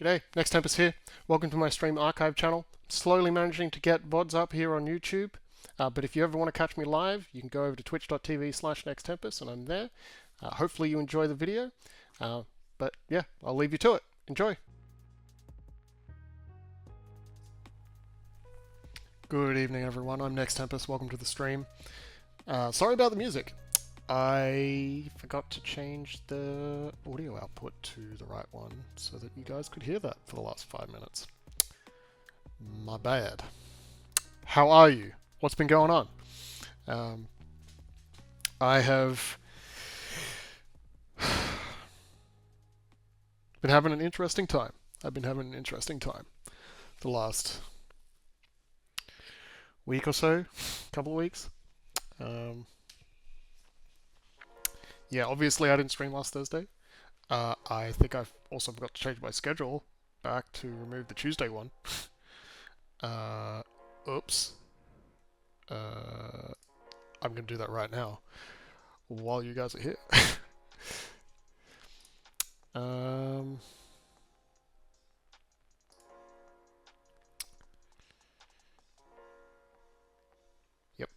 G'day, Nextempus here. Welcome to my stream archive channel. Slowly managing to get VODs up here on YouTube, but if you ever want to catch me live, you can go over to twitch.tv/Nextempus and I'm there. Hopefully you enjoy the video, but yeah, I'll leave you to it. Enjoy. Good evening everyone, I'm Nextempus, welcome to the stream. Sorry about the music. I forgot to change the audio output to the right one so that you guys could hear that for the last 5 minutes. My bad. How are you? What's been going on? I have been having an interesting time. I've been having an interesting time the last week or so, couple of weeks. Yeah, obviously I didn't stream last Thursday. I think I've also forgot to change my schedule back to remove the Tuesday one. Oops. I'm going to do that right now while you guys are here. Yep.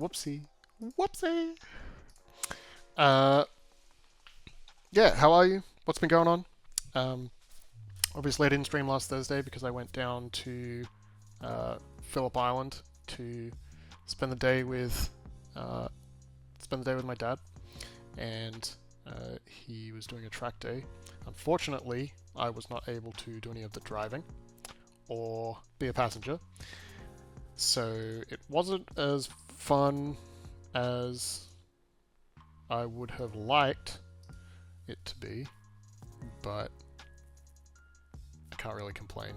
Whoopsie. Whoopsie! Yeah, how are you? What's been going on? Obviously I didn't stream last Thursday because I went down to Phillip Island to spend the day with my dad, and he was doing a track day. Unfortunately, I was not able to do any of the driving or be a passenger, so it wasn't as fun as I would have liked it to be, but I can't really complain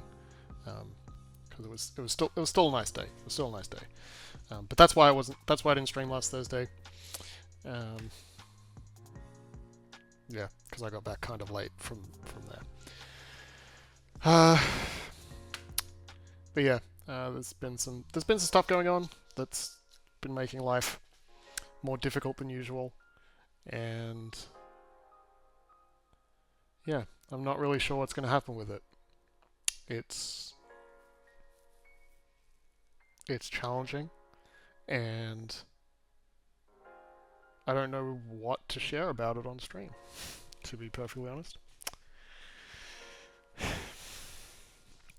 because it was still a nice day. It was still a nice day, but that's why I didn't stream last Thursday. Yeah, because I got back kind of late from there. But yeah, there's been some stuff going on that's been making life more difficult than usual, and yeah, I'm not really sure what's going to happen with it. It's challenging, and I don't know what to share about it on stream, to be perfectly honest.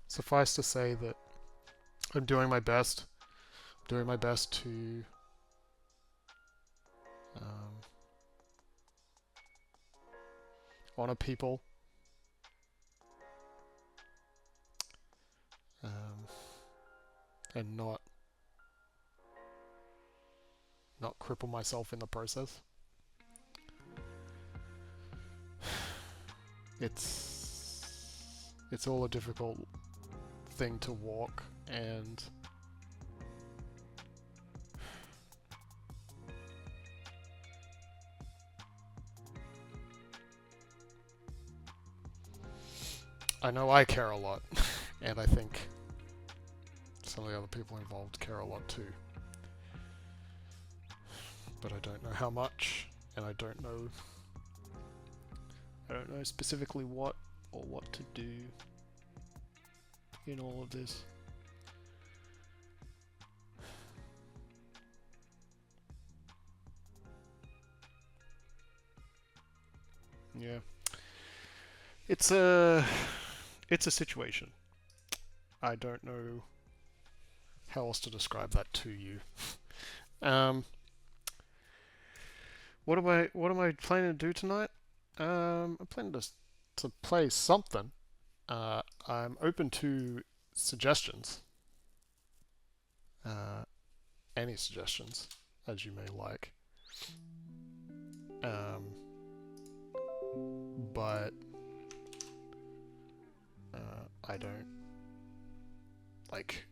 Suffice to say that I'm doing my best. Doing my best to honor people, and not cripple myself in the process. It's all a difficult thing to walk, and I know I care a lot, and I think some of the other people involved care a lot too. But I don't know how much, and I don't know specifically what to do in all of this. Yeah. It's a situation. I don't know how else to describe that to you. What am I planning to do tonight? I'm planning to play something. I'm open to suggestions. Any suggestions, as you may like. But I don't like.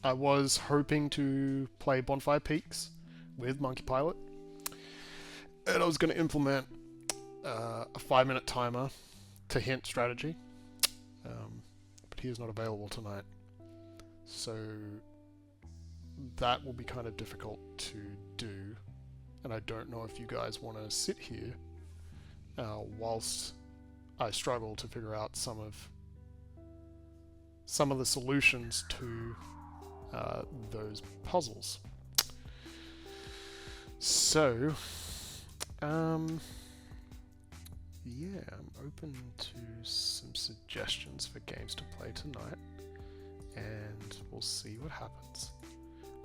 I was hoping to play Bonfire Peaks with Monkey Pilot, and I was going to implement a 5-minute timer to hint strategy, but he is not available tonight, so that will be kind of difficult to do, and I don't know if you guys want to sit here whilst I struggle to figure out some of the solutions to those puzzles. So, yeah, I'm open to some suggestions for games to play tonight, and we'll see what happens.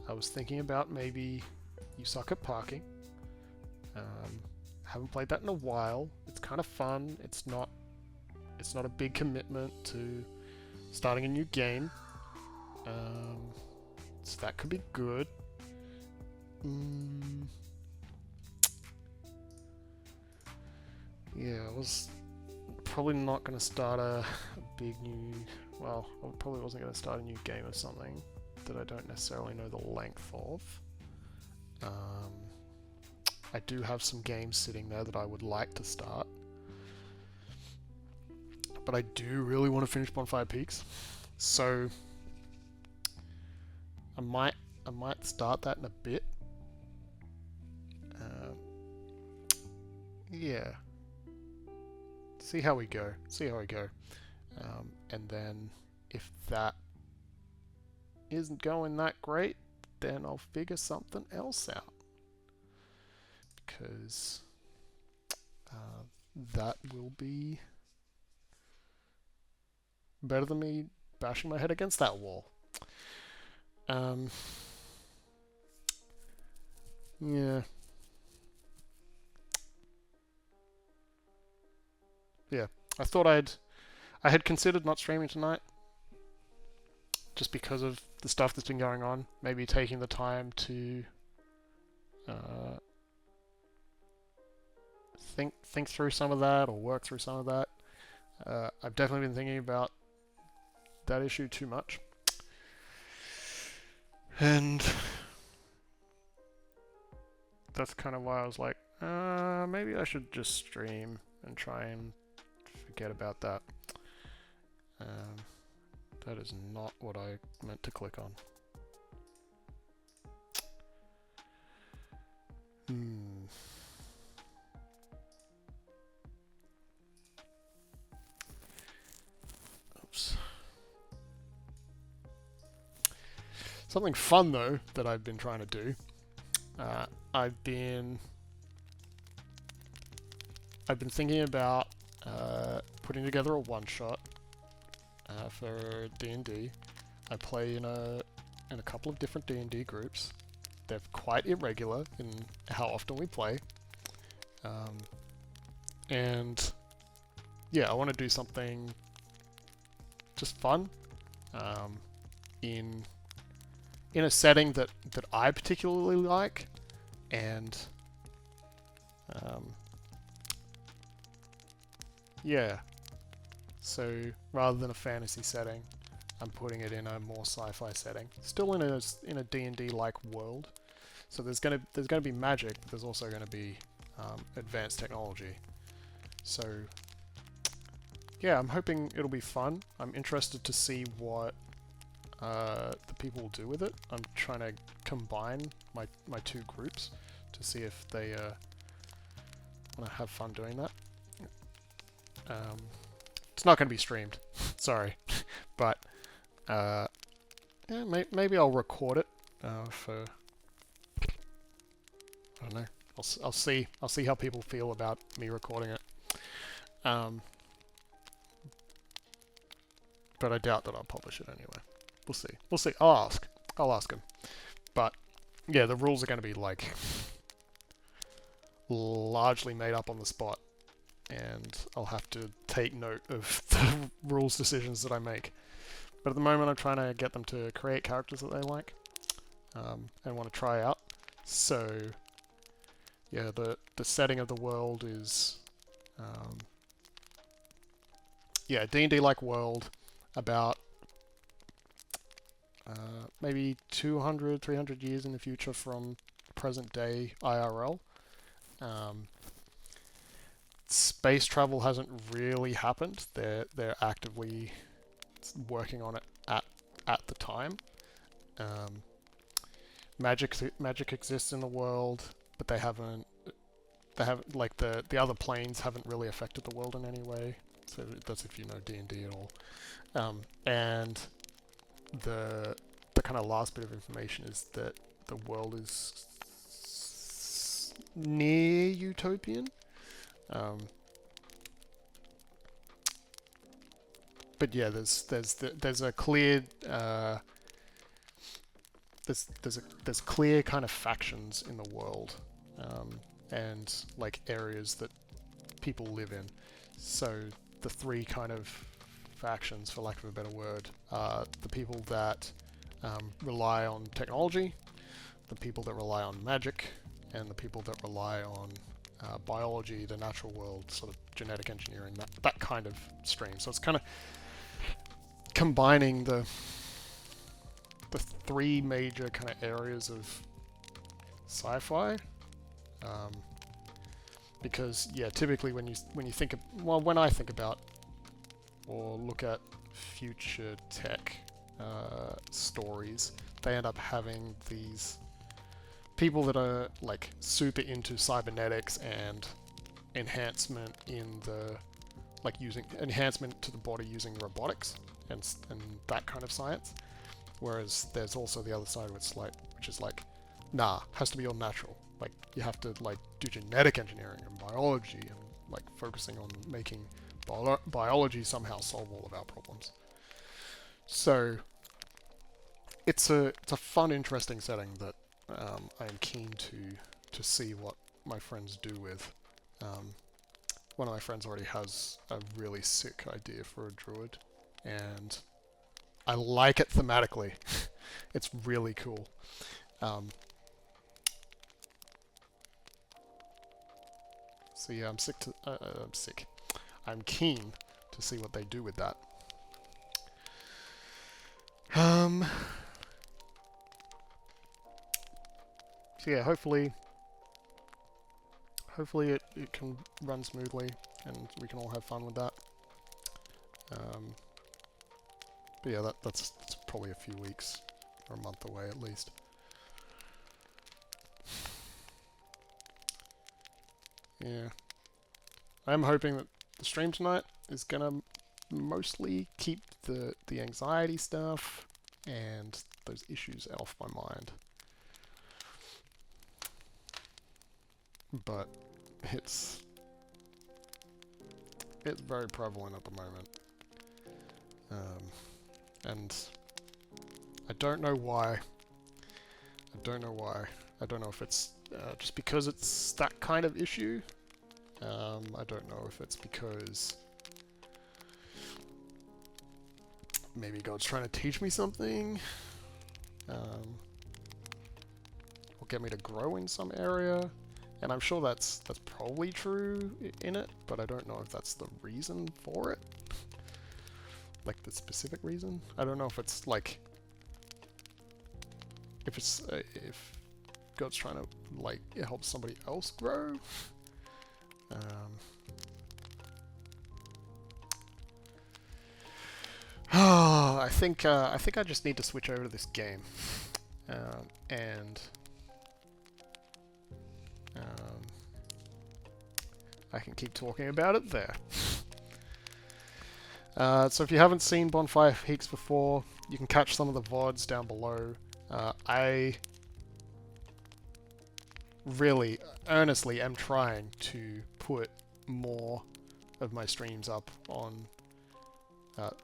I was thinking about maybe You Suck at Parking. Haven't played that in a while. It's kind of fun. It's not a big commitment to starting a new game. So that could be good. Yeah, I was probably not going to start a big new... Well, I probably wasn't going to start a new game or something that I don't necessarily know the length of. I do have some games sitting there that I would like to start. But I do really want to finish Bonfire Peaks. So I might start that in a bit. Yeah. See how we go. And then if that isn't going that great, then I'll figure something else out. Because that will be better than me bashing my head against that wall. Yeah. Yeah. I had considered not streaming tonight, just because of the stuff that's been going on. Maybe taking the time to think through some of that, or work through some of that. I've definitely been thinking about that issue too much. And that's kind of why I was like, maybe I should just stream and try and forget about that. That is not what I meant to click on. Oops. Something fun though that I've been trying to do. I've been thinking about putting together a one-shot for D&D. I play in a couple of different D&D groups. They're quite irregular in how often we play. And yeah, I want to do something just fun in a setting that I particularly like, and yeah. So rather than a fantasy setting, I'm putting it in a more sci-fi setting. Still in a D&D like world. So there's gonna be magic, but there's also gonna be advanced technology. So yeah, I'm hoping it'll be fun. I'm interested to see what the people will do with it. I'm trying to combine my two groups to see if they want to have fun doing that. It's not going to be streamed, sorry, but yeah, maybe I'll record it for, I don't know. I'll see how people feel about me recording it. But I doubt that I'll publish it anyway. We'll see. I'll ask him. But yeah, the rules are going to be like largely made up on the spot, and I'll have to take note of the rules decisions that I make. But at the moment, I'm trying to get them to create characters that they like and want to try out. So yeah, the setting of the world is yeah, D&D like world about maybe 200, 300 years in the future from present day IRL. Space travel hasn't really happened. They're actively working on it at the time. Magic exists in the world, but they they have like the other planes haven't really affected the world in any way. So that's if you know D&D at all. And the kind of last bit of information is that the world is near utopian. But yeah, there's a clear there's clear kind of factions in the world, and like areas that people live in. So the three kind of factions, for lack of a better word, are the people that rely on technology, the people that rely on magic, and the people that rely on biology, the natural world, sort of genetic engineering, that kind of stream. So it's kind of combining the three major kind of areas of sci-fi. Because yeah, typically when you think of, well, when I think about or look at future tech stories, they end up having these people that are like super into cybernetics and enhancement in the like using enhancement to the body using robotics and that kind of science. Whereas there's also the other side of it, which is like, nah, has to be all natural. Like you have to like do genetic engineering and biology and like focusing on making biology somehow solve all of our problems. So it's a fun, interesting setting that I am keen to see what my friends do with. One of my friends already has a really sick idea for a druid, and I like it thematically. It's really cool. So yeah, I'm sick. I'm keen to see what they do with that. So yeah, hopefully it can run smoothly and we can all have fun with that. But yeah, that's probably a few weeks or a month away at least. Yeah. I'm hoping that the stream tonight is gonna mostly keep the anxiety stuff and those issues off my mind. But it's very prevalent at the moment. And I don't know why. I don't know why. I don't know if it's just because it's that kind of issue. I don't know if it's because maybe God's trying to teach me something, or get me to grow in some area. And I'm sure that's probably true in it, but I don't know if that's the reason for it. Like the specific reason. I don't know if it's like if God's trying to like help somebody else grow. I think I just need to switch over to this game, and I can keep talking about it there. So if you haven't seen Bonfire Peaks before, you can catch some of the VODs down below. I really, earnestly am trying to put more of my streams up on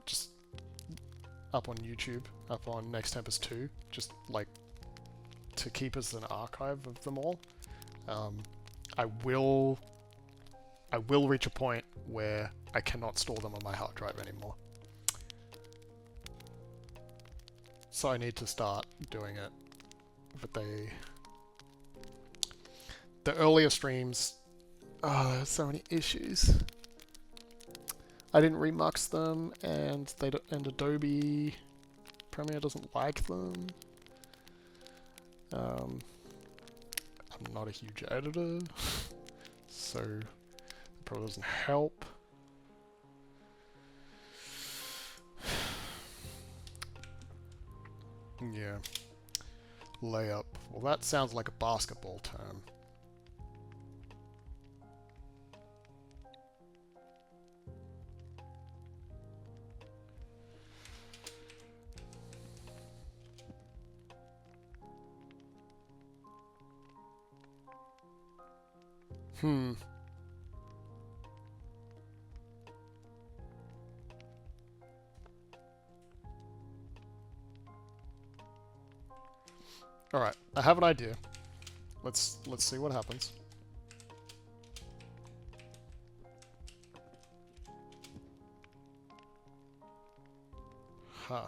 just up on YouTube, up on Nextempus 2, just like to keep as an archive of them all. I will reach a point where I cannot store them on my hard drive anymore. So I need to start doing it. But the earlier streams, oh, there's so many issues. I didn't remux them, and and Adobe Premiere doesn't like them. I'm not a huge editor, so it probably doesn't help. Yeah. Layup. Well, that sounds like a basketball term. Hmm. All right, I have an idea. Let's see what happens. Huh.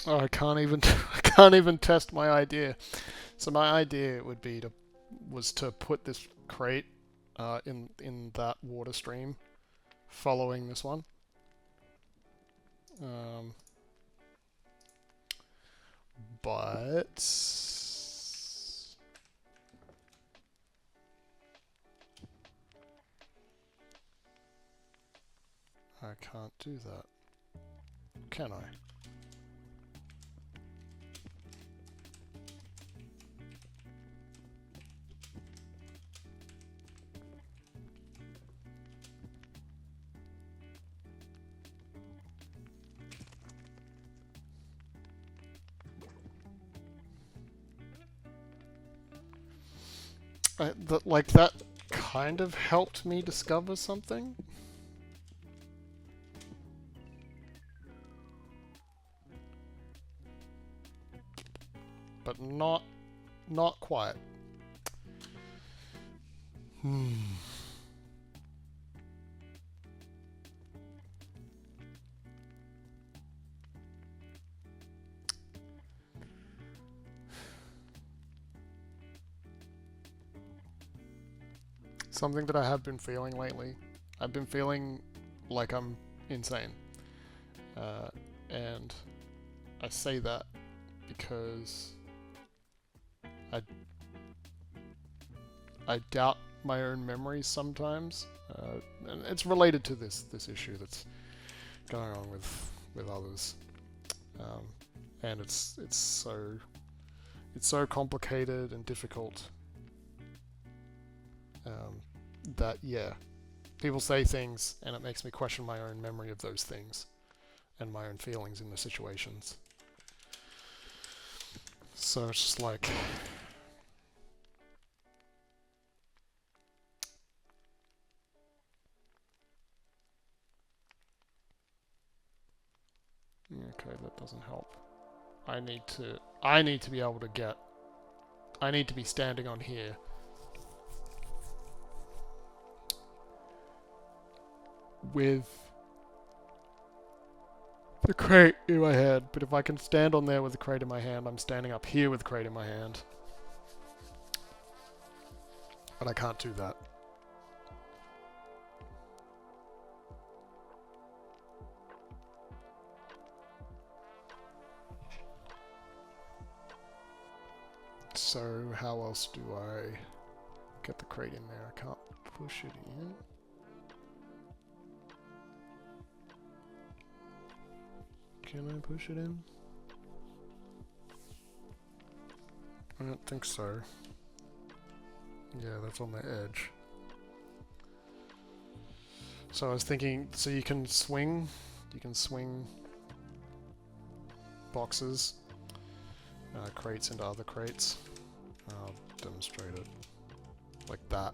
Oh, I can't even I can't even test my idea. So my idea would be was to put this crate in that water stream, following this one. But I can't do that, can I? Like that kind of helped me discover something. But not quite. Something that I have been feeling lately. I've been feeling like I'm insane. And I say that because I doubt my own memories sometimes. And it's related to this issue that's going on with others. And it's so complicated and difficult that, yeah, people say things and it makes me question my own memory of those things and my own feelings in the situations. So it's just like, okay, that doesn't help. I need to be able to get, I need to be standing on here with the crate in my hand. But if I can stand on there with the crate in my hand, I'm standing up here with the crate in my hand. But I can't do that. So how else do I get the crate in there? I can't push it in. Can I push it in? I don't think so. Yeah, that's on the edge. So I was thinking, so you can swing boxes, crates into other crates. I'll demonstrate it like that.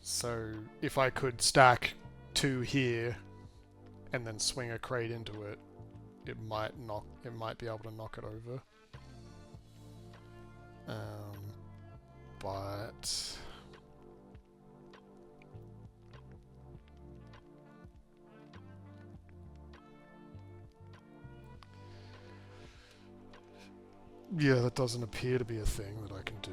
So if I could stack two here and then swing a crate into it, it might be able to knock it over. But yeah, that doesn't appear to be a thing that I can do.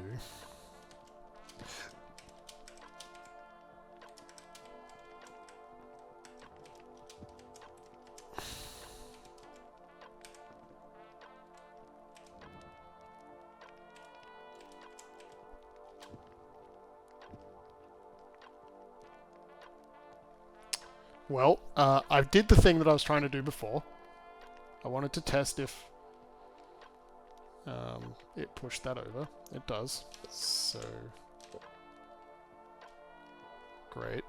Well, I did the thing that I was trying to do before. I wanted to test if it pushed that over. It does. So, great.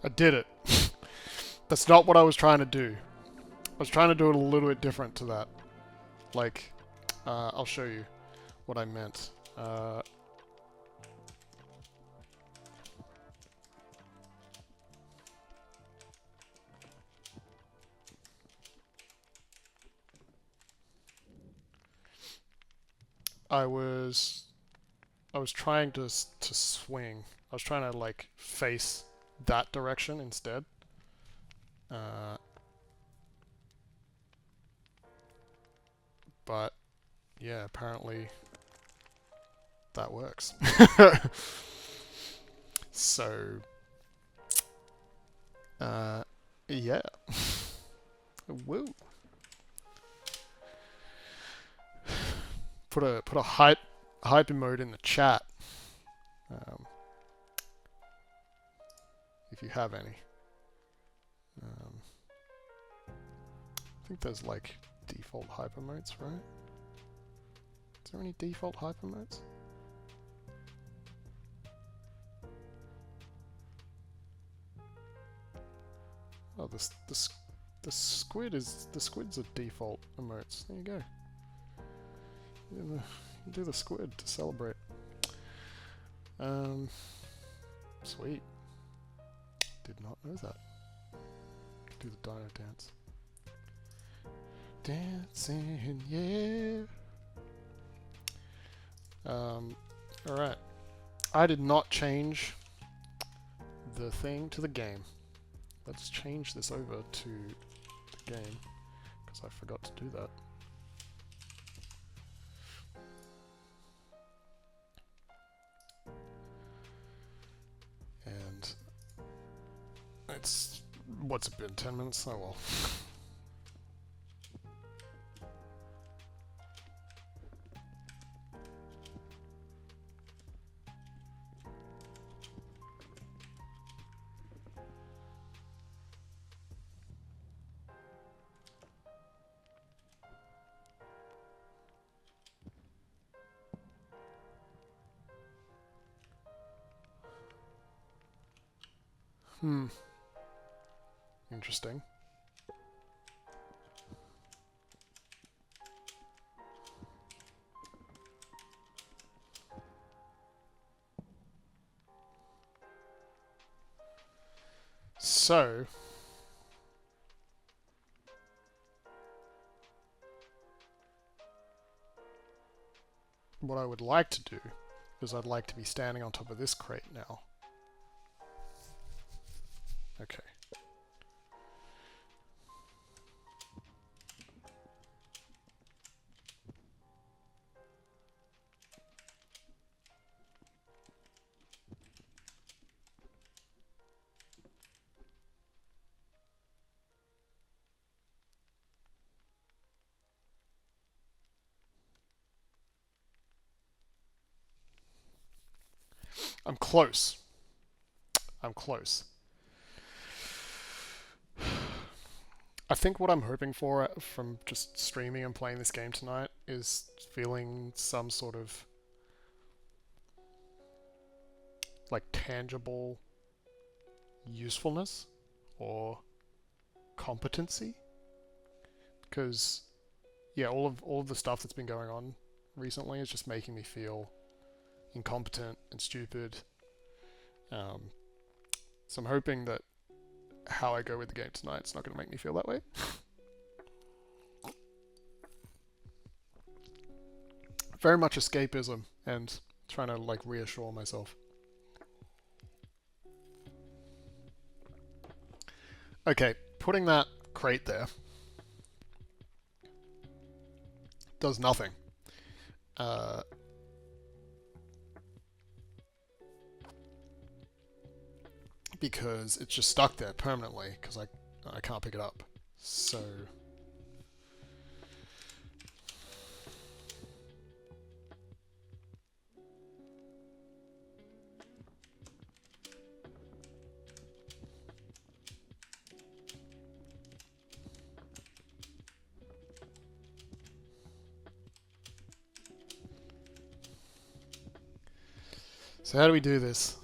I did it. That's not what I was trying to do. I was trying to do it a little bit different to that. Like, I'll show you what I meant. I was trying to swing. I was trying to like face that direction instead. But yeah, apparently that works. So yeah. Woo. Put a hype emote in the chat. If you have any. I think there's like default hype emotes, right? Is there any default hype emotes? Oh, the squid's a default emotes. There you go. You do the squid to celebrate. Sweet. Did not know that. Do the dino dance. Dancing, yeah. Alright. I did not change the thing to the game. Let's change this over to the game, because I forgot to do that. And it's, what's it been, 10 minutes? Oh well. Interesting. So, what I would like to do is I'd like to be standing on top of this crate now. Okay. I'm close. I'm close. I think what I'm hoping for from just streaming and playing this game tonight is feeling some sort of like tangible usefulness or competency. Because yeah, all of the stuff that's been going on recently is just making me feel incompetent and stupid. So I'm hoping that how I go with the game tonight is not going to make me feel that way. very much escapism and trying to like reassure myself. Okay, putting that crate there does nothing. Because it's just stuck there permanently because I can't pick it up. So how do we do this?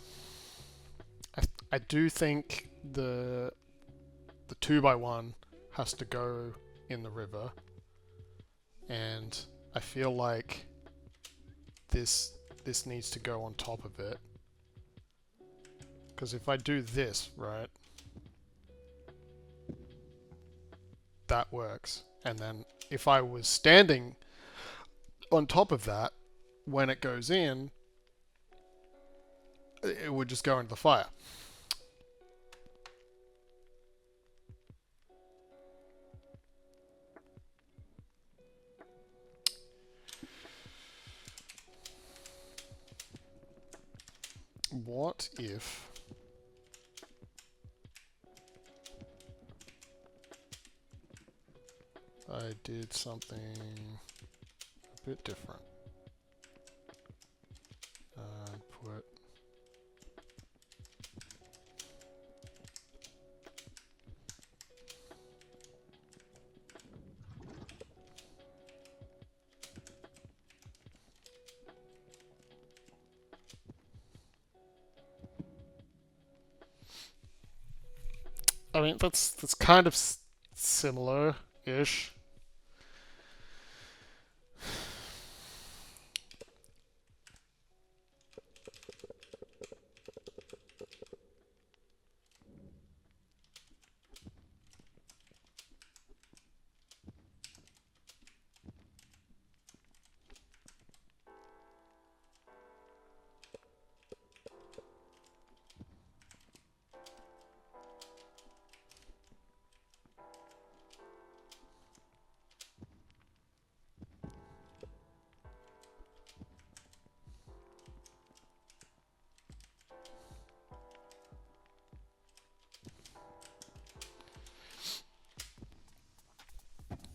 I do think the 2x1 has to go in the river, and I feel like this needs to go on top of it. Because if I do this, right, that works. And then if I was standing on top of that, when it goes in, it would just go into the fire. What if I did something a bit different? Put I mean, that's kind of similar-ish.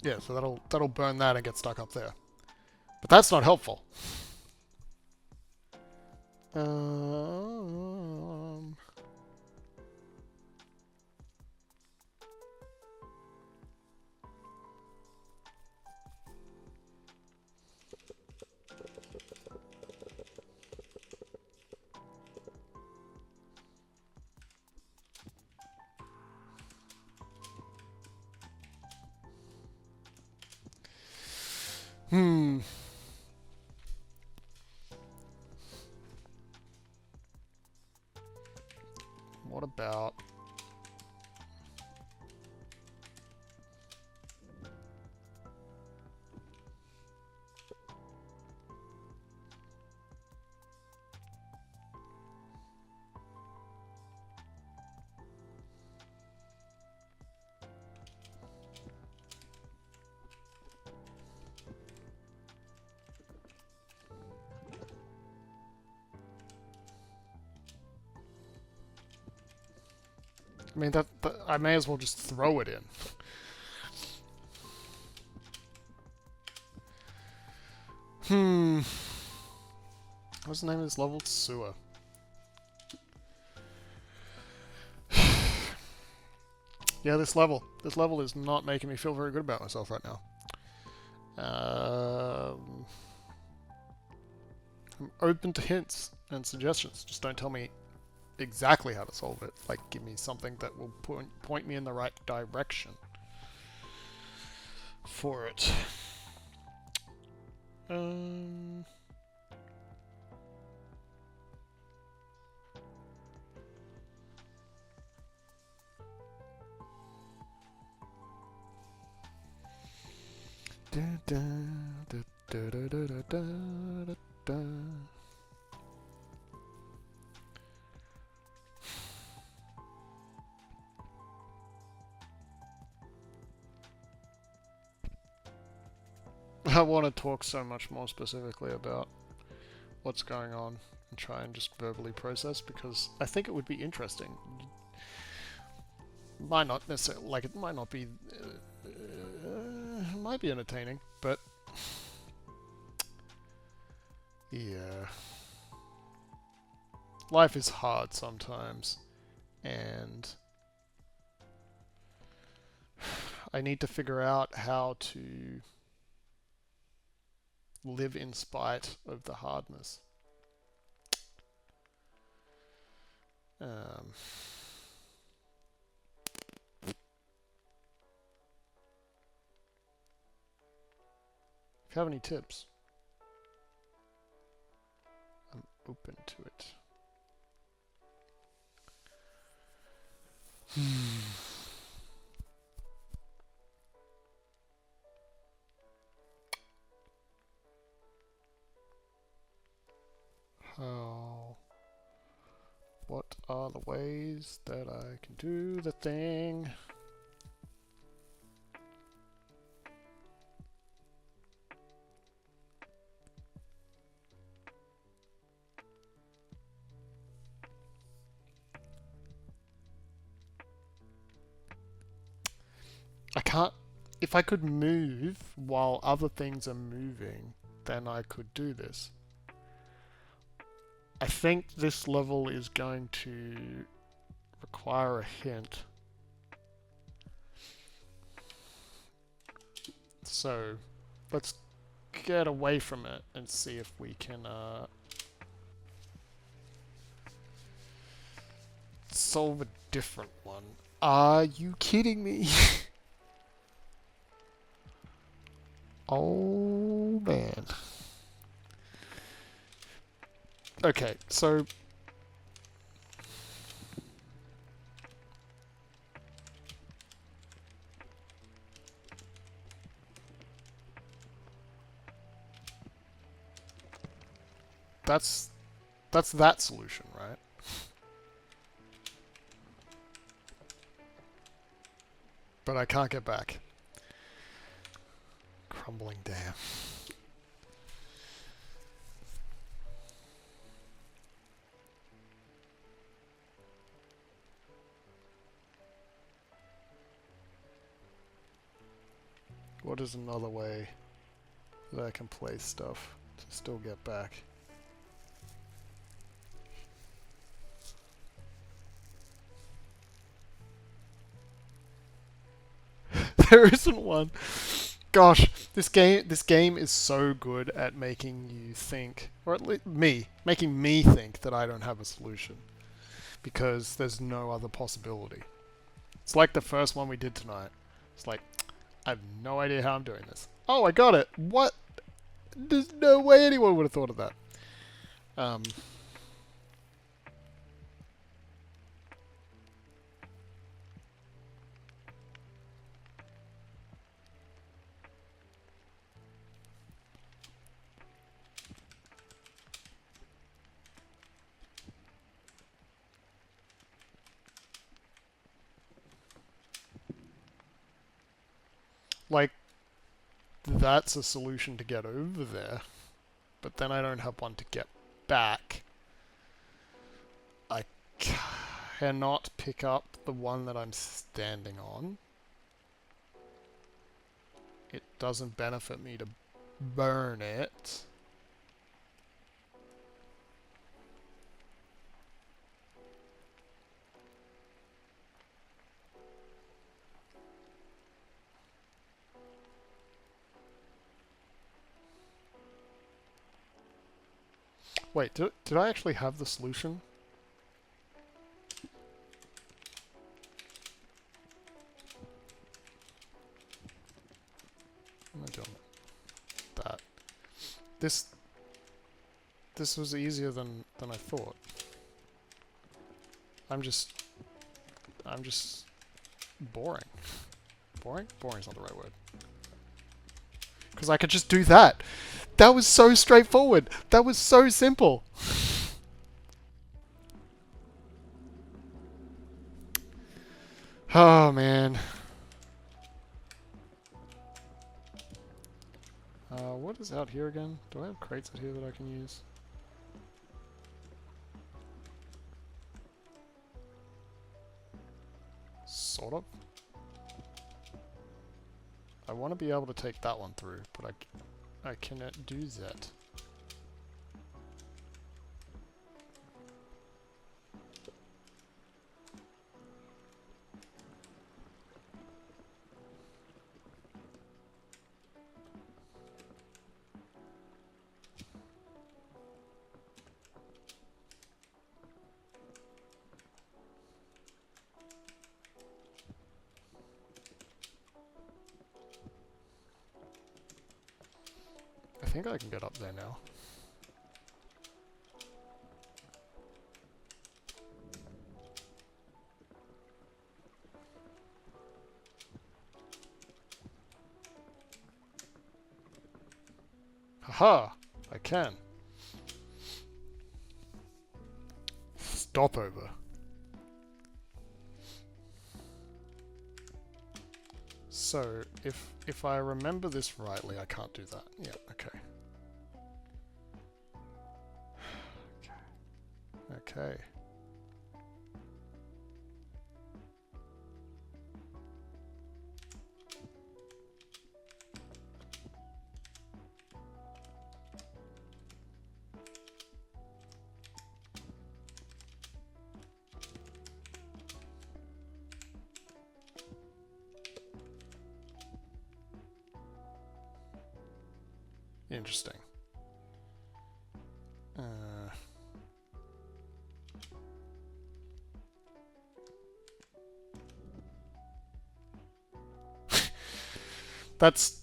Yeah, so that'll burn that and get stuck up there. But that's not helpful. What about... I mean, that I may as well just throw it in. What's the name of this level? Sewer. Yeah, this level is not making me feel very good about myself right now. I'm open to hints and suggestions. Just don't tell me exactly how to solve it. Like, give me something that will point me in the right direction for it. Da, da, da, da, da, da, da. I want to talk so much more specifically about what's going on and try and just verbally process, because I think it would be interesting. Might not necessarily, like, it might not be, it might be entertaining, but yeah. Life is hard sometimes, and I need to figure out how to live in spite of the hardness. If you have any tips, I'm open to it. How? What are the ways that I can do the thing? I can't... If I could move while other things are moving, then I could do this. I think this level is going to require a hint. So, let's get away from it and see if we can solve a different one. Are you kidding me? Oh man. Okay, so that's that solution, right? But I can't get back. Crumbling dam. What is another way that I can place stuff to still get back? There isn't one. Gosh, this game is so good at making you think, or at least making me think that I don't have a solution, because there's no other possibility. It's like the first one we did tonight. It's like, I have no idea how I'm doing this. Oh, I got it! What? There's no way anyone would have thought of that. Like, that's a solution to get over there, but then I don't have one to get back. I cannot pick up the one that I'm standing on. It doesn't benefit me to burn it. Wait, did I actually have the solution? What am I doing? That. This was easier than I thought. I'm just boring. Boring? Boring's not the right word. Because I could just do that. That was so straightforward. That was so simple. Oh, man. What is out here again? Do I have crates out here that I can use? Sort of. I want to be able to take that one through, but I cannot do that. I think I can get up there now. Haha! I can. Stopover. So, if I remember this rightly, I can't do that. Yeah, okay. Okay. Interesting. That's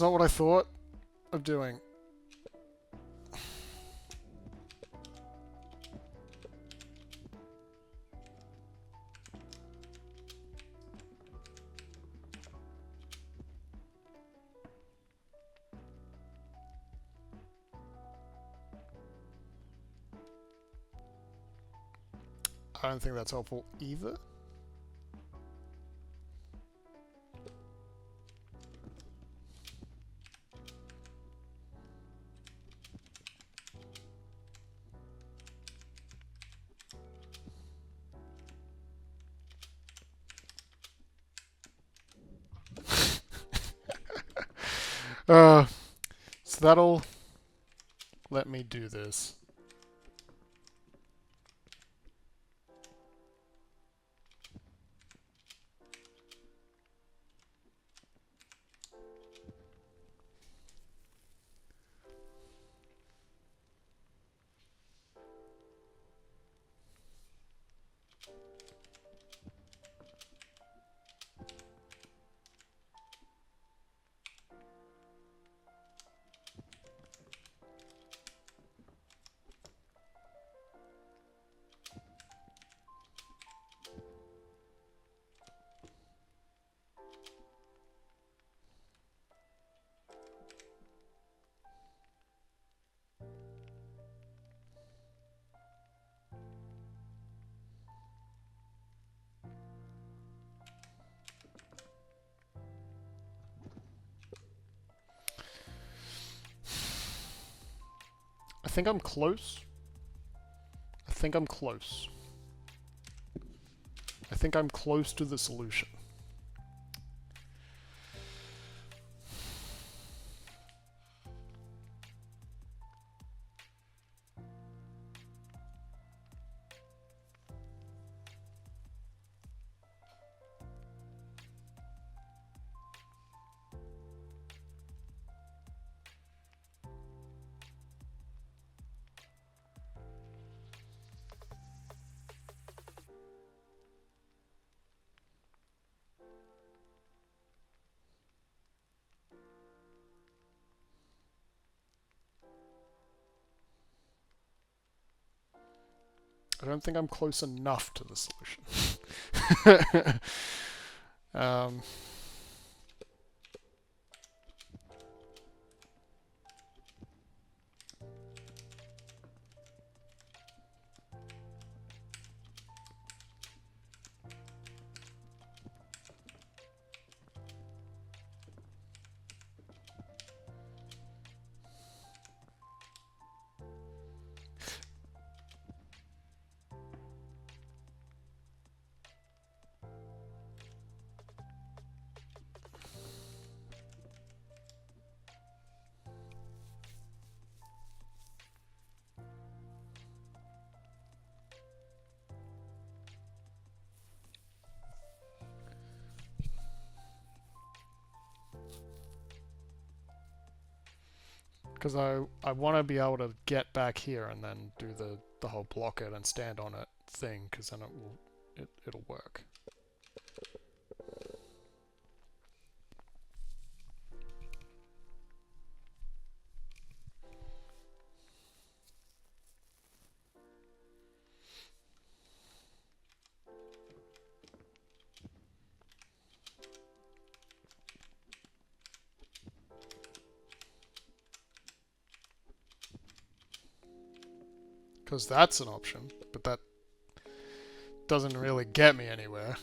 not what I thought of doing. I don't think that's helpful either. So that'll let me do this. I think I'm close. I think I'm close. I think I'm close to the solution. I don't think I'm close enough to the solution. um, Because I want to be able to get back here and then do the whole block it and stand on it thing, because then it'll work. Because that's an option, but that doesn't really get me anywhere.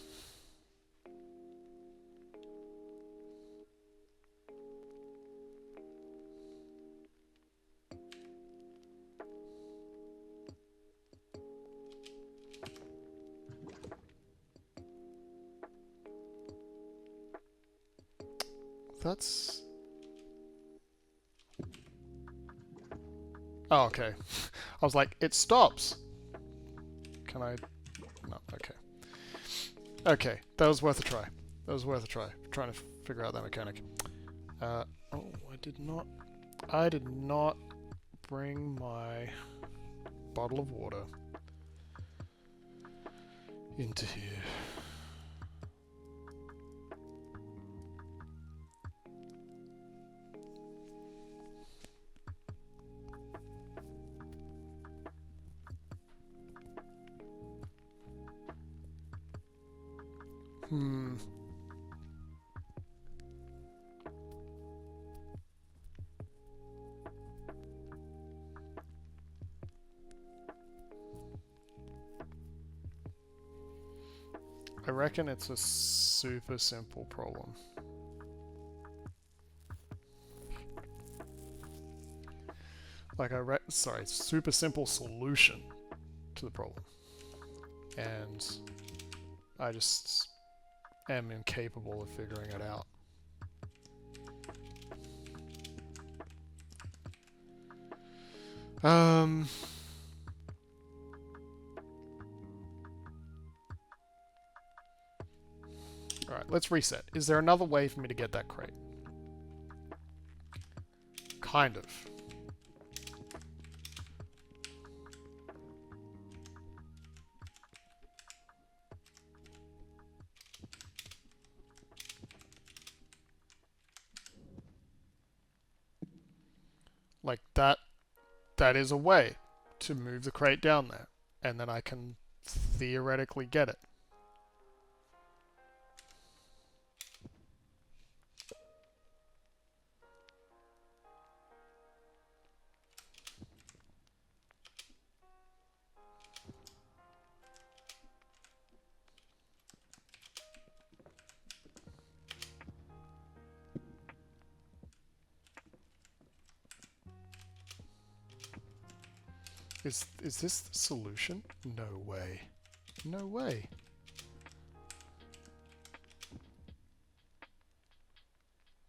That's... Oh, okay. I was like, it stops. Can I... No, okay. Okay, that was worth a try. That was worth a try. Trying to figure out that mechanic. Oh, I did not bring my bottle of water into here. I reckon it's a super simple problem. Like sorry, super simple solution to the problem. And I just am incapable of figuring it out. Alright, let's reset. Is there another way for me to get that crate? Kind of. Like that is a way to move the crate down there, and then I can theoretically get it. Is this the solution? No way. No way.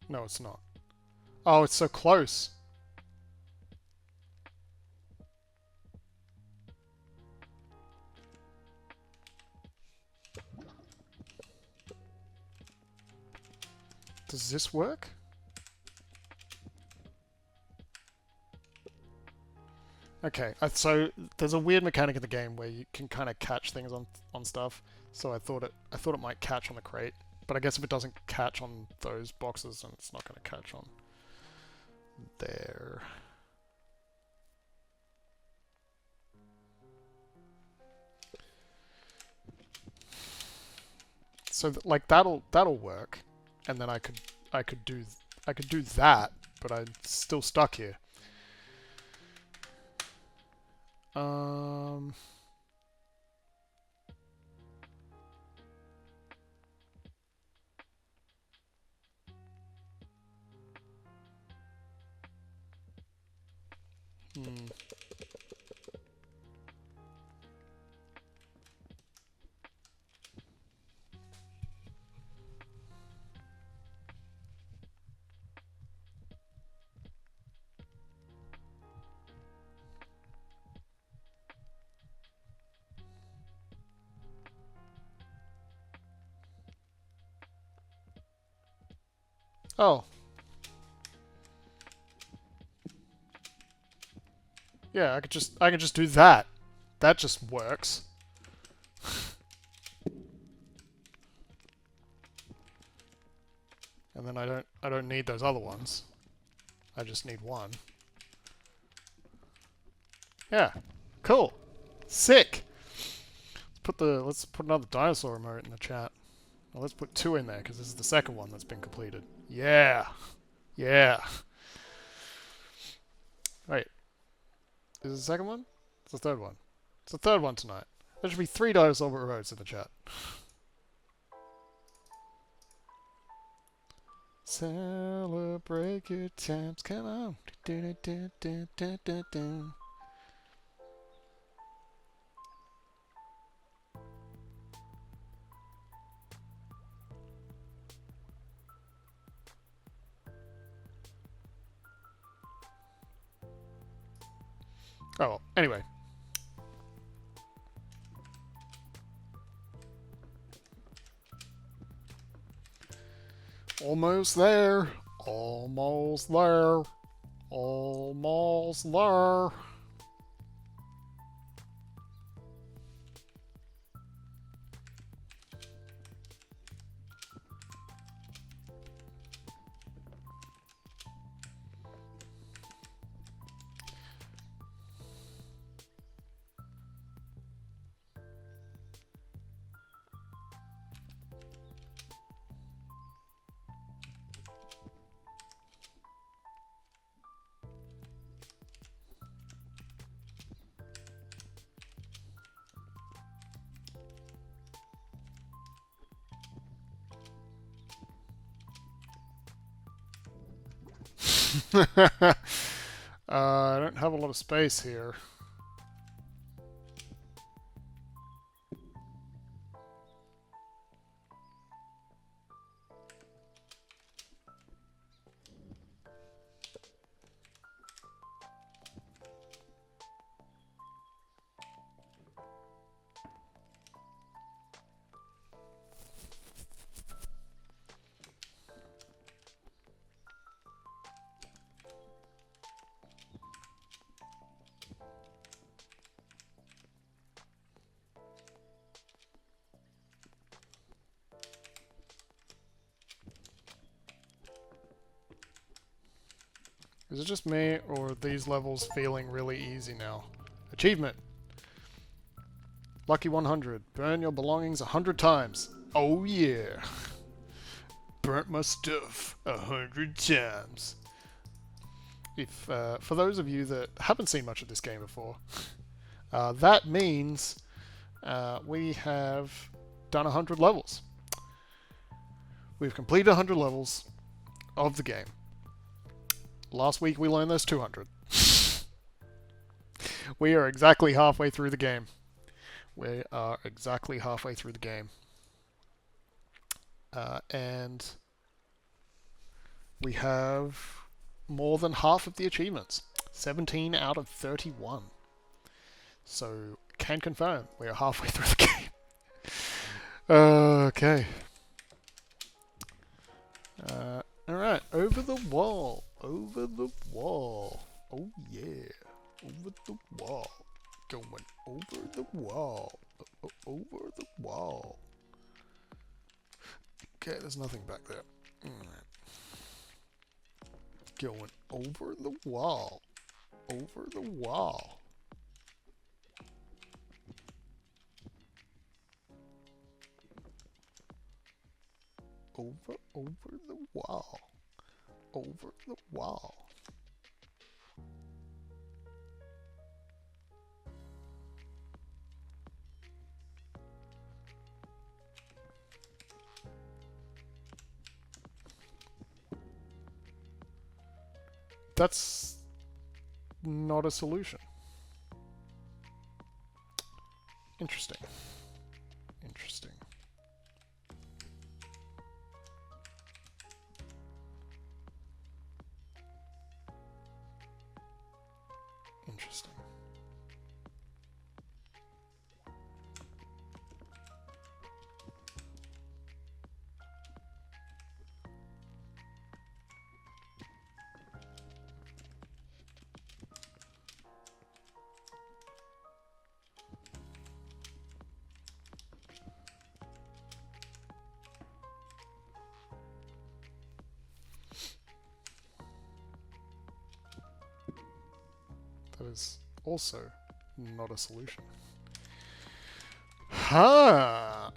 No, it's not. Oh, it's so close. Does this work? Okay, so there's a weird mechanic in the game where you can kind of catch things on stuff. So I thought it might catch on the crate, but I guess if it doesn't catch on those boxes, then it's not going to catch on there. So like that'll work, and then I could do that, but I'm still stuck here. Hmm. Oh. Yeah, I can just do that. That just works. And then I don't need those other ones. I just need one. Yeah. Cool. Sick. Let's put another dinosaur emote in the chat. Well, let's put 2 in there because this is the second one that's been completed. Yeah. Yeah. Wait. Is it the second one? It's the third one. It's the third one tonight. There should be 3 dinosaur emotes in the chat. Celebrate good times, come on. Do, do, do, do, do, do. Oh, well, anyway. Almost there. Almost there. Almost there. I don't have a lot of space here. Is it just me, or are these levels feeling really easy now? Achievement. Lucky 100. Burn your belongings 100 times. Oh yeah. Burnt my stuff 100 times. If for those of you that haven't seen much of this game before, that means we have done 100 levels. We've completed 100 levels of the game. Last week we learned there's 200. We are exactly halfway through the game. We are exactly halfway through the game. And we have more than half of the achievements. 17 out of 31. So, can confirm we are halfway through the game. Okay. Alright, over the wall. Over the wall. Oh yeah. Over the wall. Going over the wall. Over the wall. Okay, there's nothing back there. Alright. Going over the wall. Over the wall. Over the wall. Over the wall. That's not a solution. Interesting. Interesting. Interesting. That is also not a solution. Ha!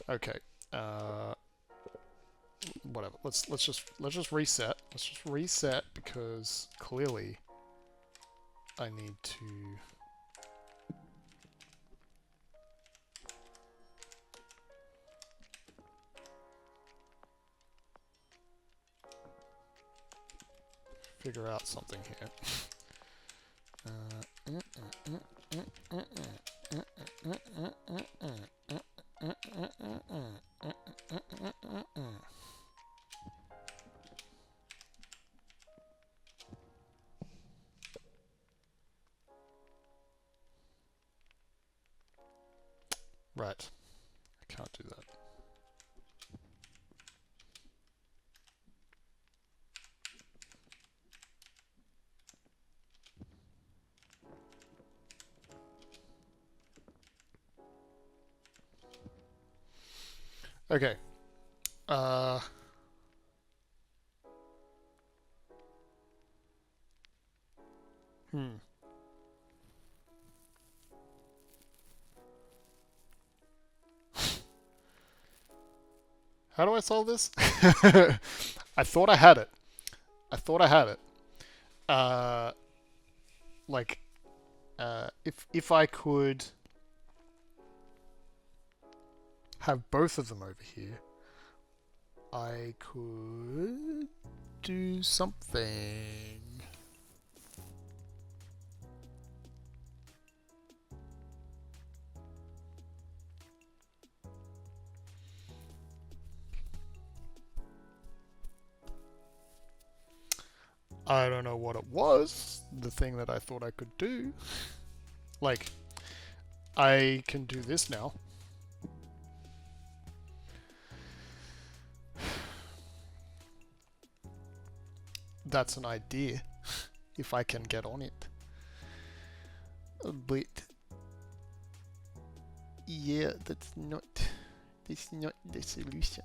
Okay. Whatever. Let's just reset. Let's just reset because clearly I need to. Figure out something here. Right. I can't do that. Okay. How do I solve this? I thought I had it. I thought I had it. Like, if I could have both of them over here, I could do something. I don't know what it was, the thing that I thought I could do. Like, I can do this now. That's an idea, if I can get on it. But, yeah, that's not the solution.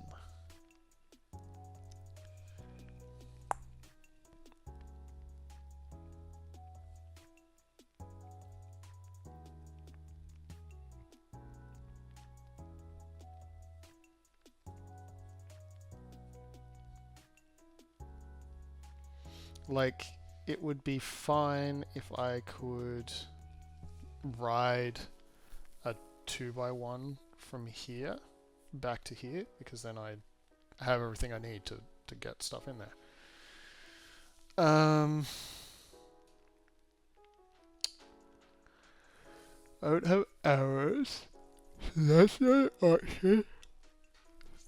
Like, it would be fine if I could ride a 2x1 from here back to here, because then I have everything I need to get stuff in there. I don't have arrows, so that's not an option.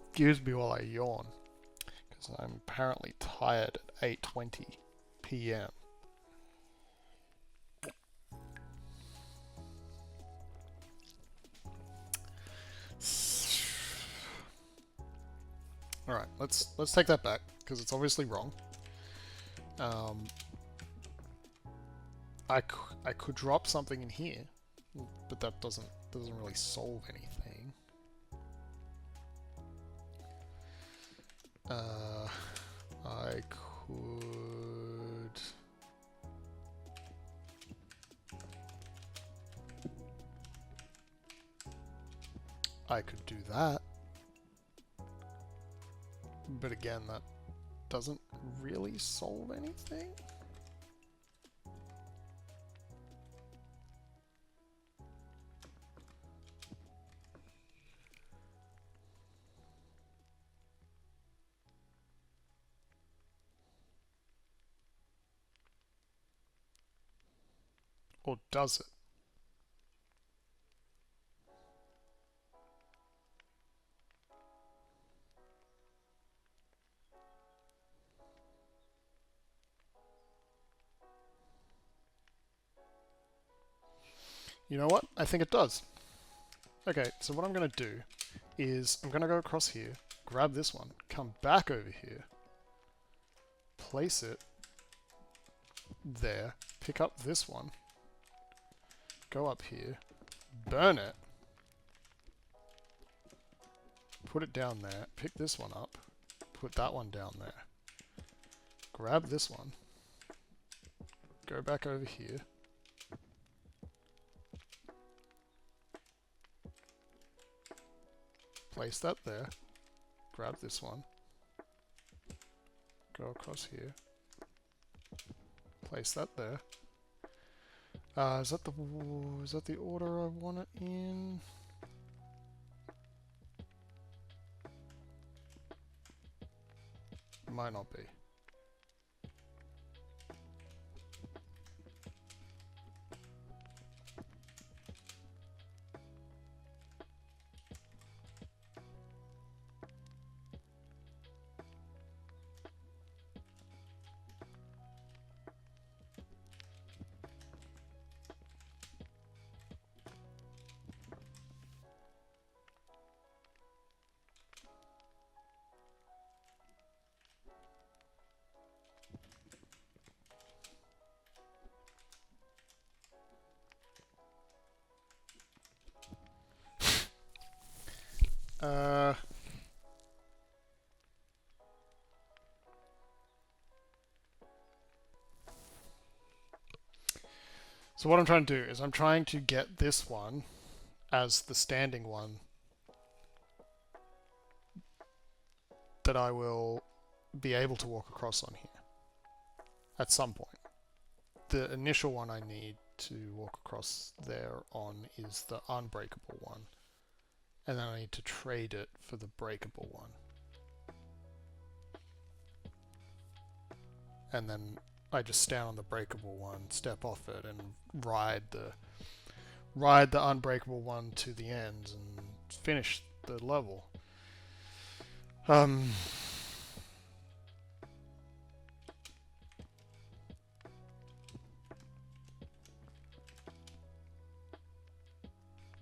Excuse me while I yawn, because I'm apparently tired at 8:20 p.m. All right, let's take that back because it's obviously wrong. I could drop something in here, but that doesn't really solve anything. I could do that. But again, that doesn't really solve anything. Or does it? You know what? I think it does. Okay, so what I'm going to do is I'm going to go across here, grab this one, come back over here, place it there, pick up this one, go up here, burn it, put it down there, pick this one up, put that one down there, grab this one, go back over here, place that there, grab this one, go across here, place that there. Is that the order I want it in? Might not be. So what I'm trying to do is I'm trying to get this one as the standing one that I will be able to walk across on here at some point. The initial one I need to walk across there on is the unbreakable one, and then I need to trade it for the breakable one. And then I just stand on the breakable one, step off it, and ride the unbreakable one to the end and finish the level. But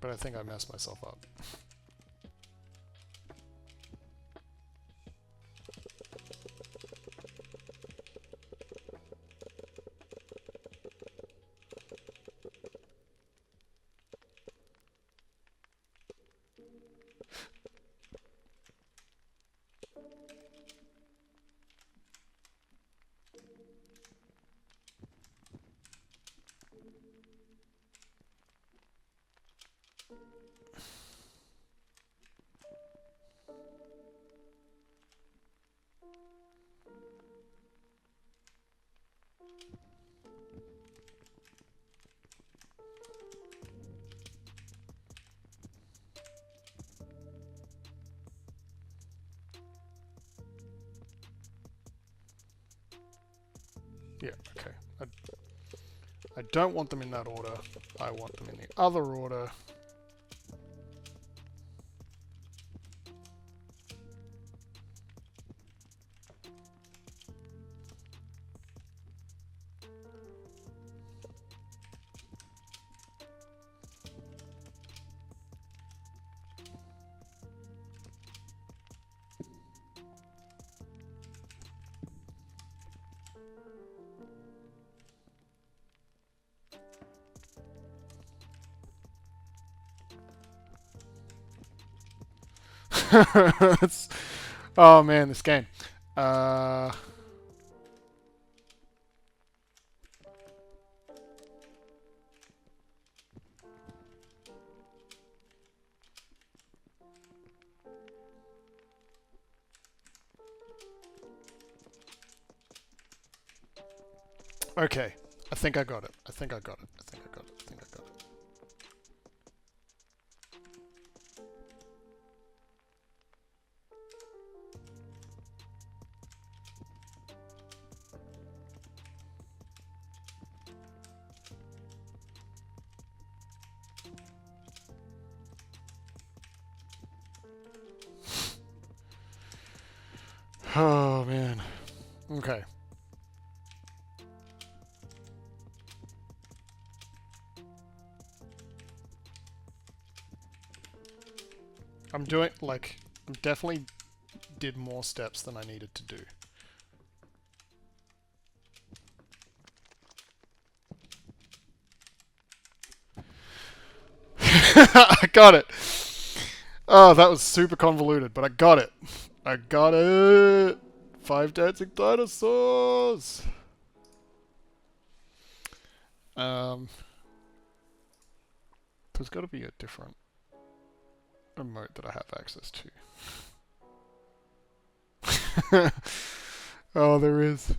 I think I messed myself up. Yeah, okay. I don't want them in that order. I want them in the other order. Oh man, this game. Okay, I think I got it. I think I got it. I think I got it. I think I got it. Oh man. Okay. I'm doing, like, I definitely did more steps than I needed to do. I got it. Oh, that was super convoluted, but I got it. I got it. 5 dancing dinosaurs. There's got to be a different emote that I have access to. Oh, there is.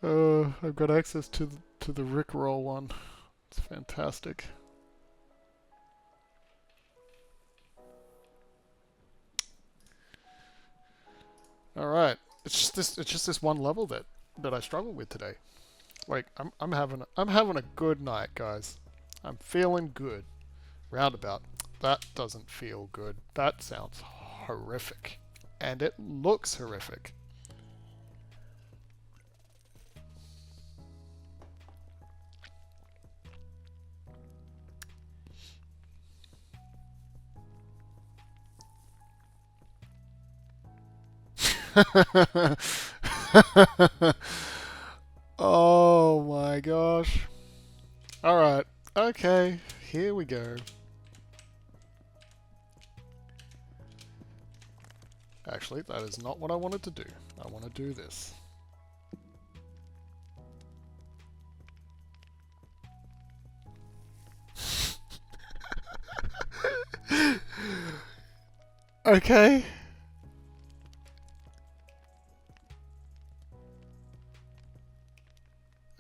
I've got access to the Rickroll one. It's fantastic. All right, it's just this one level that I struggle with today. Like I'm having a good night, guys. I'm feeling good. Roundabout. That doesn't feel good. That sounds horrific, and it looks horrific. Oh my gosh. Alright. Okay. Here we go. Actually, that is not what I wanted to do. I want to do this. Okay.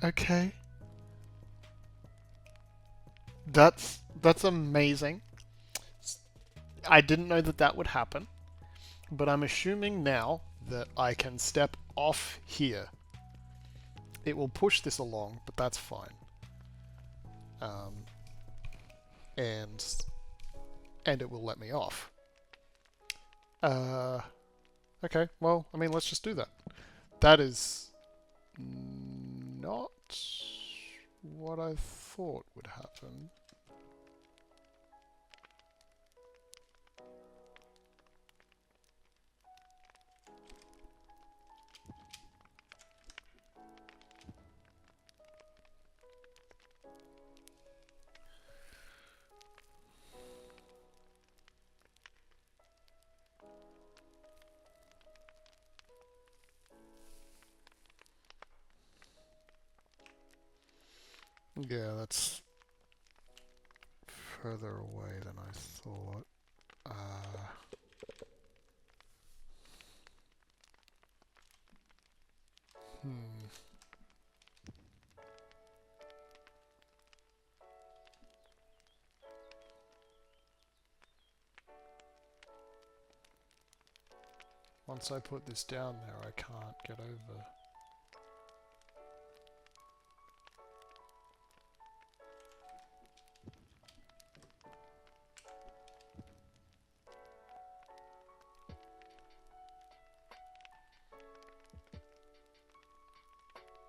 Okay. That's amazing. I didn't know that that would happen, but I'm assuming now that I can step off here. It will push this along, but that's fine. And it will let me off. Okay, well, I mean, let's just do that. That is not what I thought would happen. Yeah, that's further away than I thought. Once I put this down there, I can't get over.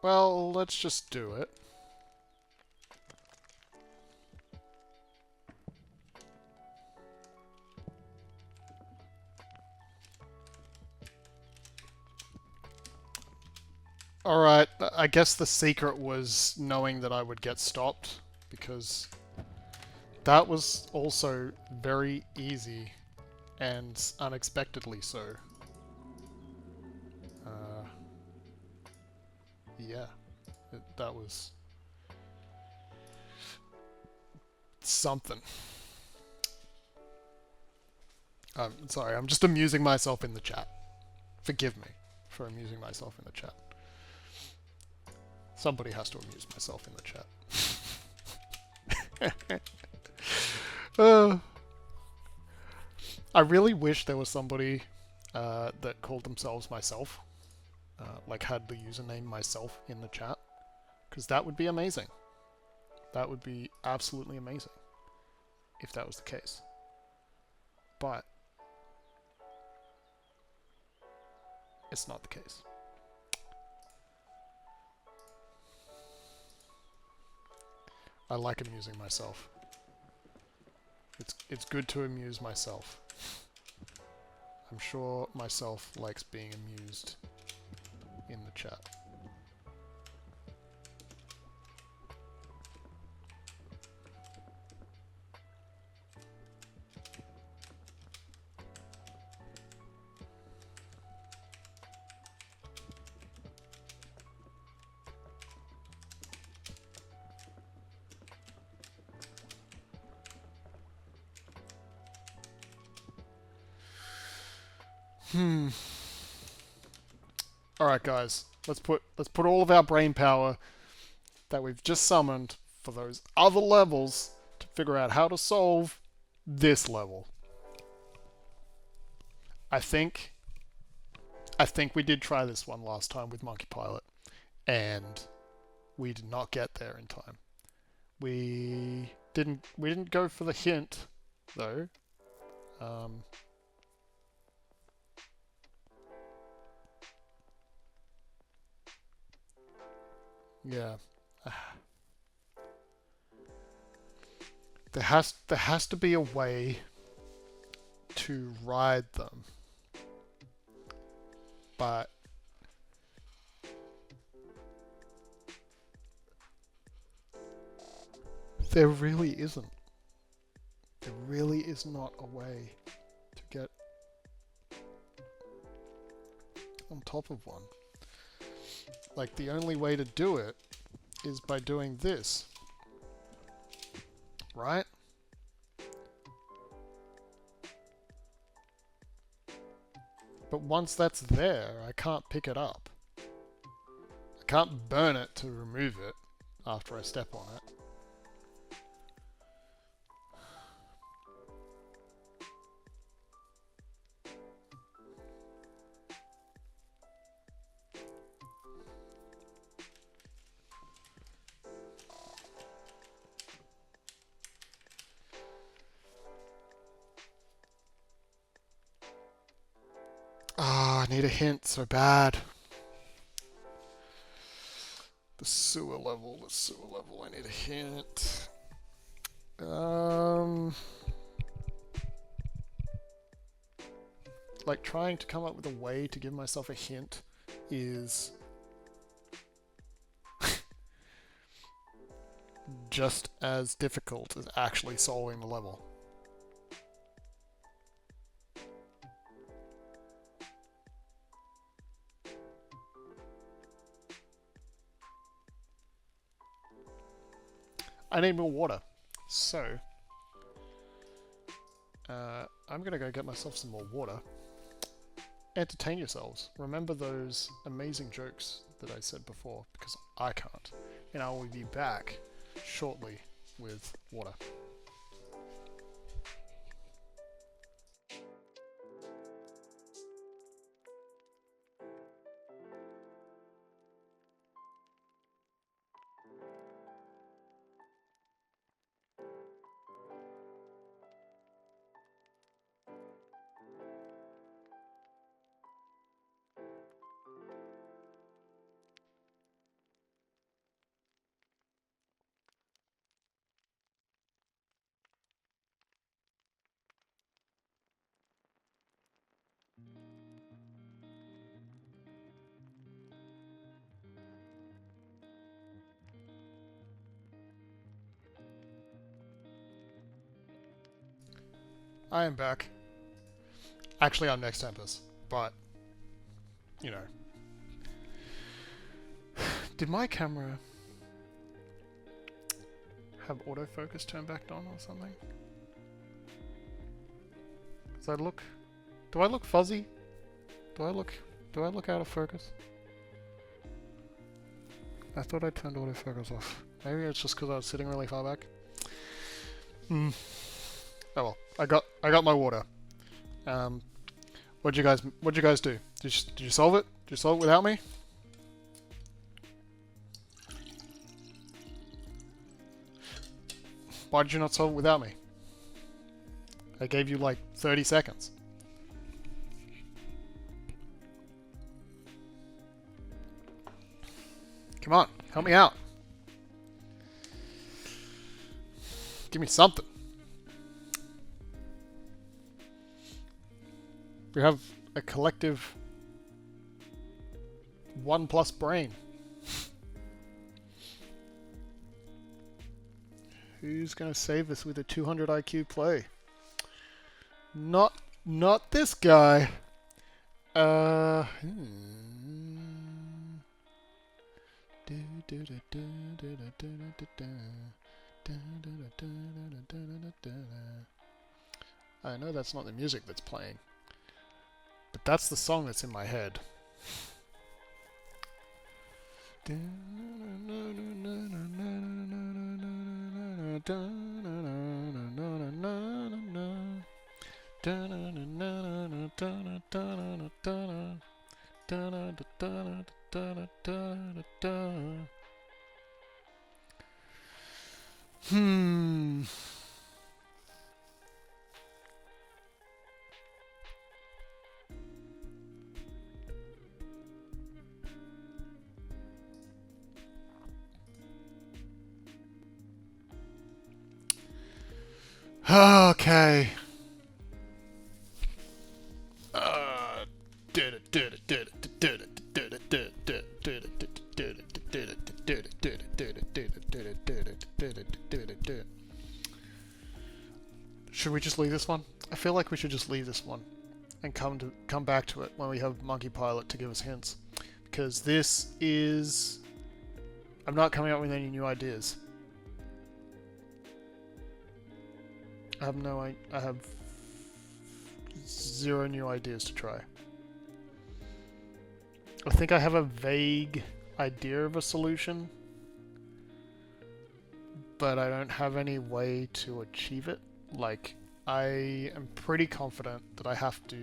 Well, let's just do it. Alright, I guess the secret was knowing that I would get stopped, because that was also very easy and unexpectedly so. Yeah, that was something. Sorry, I'm just amusing myself in the chat. Forgive me for amusing myself in the chat. Somebody has to amuse myself in the chat. I really wish there was somebody that called themselves myself. Like had the username myself in the chat. Because that would be amazing. That would be absolutely amazing. If that was the case. But it's not the case. I like amusing myself. It's good to amuse myself. I'm sure myself likes being amused in the chat. Hmm. Alright guys, let's put all of our brain power that we've just summoned for those other levels to figure out how to solve this level. I think we did try this one last time with Monkey Pilot, and we did not get there in time. We didn't go for the hint though. Yeah. There has to be a way to ride them. But there really isn't. There really is not a way to get on top of one. Like, the only way to do it is by doing this. Right? But once that's there, I can't pick it up. I can't burn it to remove it after I step on it. Ah, I need a hint so bad. The sewer level, I need a hint. Like, trying to come up with a way to give myself a hint is just as difficult as actually solving the level. I need more water. So, I'm gonna go get myself some more water. Entertain yourselves. Remember those amazing jokes that I said before, because I can't. And I will be back shortly with water. I am back. Actually, I'm Nextempus, but, you know. Did my camera have autofocus turned back on or something? Does I look... Do I look fuzzy? Do I look out of focus? I thought I turned autofocus off. Maybe it's just because I was sitting really far back. Oh well, I got my water. What'd you guys do? Did you solve it? Did you solve it without me? Why did you not solve it without me? I gave you like 30 seconds. Come on, help me out. Give me something. We have a collective 1+ brain. Who's gonna save us with a 200 IQ play? Not this guy. I know that's not the music that's playing, but that's the song that's in my head. Hmm. Okay. Should we just leave this one? I feel like we should just leave this one and come back to it when we have Monkey Pilot to give us hints, because this is. I'm not coming up with any new ideas. I have zero new ideas to try. I think I have a vague idea of a solution, but I don't have any way to achieve it. Like, I am pretty confident that I have to...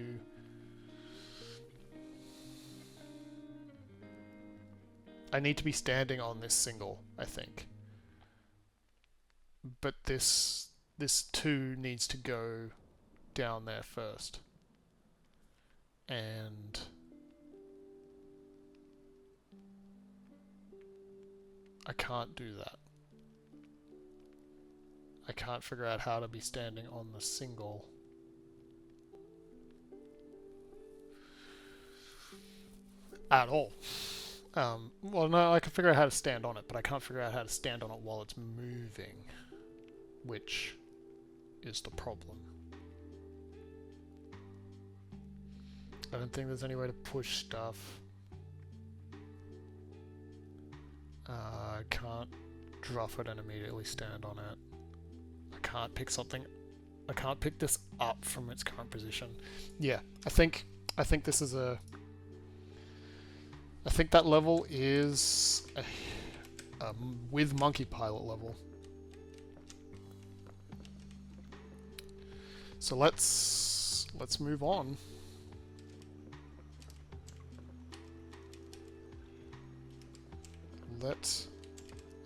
I need to be standing on this single, I think. But this 2 needs to go down there first. And... I can't do that. I can't figure out how to be standing on the single. At all. Well, no, I can figure out how to stand on it, but I can't figure out how to stand on it while it's moving, which is the problem. I don't think there's any way to push stuff. I can't drop it and immediately stand on it. I can't pick something. I can't pick this up from its current position. Yeah, I think this is a... I think that level is a with Monkey Pilot level. So let's move on.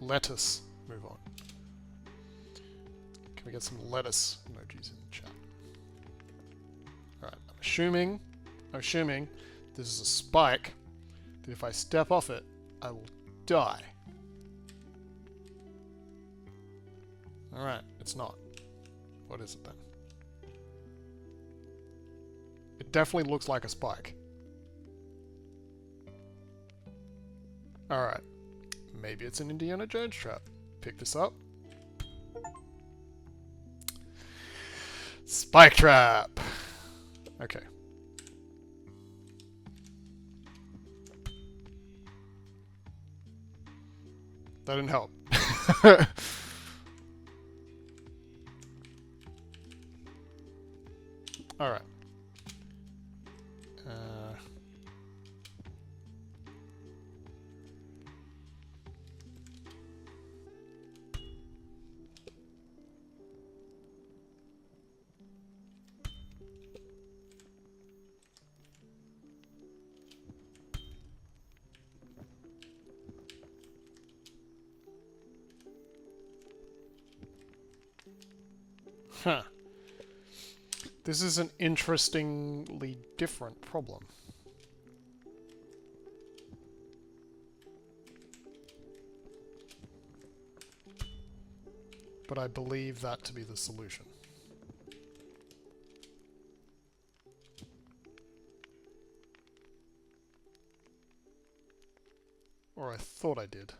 Let us move on. Can we get some lettuce emojis in the chat? Alright, I'm assuming this is a spike that if I step off it, I will die. Alright, it's not. What is it then? It definitely looks like a spike. Alright. Maybe it's an Indiana Jones trap. Pick this up. Spike trap! Okay. That didn't help. Alright. Huh. This is an interestingly different problem. But I believe that to be the solution. Or I thought I did.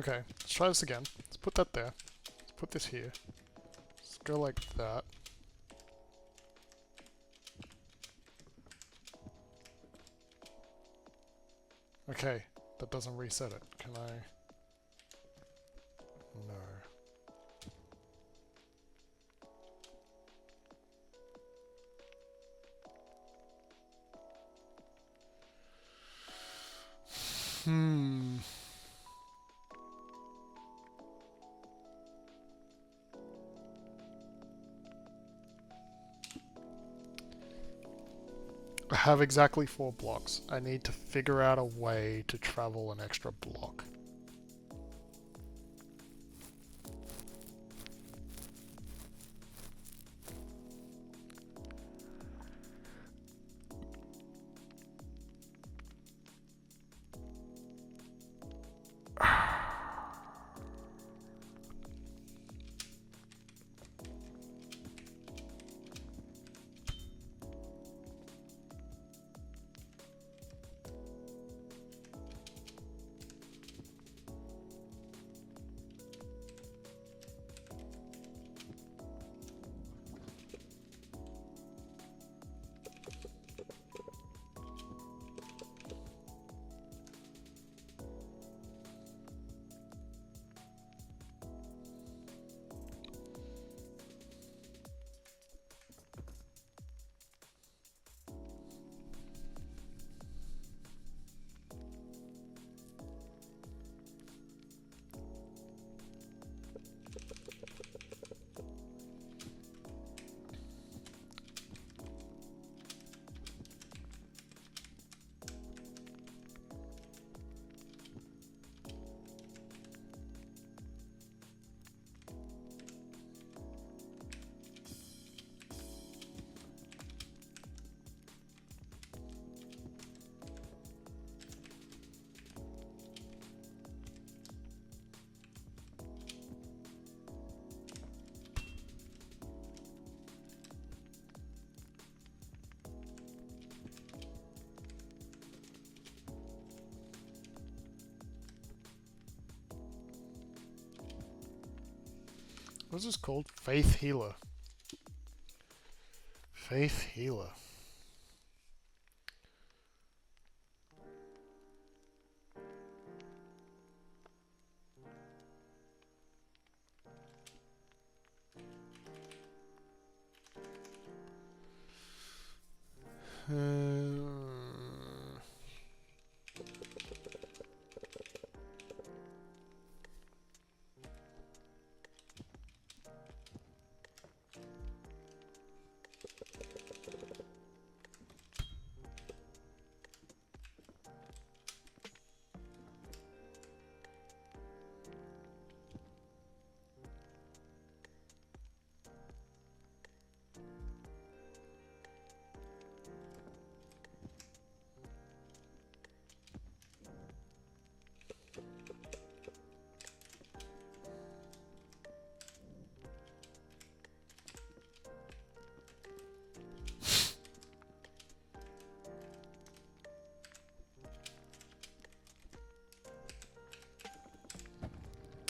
Okay, let's try this again. Let's put that there. Let's put this here. Let's go like that. Okay, that doesn't reset it. Can I? No. I have exactly 4 blocks. I need to figure out a way to travel an extra block. What's this called? Faith Healer. Faith Healer.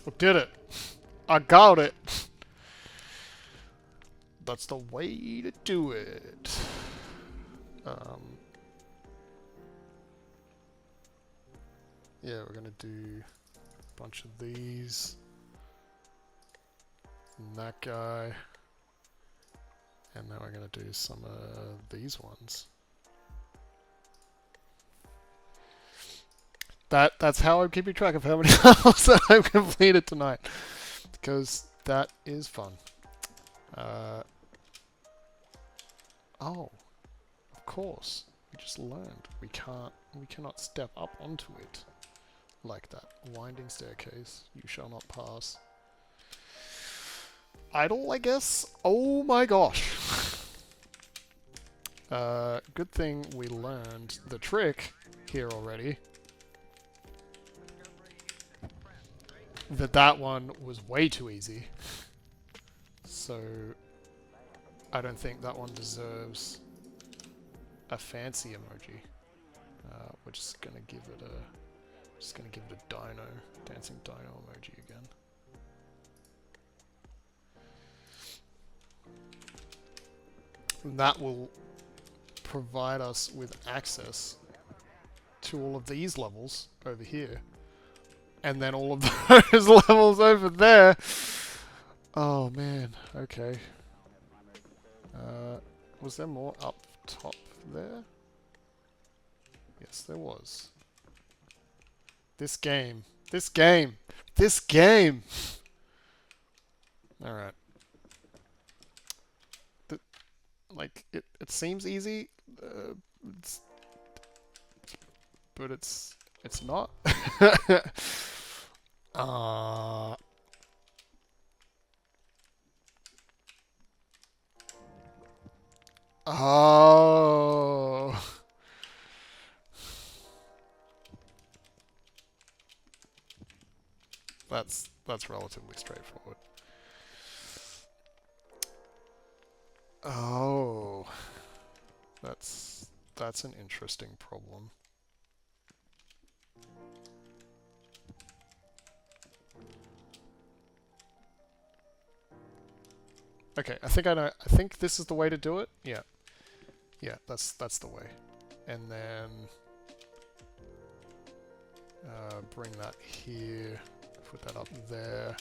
I did it. I got it. That's the way to do it. Yeah, we're gonna do a bunch of these. And that guy. And then we're gonna do some of these ones. That's how I'm keeping track of how many levels that I've completed tonight. Because that is fun. Oh, of course. We just learned we cannot step up onto it like that. Winding staircase, you shall not pass. Idle, I guess? Oh my gosh. Good thing we learned the trick here already. That one was way too easy. So I don't think that one deserves a fancy emoji. We're just gonna give it Just gonna give it a dino, dancing dino emoji again. And that will provide us with access to all of these levels over here. And then all of those levels over there. Oh man, okay. Was there more up top there? Yes, there was. This game. This game. This game! Alright. Like, it seems easy, but it's not. Oh. That's relatively straightforward. Oh. That's an interesting problem. Okay, I think I know. I think this is the way to do it. Yeah. Yeah, that's the way. And then bring that here, put that up there,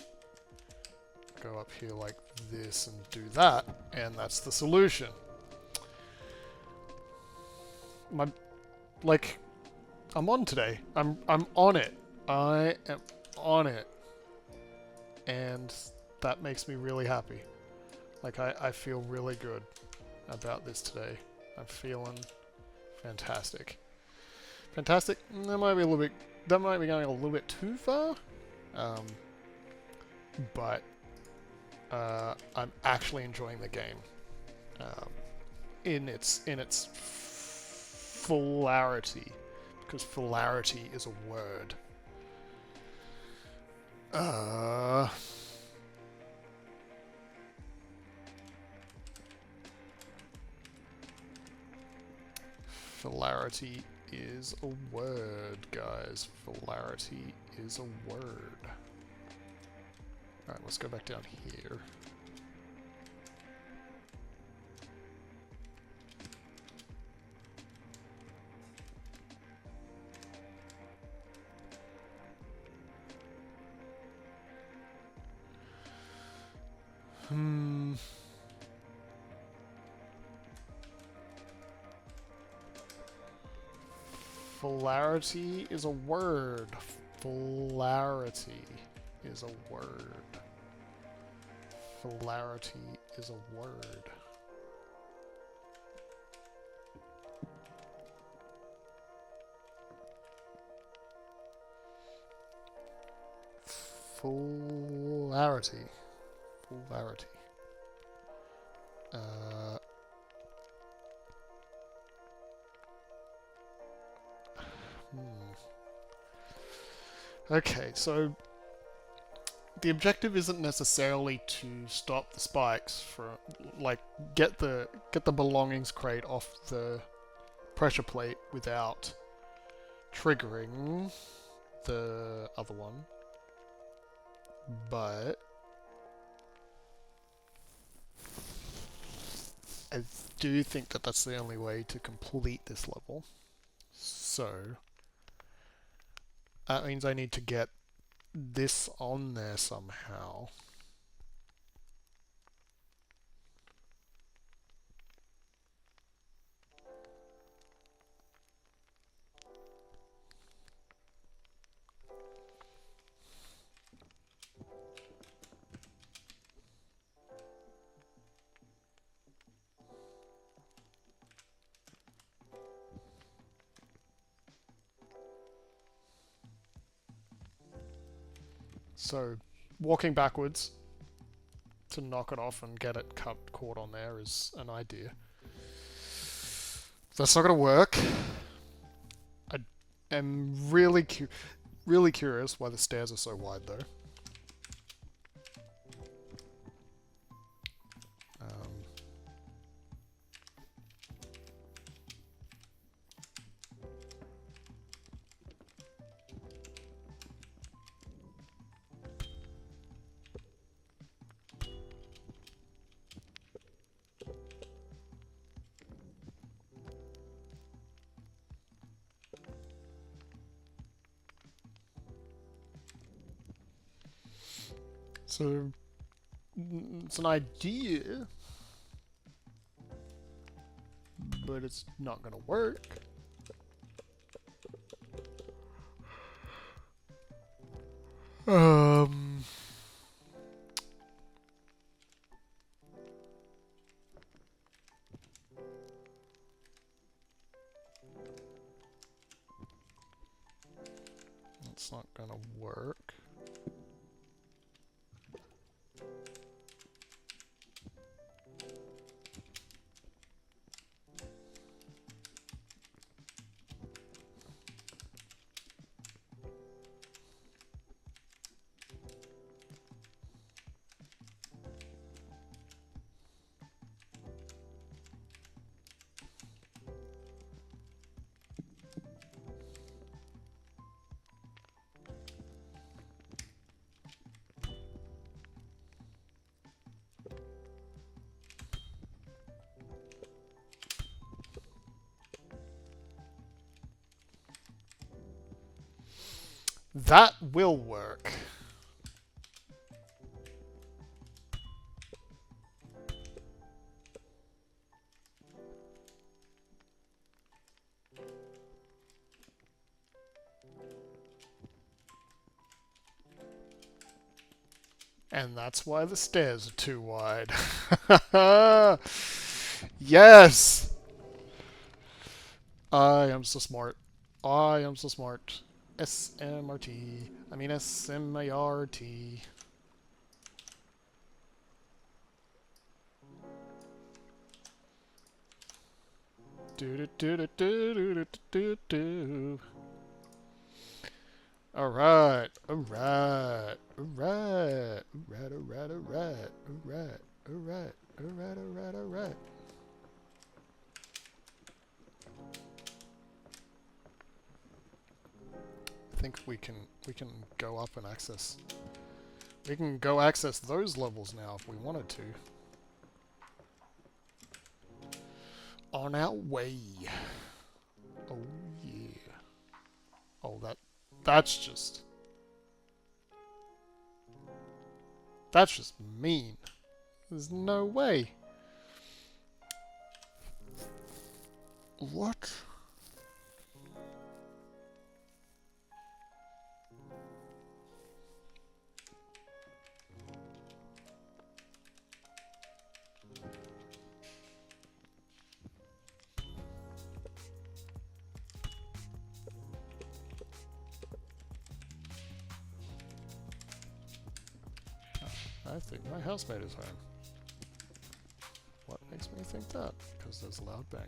go up here like this and do that, and that's the solution. I'm on today. I'm on it. I am on it. And that makes me really happy. Like I feel really good about this today. I'm feeling fantastic. Fantastic. That might be going a little bit too far. But I'm actually enjoying the game. In its fullarity, because fullarity is a word. Fullarity is a word, guys. Fullarity is a word. Alright, let's go back down here. Fullarity is a word. Fullarity is a word. Fullarity is a word. Fullarity. Fullarity. Okay, so the objective isn't necessarily to stop the spikes for, like, get the belongings crate off the pressure plate without triggering the other one, but I do think that that's the only way to complete this level. So that means I need to get this on there somehow. So, walking backwards to knock it off and get it caught on there is an idea. That's not going to work. I am really curious why the stairs are so wide, though. So, it's an idea, but it's not gonna work. It's not gonna work. That will work. And that's why the stairs are too wide. Yes! I am so smart. I am so smart. SMRT. I mean SMART. Do do do do do do do do. Alright, alright, alright, alright, alright, alright, alright, alright, alright, alright, alright. I think we can go up and access. We can go access those levels now if we wanted to. On our way. Oh yeah. Oh that's just mean. There's no way. What? I think my housemate is home. What makes me think that? Because there's loud banging.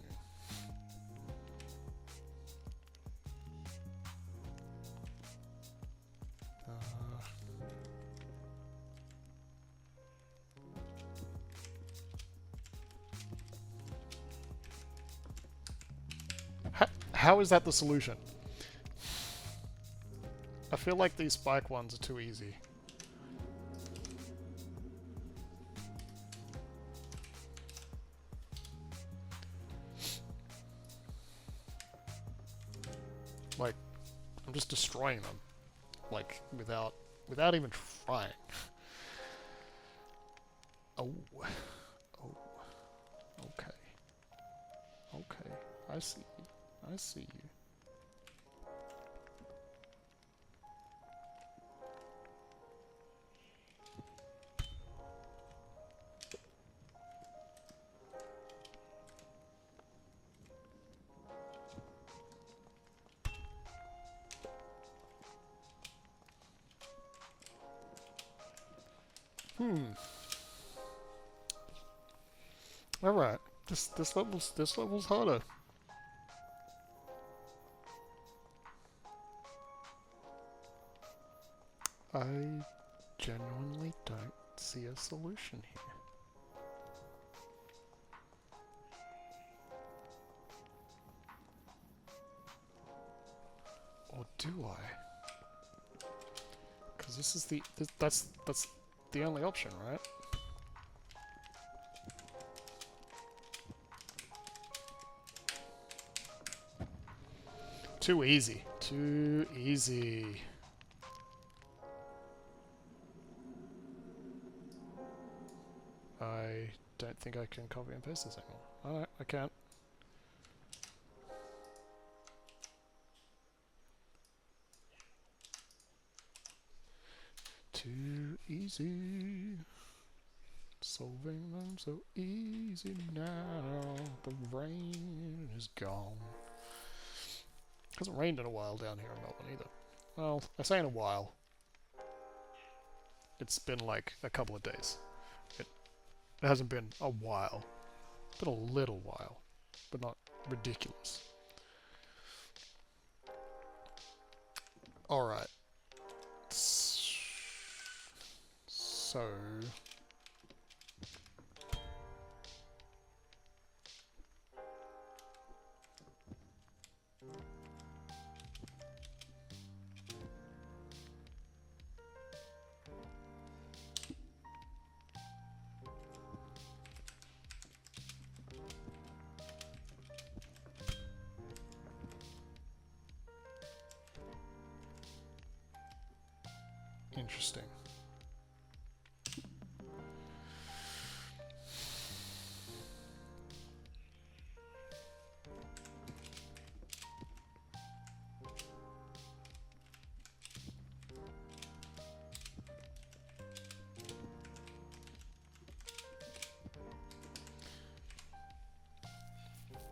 How is that the solution? I feel like these spike ones are too easy. Like, I'm just destroying them. Like, without even trying. Oh. Oh. Okay. Okay. I see you. I see you. Alright. This level's harder. I genuinely don't see a solution here. Or do I? Because this is that's the only option, right? Too easy. Too easy. think I can copy and paste this anymore. Alright, I can't. Too easy. Solving them so easy now. The rain is gone. Hasn't rained in a while down here in Melbourne either. Well, I say in a while. It's been like a couple of days. It hasn't been a while. It's been a little while, but not ridiculous. Alright. So... Interesting.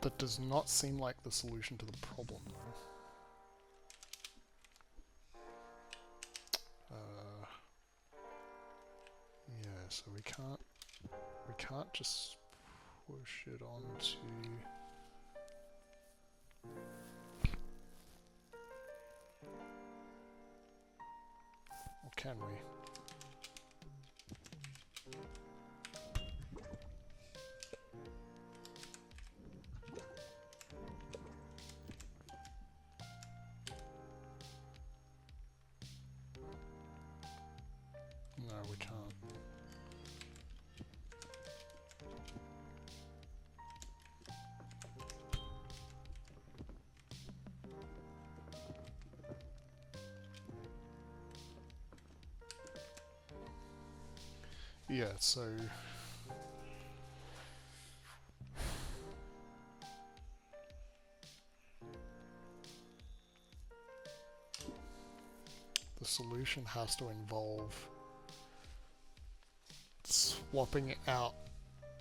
That does not seem like the solution to the problem, though. Yeah, so we can't just push it onto... Or can we? No, we can't. Yeah, so... The solution has to involve swapping out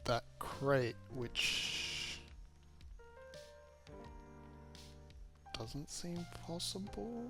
that crate, which doesn't seem possible.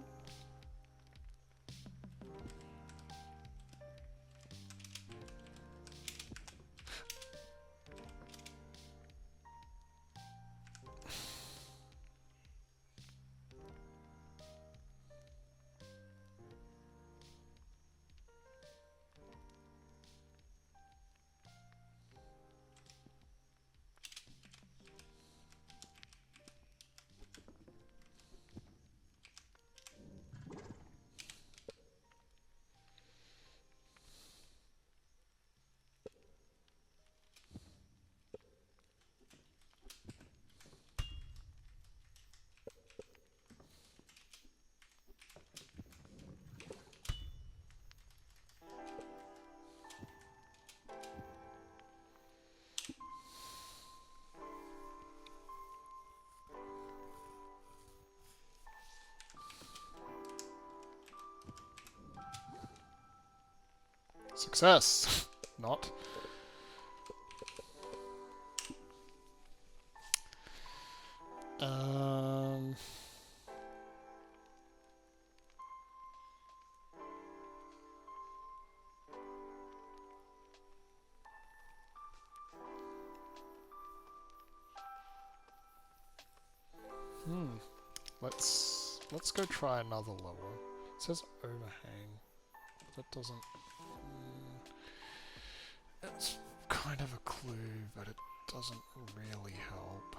Success! Not. Let's go try another level. It says overhang. That doesn't... It's kind of a clue, but it doesn't really help.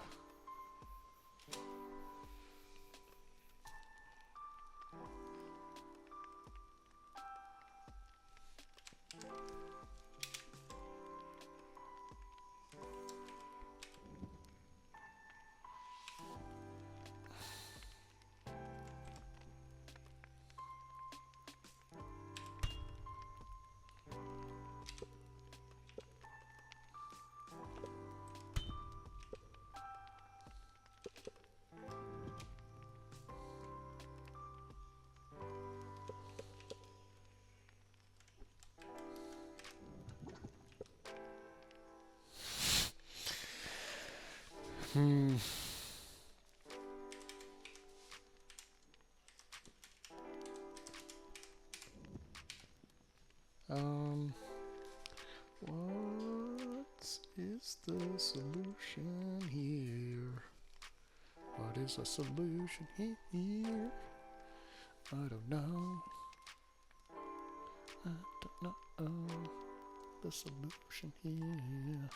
Hmm. What is the solution here? What is the solution here? I don't know. I don't know the solution here.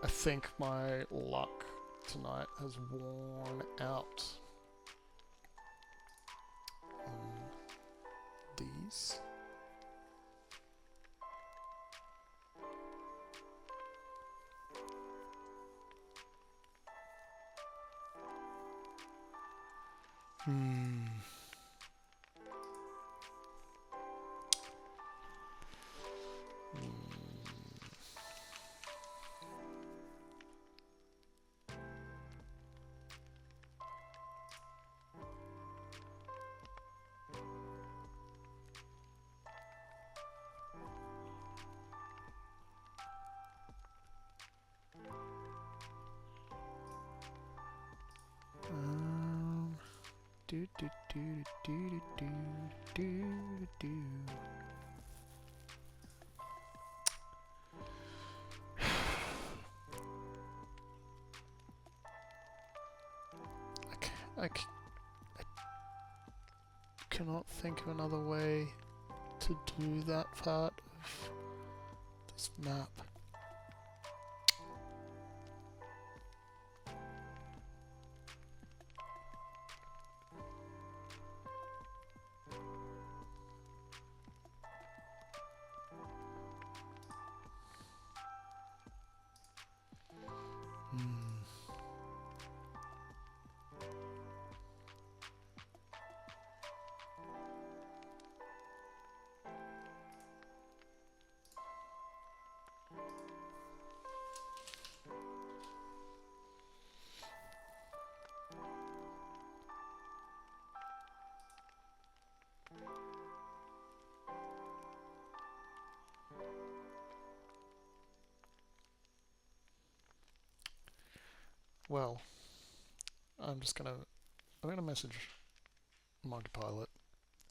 I think my luck tonight has worn out. These. Do do do do do do do. I cannot think of another way to do that part of this map. Well, I'm gonna message Monkey Pilot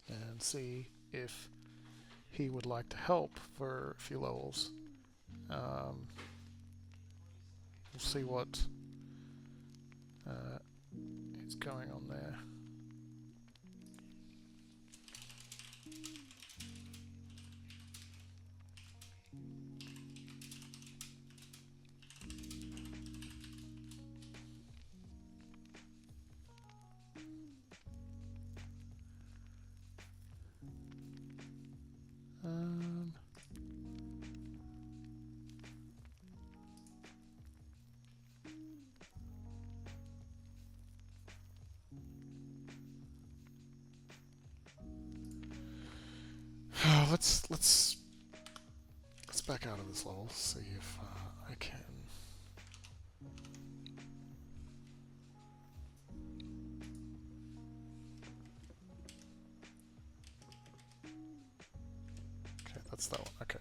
and see if he would like to help for a few levels. We'll see what is going on there. Let's back out of this level. See if I can. Okay, that's that one. Okay.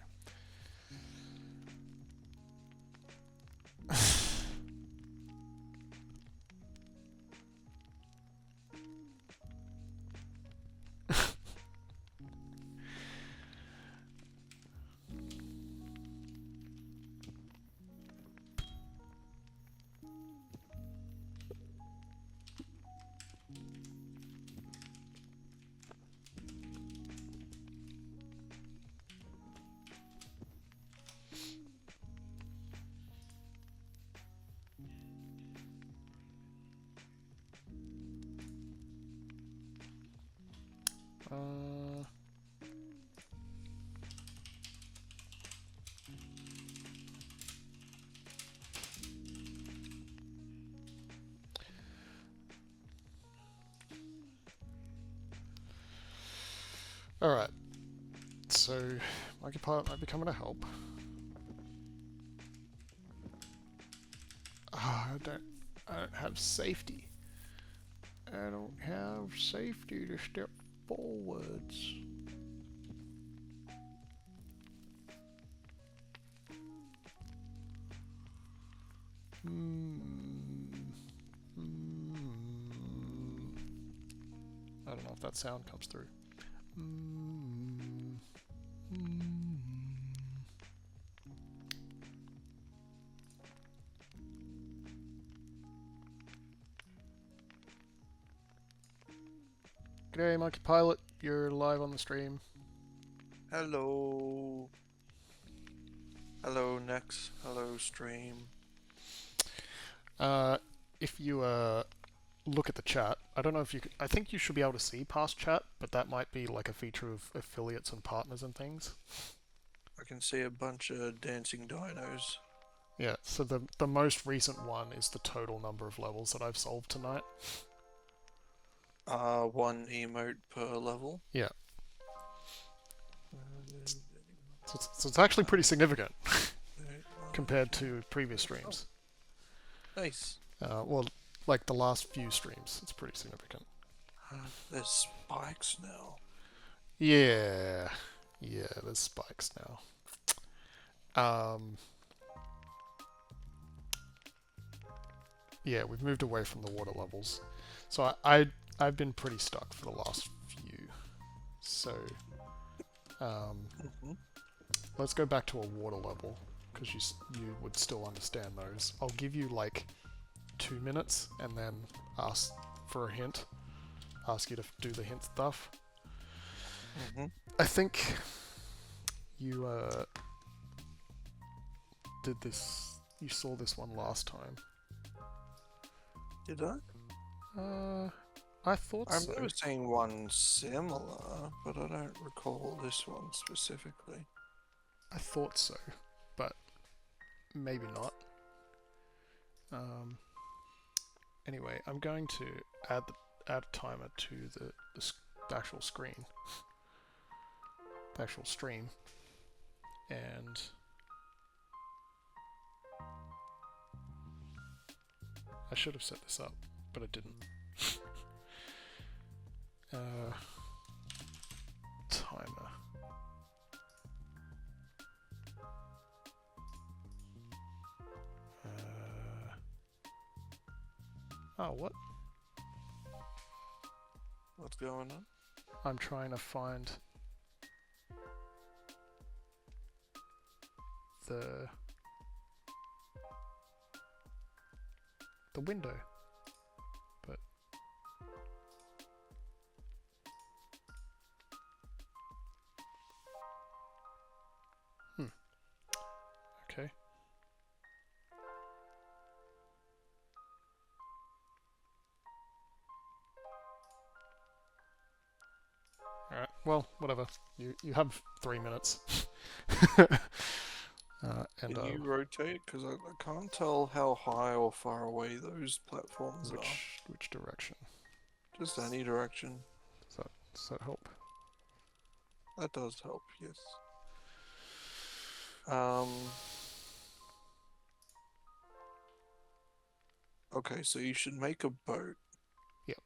Alright, so Monkey Pilot might be coming to help. I don't have safety. I don't have safety to step forwards. I don't know if that sound comes through. G'day, Monkey Pilot. You're live on the stream. Hello. Hello, Nex. Hello, stream. If you look at the chat, I don't know if you could, I think you should be able to see past chat, but that might be like a feature of affiliates and partners and things. I can see a bunch of dancing dinos. Yeah, so the most recent one is the total number of levels that I've solved tonight. One emote per level. Yeah. So it's actually pretty significant compared to previous streams. Nice. Well, like the last few streams, it's pretty significant. There's spikes now. Yeah, there's spikes now. Yeah, we've moved away from the water levels. So I've been pretty stuck for the last few. So let's go back to a water level, because you would still understand those. I'll give you like 2 minutes and then ask for a hint. Ask you to do the hint stuff. I think you did this. You saw this one last time. Did I? I thought so. I remember seeing one similar, but I don't recall this one specifically. I thought so, but maybe not. Anyway, I'm going to add a timer to the actual screen, the actual stream, and I should have set this up, but I didn't. Timer. Oh, what? What's going on? I'm trying to find the window, but okay. Alright, well, whatever. You have 3 minutes. Can you rotate? Because I can't tell how high or far away those platforms are. Which direction? Just any direction. Does that help? That does help, yes. Okay, so you should make a boat. Yep.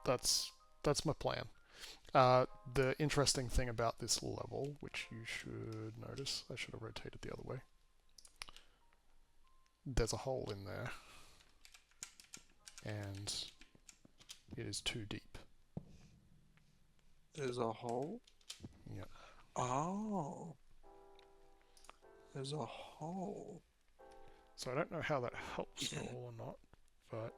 That's my plan. The interesting thing about this level, which you should notice, I should have rotated the other way. There's a hole in there, and it is too deep. There's a hole? Yep. Oh. There's a hole. So I don't know how that helps at all or not, but...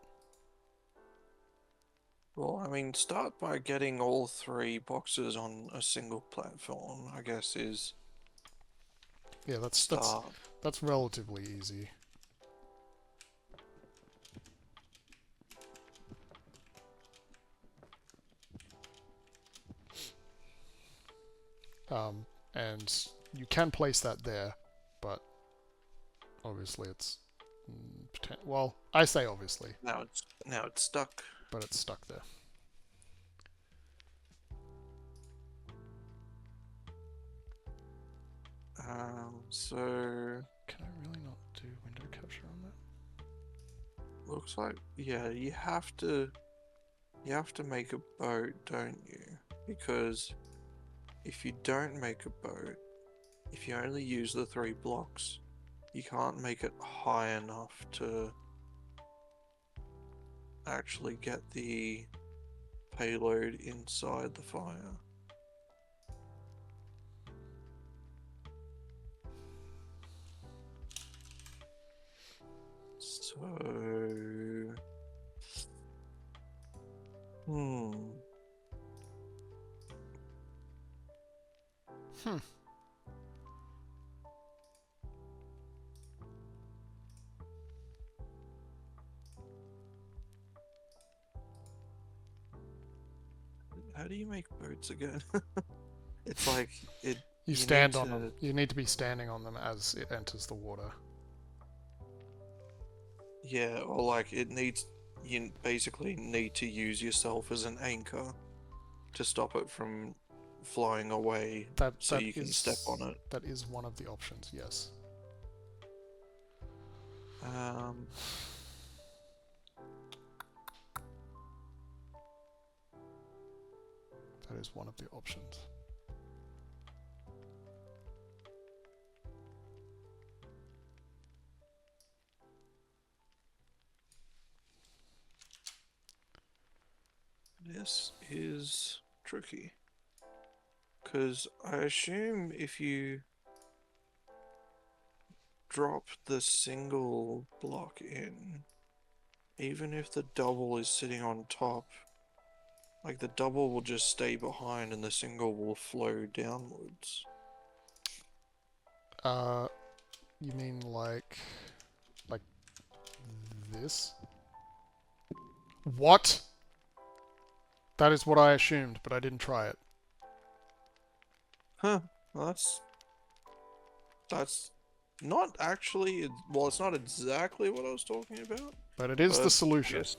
Well, I mean, start by getting all 3 boxes on a single platform, I guess, is... Yeah, that's relatively easy. And you can place that there, but obviously it's... well, I say obviously. Now it's stuck. But it's stuck there. So... Can I really not do window capture on that? Looks like, yeah, you have to make a boat, don't you? Because if you don't make a boat, if you only use the 3 blocks, you can't make it high enough to actually get the payload inside the fire. So, Hmm. how do you make boats again? It's like You you stand need on them. to, You need to be standing on them as it enters the water. yeah, or like it needs, you basically need to use yourself as an anchor to stop it from flying away so you can step on it. That is one of the options. Yes. Um, That is one of the options. this is tricky. Because I assume if you drop the single block in, even if the double is sitting on top, like the double will just stay behind and the single will flow downwards. You mean like this? What? That is what I assumed, but I didn't try it. Huh, well, that's not actually, well, it's not exactly what I was talking about, But it is the but solution. yes,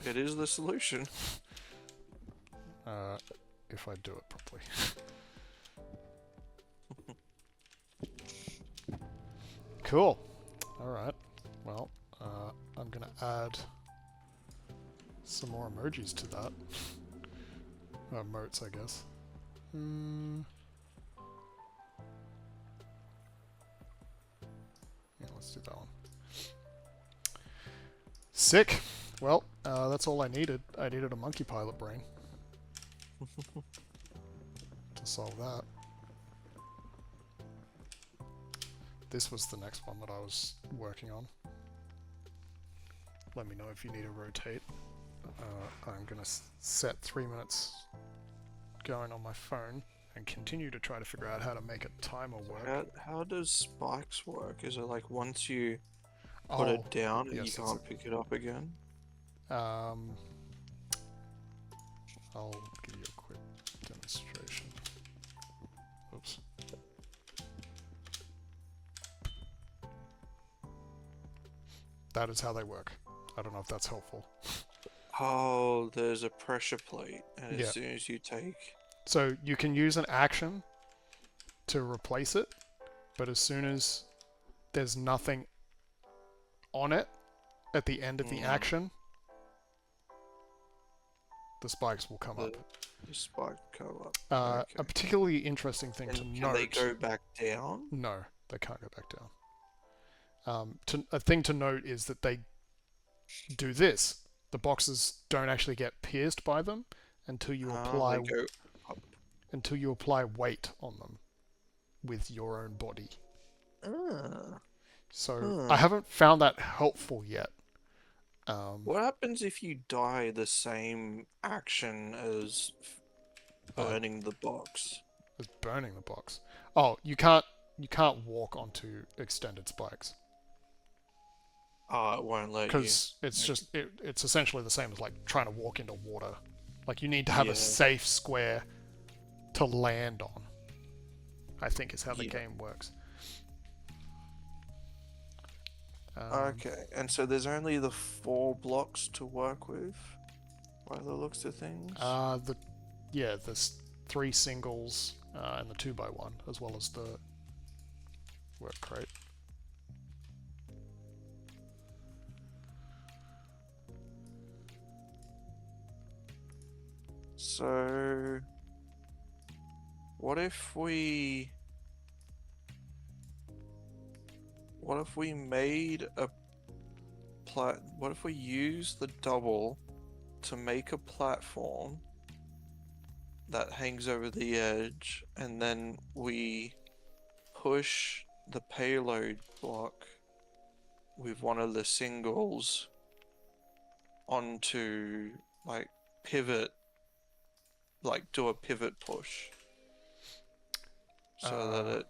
it is the solution. If I do it properly. Cool. Alright. Well, I'm gonna add some more emojis to that. Emotes, I guess. Yeah, let's do that one. Sick. Well, that's all I needed. I needed a monkey pilot brain to solve that. This was the next one that I was working on. Let me know if you need to rotate. I'm going to set 3 minutes going on my phone and continue to try to figure out how to make a timer work. How does spikes work? Is it like once you put it down and you can't pick it up again? I'll give you a quick demonstration. Oops. That is how they work. I don't know if that's helpful. Oh, there's a pressure plate, and as soon as you take... So you can use an action to replace it, but as soon as there's nothing on it at the end of the action, the spikes will come up. The spike come up. Okay. A particularly interesting thing to note... Can they go back down? No, they can't go back down. A thing to note is that they do this. The boxes don't actually get pierced by them until you apply weight on them with your own body. So I haven't found that helpful yet. What happens if you die the same action as burning the box? As burning the box? Oh, you can't walk onto extended spikes. Oh, it won't let you. Because it's just it's essentially the same as like trying to walk into water. Like you need to have a safe square to land on. I think is how the game works. Okay, and so there's only the 4 blocks to work with, by the looks of things. There's 3 singles and the 2x1, as well as the work crate. So, what if we What if we made a what if we use the double to make a platform that hangs over the edge, and then we push the payload block with one of the singles onto, like, pivot, like do a pivot push so that it...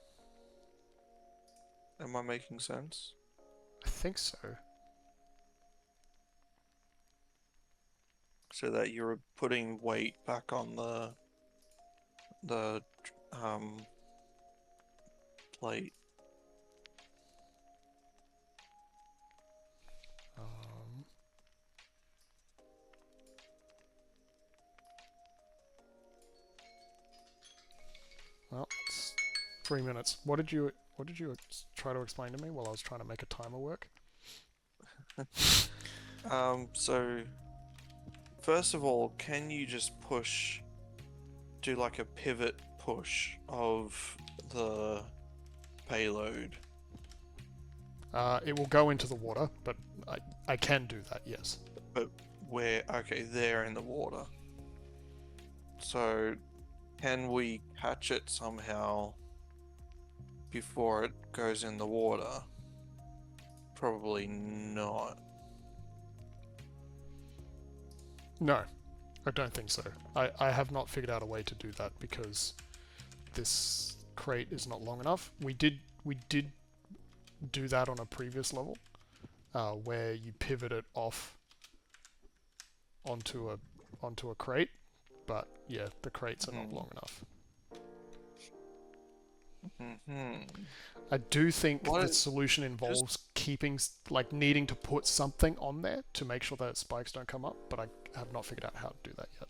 Am I making sense? I think so. So that you're putting weight back on the plate. Well, it's 3 minutes. What did you try to explain to me while I was trying to make a timer work? So first of all, can you just do like a pivot push of the payload? It will go into the water, but I can do that, yes. But where? Okay, there in the water. So can we catch it somehow before it goes in the water? Probably not. No, I don't think so. I have not figured out a way to do that because this crate is not long enough. We did do that on a previous level, where you pivot it off onto a crate, but yeah, the crates are not long enough. I do think the solution involves needing to put something on there to make sure that spikes don't come up, but I have not figured out how to do that yet.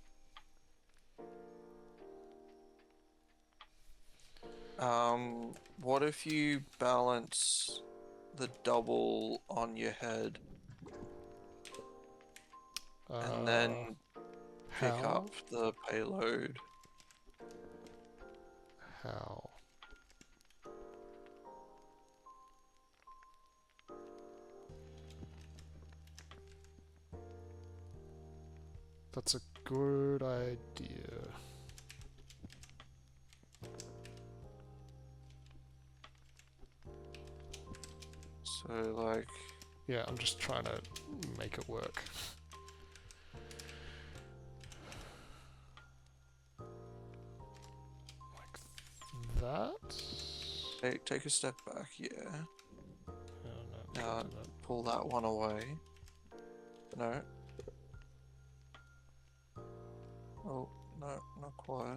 What if you balance the double on your head and then pick up the payload? How? That's a good idea. So, like... Yeah, I'm just trying to make it work. Like that? Take a step back, yeah. No, Now, pull that one away. No. Oh, no, not quite.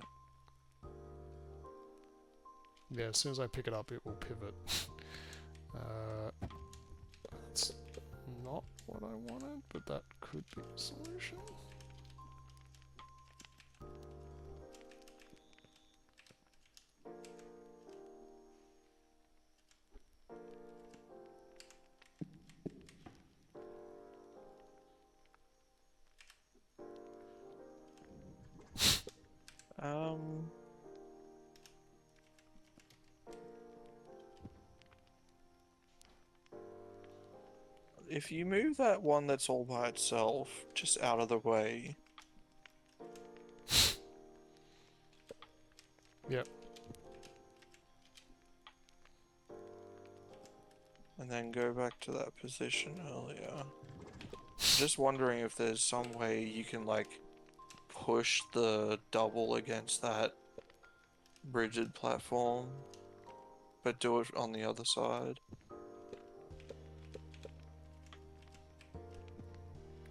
Yeah, as soon as I pick it up, it will pivot. That's not what I wanted, but that could be a solution. If you move that one that's all by itself just out of the way. Yep. And then go back to that position earlier. Just wondering if there's some way you can, like, push the double against that rigid platform, but do it on the other side.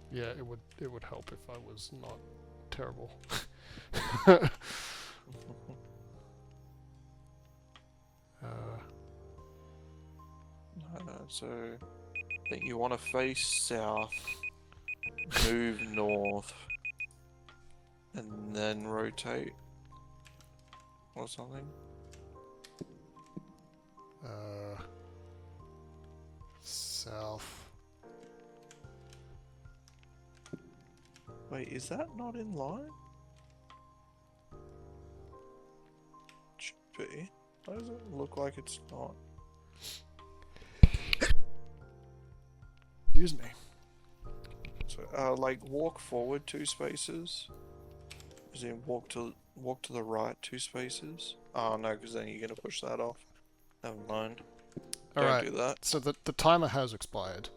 Yeah, it would help if I was not terrible. No, so I think you want to face south, move north, and then rotate or something. South. Wait, is that not in line? Should be. Why does it look like it's not? Excuse me. So, like walk forward 2 spaces. As in walk to the right 2 spaces. Oh no, because then you're gonna push that off. Never mind. Don't Alright, do that. so the timer has expired.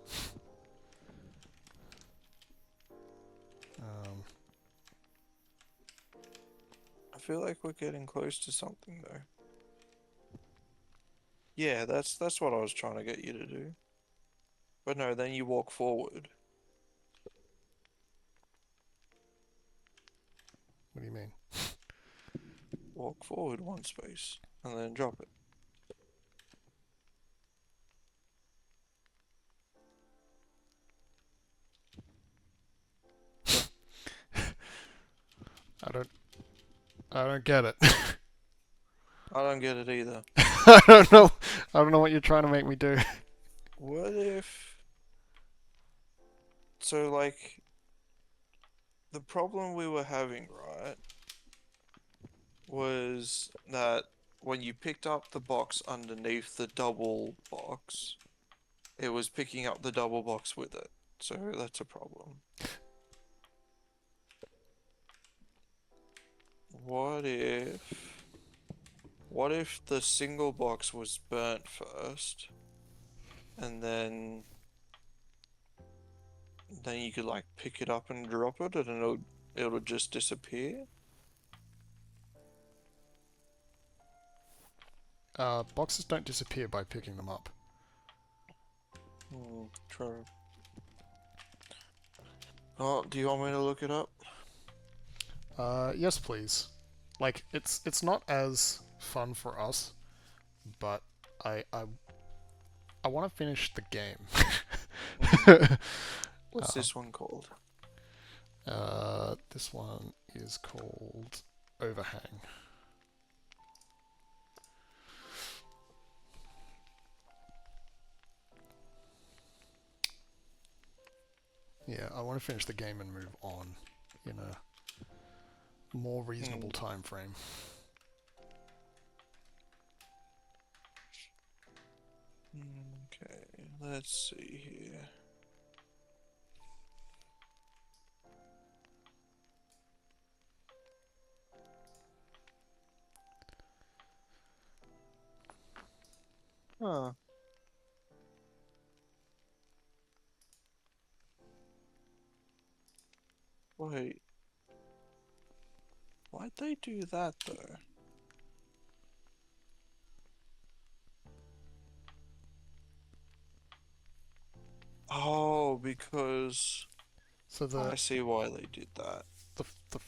I feel like we're getting close to something though. Yeah, that's what I was trying to get you to do. But no, then you walk forward. What do you mean? Walk forward 1 space and then drop it. I don't get it. I don't get it either. I don't know. I don't know what you're trying to make me do. What if... So, like, the problem we were having, right, was that when you picked up the box underneath the double box, it was picking up the double box with it. So that's a problem. What if the single box was burnt first, and then you could like pick it up and drop it, and it'll just disappear? Boxes don't disappear by picking them up. True. Oh, do you want me to look it up? Yes, please. Like, it's not as fun for us, but I want to finish the game. What's this one called? This one is called Overhang. Yeah, I want to finish the game and move on in a more reasonable time frame. Okay, let's see here. Huh. Wait. Why'd they do that though? Oh, because So I see why they did that. the the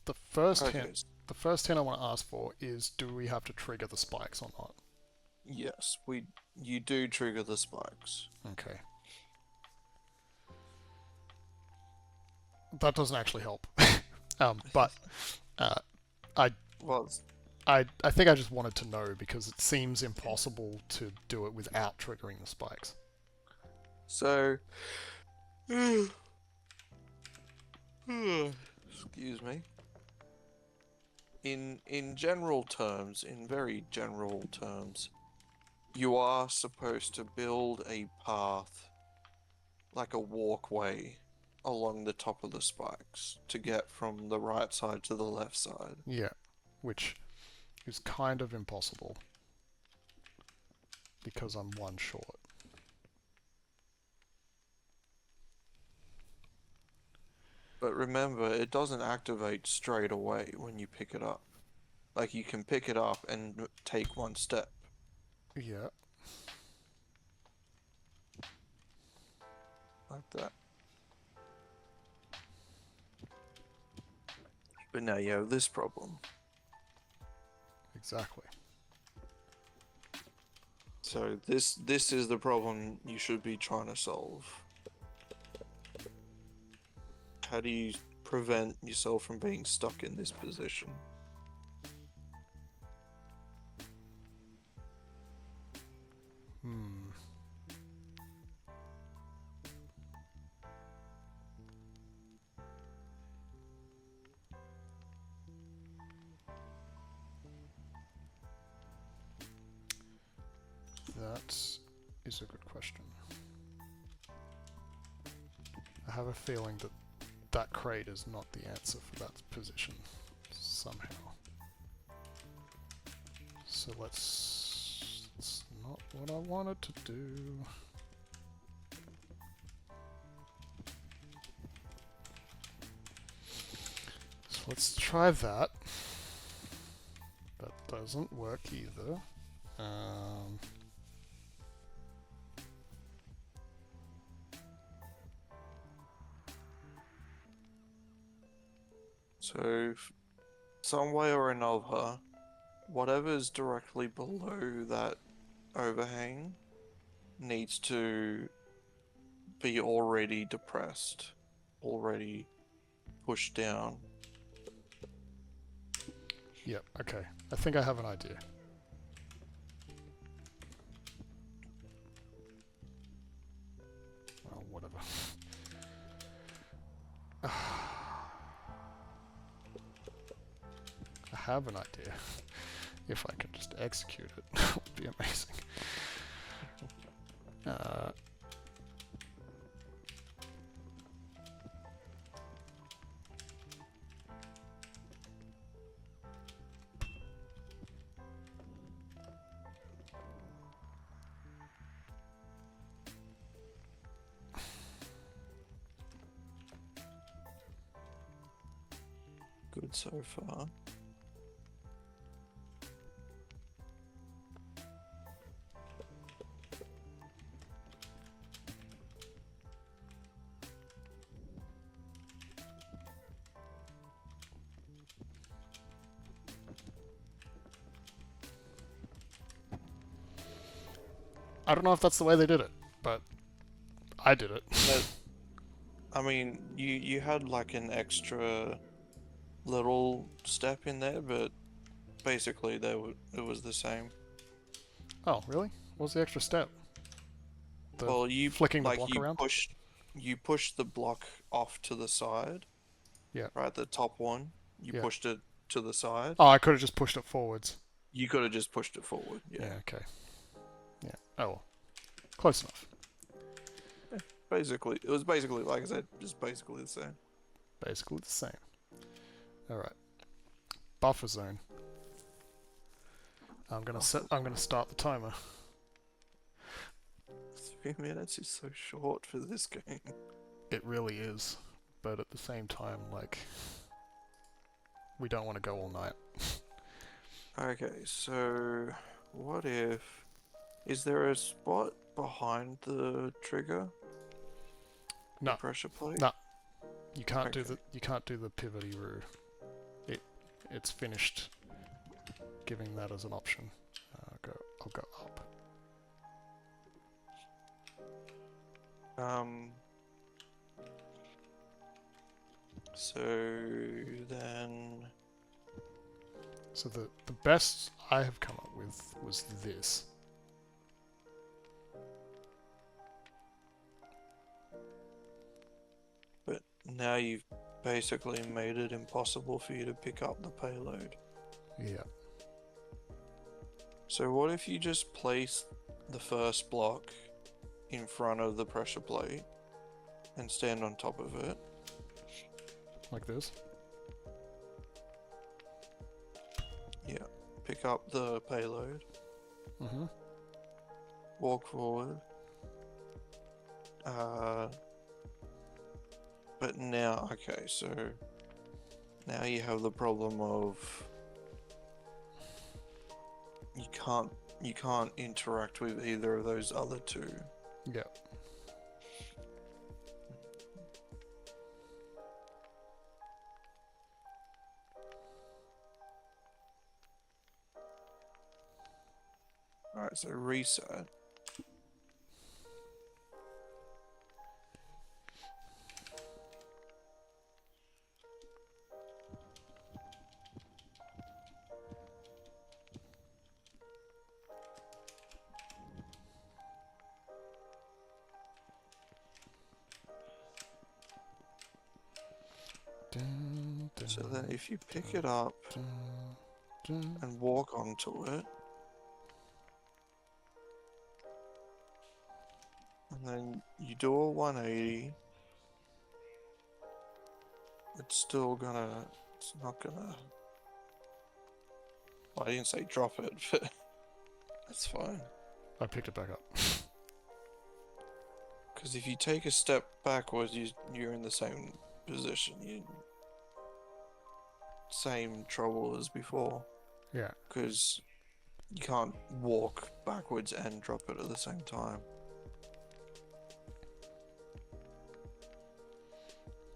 the first Okay. hint the first hint I want to ask for is, do we have to trigger the spikes or not? Yes, you do trigger the spikes. Okay. That doesn't actually help. But I Well, I think I just wanted to know because it seems impossible to do it without triggering the spikes. so excuse me. In general terms, in very general terms, you are supposed to build a path, like a walkway, along the top of the spikes to get from the right side to the left side. Yeah, which is kind of impossible because I'm one short. But remember, it doesn't activate straight away when you pick it up. Like, you can pick it up and take one step. Yeah. Like that. But now you have this problem. Exactly. So this is the problem you should be trying to solve. How do you prevent yourself from being stuck in this position? That is a good question. I have a feeling that that crate is not the answer for that position somehow. So it's not what I wanted to do. So let's try that. That doesn't work either. So, some way or another, whatever's directly below that overhang needs to be already depressed, already pushed down. Yep, okay. I think I have an idea. Well, whatever. I have an idea. If I could just execute it, that would be amazing. Good so far. I don't know if that's the way they did it, but I did it. I mean, you had like an extra little step in there, but basically it was the same. Oh, really? What was the extra step? The Well, you flicking the like block around? you pushed the block off to the side. Yeah. Right, the top one. You Yeah. pushed it to the side. Oh, I could have just pushed it forwards. You could have just pushed it forward. Yeah. Yeah, okay. Yeah. Oh well. Close enough. Basically, it was basically, like I said, just basically the same. Basically the same. Alright. Buffer zone. I'm gonna start the timer. 3 minutes is so short for this game. It really is. But at the same time, like, we don't want to go all night. Okay, so what if... Is there a spot behind the trigger? No. The pressure plate? No. You can't Okay. do the pivoty roo. It's finished giving that as an option. I'll go up. So then... So the best I have come up with was this. But now you've basically made it impossible for you to pick up the payload. Yeah. So what if you just place the first block in front of the pressure plate and stand on top of it? Like this? Yeah. Pick up the payload. Mm-hmm. Walk forward. But now, okay, so now you have the problem of you can't interact with either of those other two. Yeah. Alright, so reset. Dun, dun, So then if you pick it up dun, dun. and walk onto it, and then you do a 180, it's still gonna. It's not gonna. Well, I didn't say drop it, but that's fine. I picked it back up. Because if you take a step backwards, you're in the same position. You same trouble as before. Yeah. Because you can't walk backwards and drop it at the same time.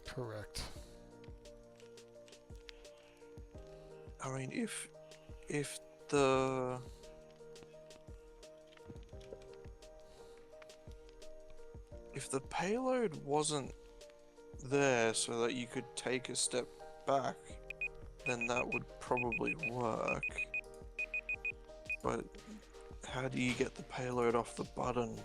Correct. I mean, if the payload wasn't there so that you could take a step back, then that would probably work. But how do you get the payload off the button?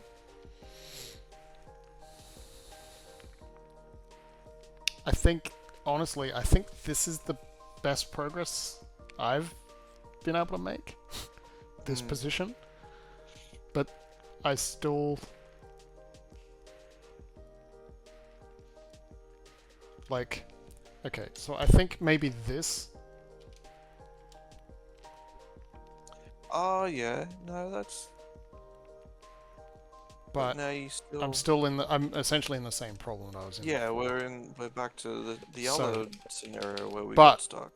I think, honestly, I think this is the best progress I've been able to make. This position. But I still... Like, okay, so I think maybe this... Oh, yeah. No, that's... But now you I'm essentially in the same problem that I was in. Yeah, before. we're back to the So- other scenario where we but- got stuck.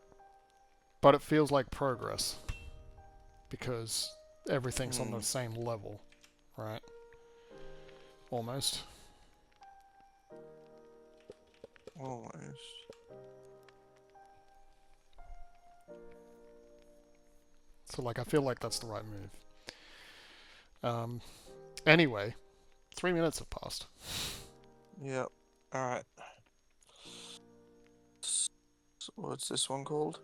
But it feels like progress. Because everything's on the same level, right? Almost. Almost. So, like, I feel like that's the right move. Anyway, 3 minutes have passed. Yep. Alright. So what's this one called?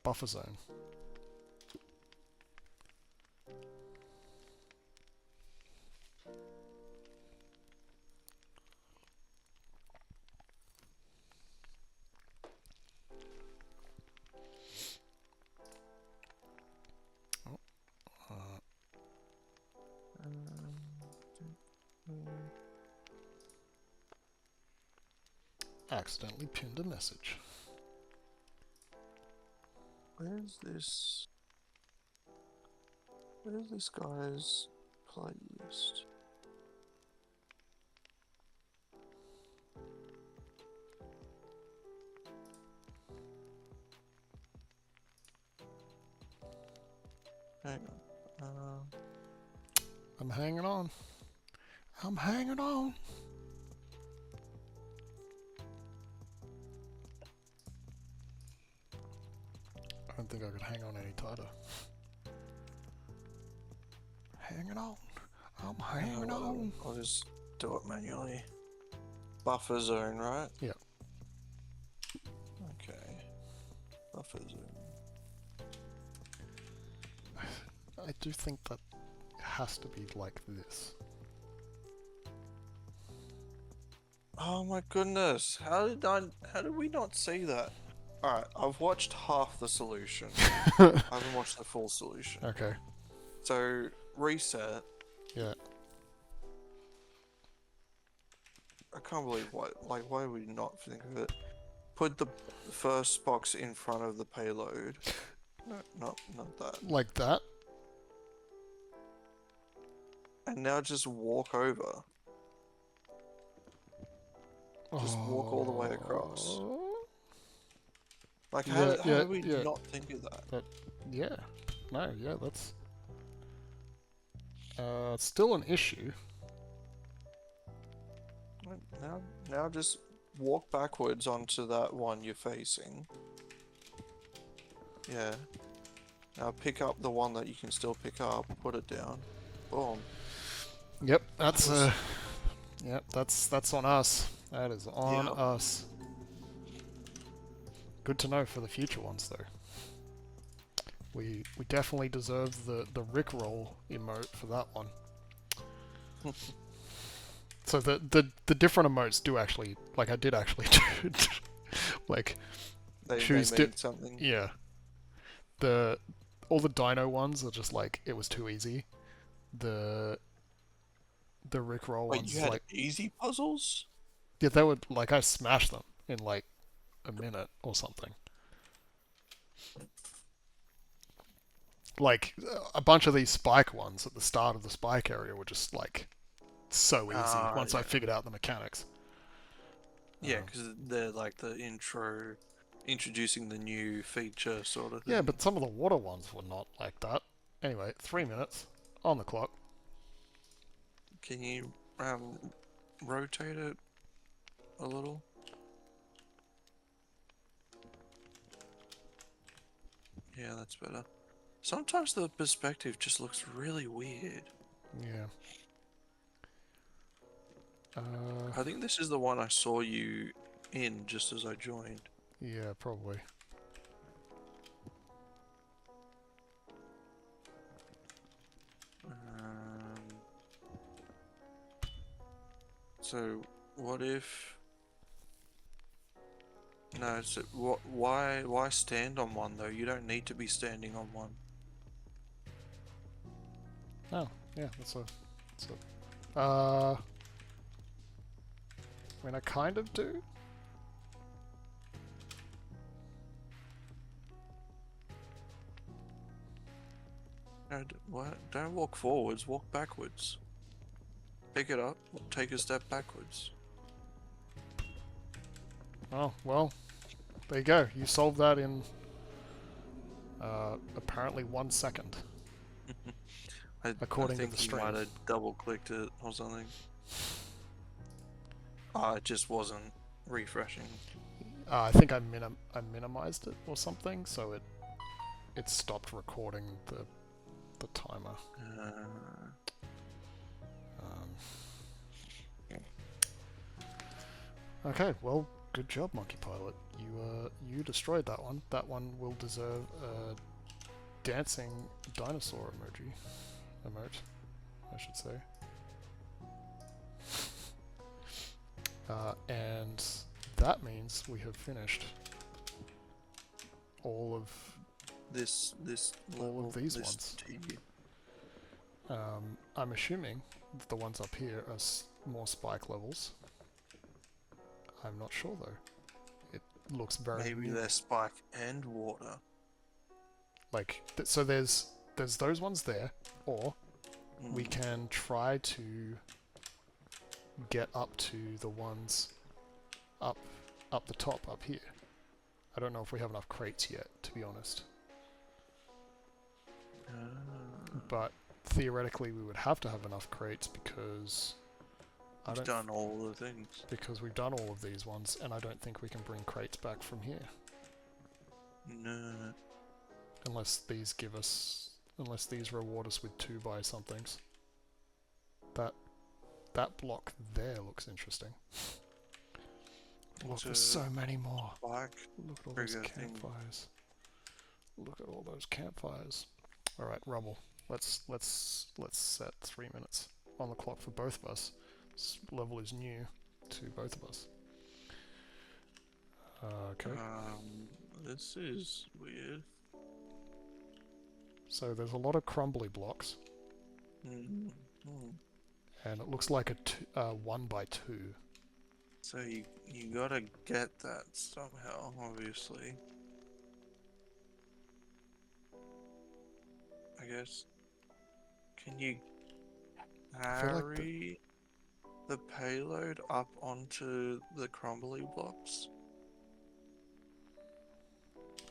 Buffer zone. Accidentally pinned a message. Where's this? Where's this guy's playlist? Hang on. I'm hanging on. I'm hanging on. I don't think I could hang on any tighter. Hanging on. I'm hanging on. I'll just do it manually. Buffer zone, right? Yeah. Okay. Buffer zone. I do think that it has to be like this. Oh my goodness! How did we not see that? Alright, I've watched half the solution. I haven't watched the full solution. Okay. So, reset. Yeah. I can't believe why would we not think of it? Put the first box in front of the payload. No, not that. Like that? And now just walk over. Just walk all the way across. Like, how did we not think of that? Yeah. No, yeah, that's... still an issue. Now just walk backwards onto that one you're facing. Yeah. Now pick up the one that you can still pick up, put it down. Boom. Yep, that's yep, that's on us. That is on us. Good to know for the future ones though. We definitely deserve the Rickroll emote for that one. So the different emotes do actually, like, I did actually like choose they mean something. Yeah. All the dino ones are just like, it was too easy. The Rickroll Wait, ones you had like easy puzzles? yeah, they would, like, I smashed them. in like a minute or something. Like a bunch of these spike ones at the start of the spike area were just like so easy once I Yeah. figured out the mechanics. Yeah, because they're like the introducing the new feature sort of Yeah, thing. but some of the water ones were not like that. Anyway, 3 minutes on the clock. Can you rotate it a little? Yeah, that's better. Sometimes the perspective just looks really weird. Yeah. I think this is the one I saw you in just as I joined. Yeah, probably. Um, so what if? No, so what? Why stand on one though? You don't need to be standing on one. Oh, yeah, that's a. I mean, I kind of do. No, what? Don't walk forwards. Walk backwards. Pick it up. Take a step backwards. Oh, well, there you go. You solved that in apparently 1 second, I according to the think you might stream. have double clicked it or something. Ah, it just wasn't refreshing. I think I minimized it or something, so it stopped recording the timer. Um, okay, well, good job, Monkey Pilot. You destroyed that one. That one will deserve a dancing dinosaur emote, I should say. And that means we have finished all of this all of these this ones. tier. I'm assuming that the ones up here are more spike levels. I'm not sure though. It looks very Maybe new. they're spike and water. Like so there's those ones there, or we can try to get up to the ones up the top up here. I don't know if we have enough crates yet, to be honest. But theoretically we would have to have enough crates because We've done all the things. Because we've done all of these ones, and I don't think we can bring crates back from here. No. Unless these reward us with 2x-somethings. That block there looks interesting. Look, there's so many more. Spike. Look at all those campfires. Look at all those campfires. Alright, Rubble. Let's set 3 minutes on the clock for both of us. This level is new to both of us. Okay. This is weird. So there's a lot of crumbly blocks. And it looks like a 1x2. So you gotta get that somehow, obviously. I guess. Can you carry the payload up onto the crumbly blocks?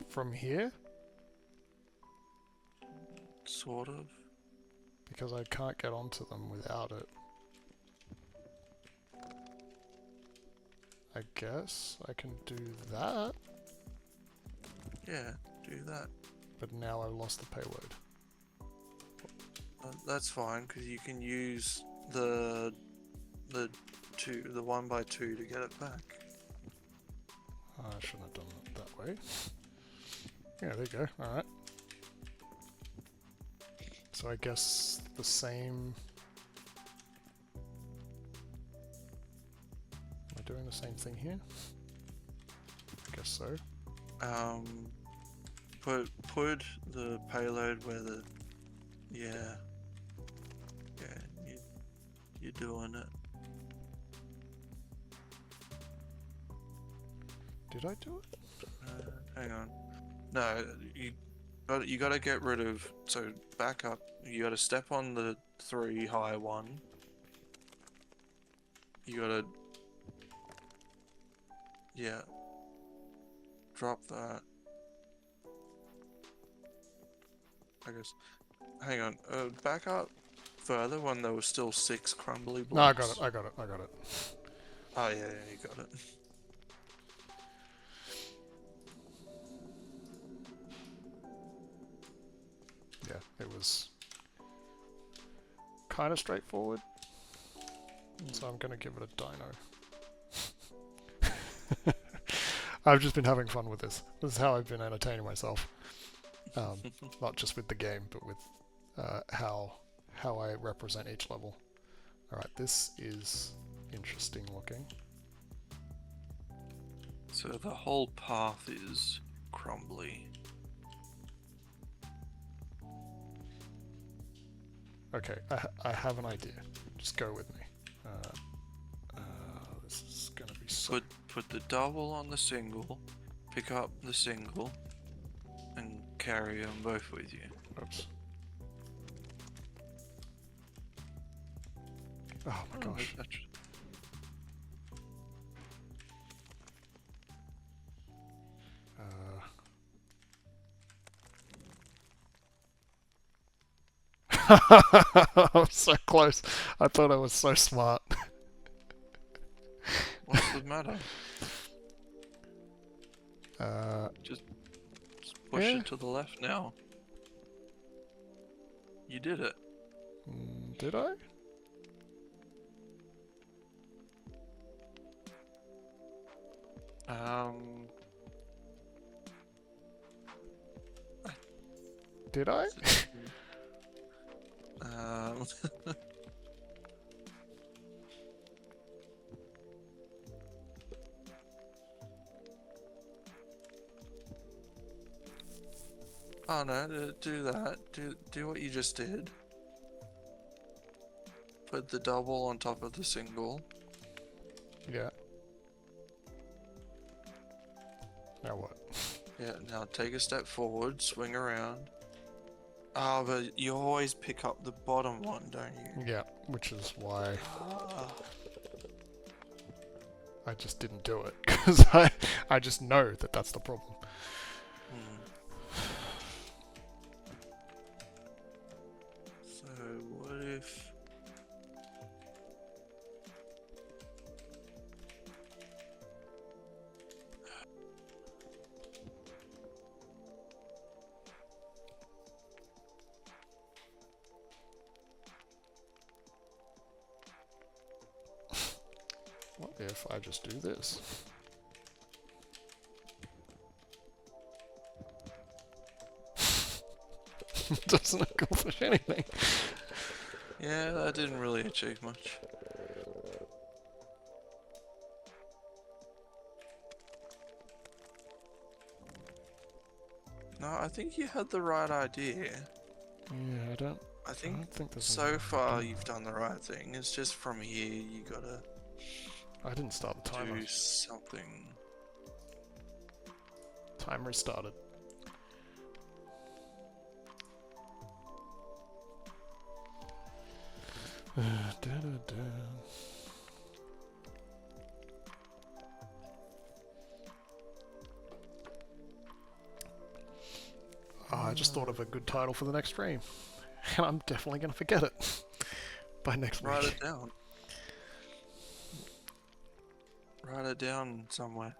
From here? Sort of. Because I can't get onto them without it. I guess I can do that. Yeah, do that. But now I've lost the payload. That's fine, because you can use the 1x2 to get it back. I shouldn't have done it that way. Yeah, there you go. Alright. So I guess the same... Am I doing the same thing here? I guess so. Put the payload where the... Yeah, you're doing it. Did I do it? Hang on. No, you gotta get rid of. So back up. You gotta step on the 3 high one. You gotta. Yeah. Drop that. I guess. Hang on. Back up further when there was still 6 crumbly No, I blocks. got it. I got it. I got it. Oh yeah, you got it. Yeah, it was kind of straightforward. So I'm going to give it a dino. I've just been having fun with this. This is how I've been entertaining myself. Not just with the game, but with how I represent each level. Alright, this is interesting looking. So the whole path is crumbly. Okay, I have an idea. Just go with me. This is gonna be so... Put the double on the single, pick up the single, and carry them both with you. Oops. Oh my gosh. I'm so close. I thought I was so smart. What's the matter? Just push yeah. it to the left now. You did it. Did I? Did I? Oh no, do that. Do what you just did. Put the double on top of the single. Yeah. Now what? Yeah, now take a step forward, swing around. Ah, but you always pick up the bottom one, don't you? Yeah, which is why I just didn't do it, because I just know that that's the problem. So, what if... What if I just do this? Doesn't accomplish anything. Yeah, that didn't really achieve much. No, I think you had the right idea. Yeah, I don't think there's so far you've done the right thing. It's just from here you gotta... I didn't start the timer. Do something. Timer started. Oh, I just thought of a good title for the next stream. And I'm definitely going to forget it by next week. Write it down. Write it down somewhere.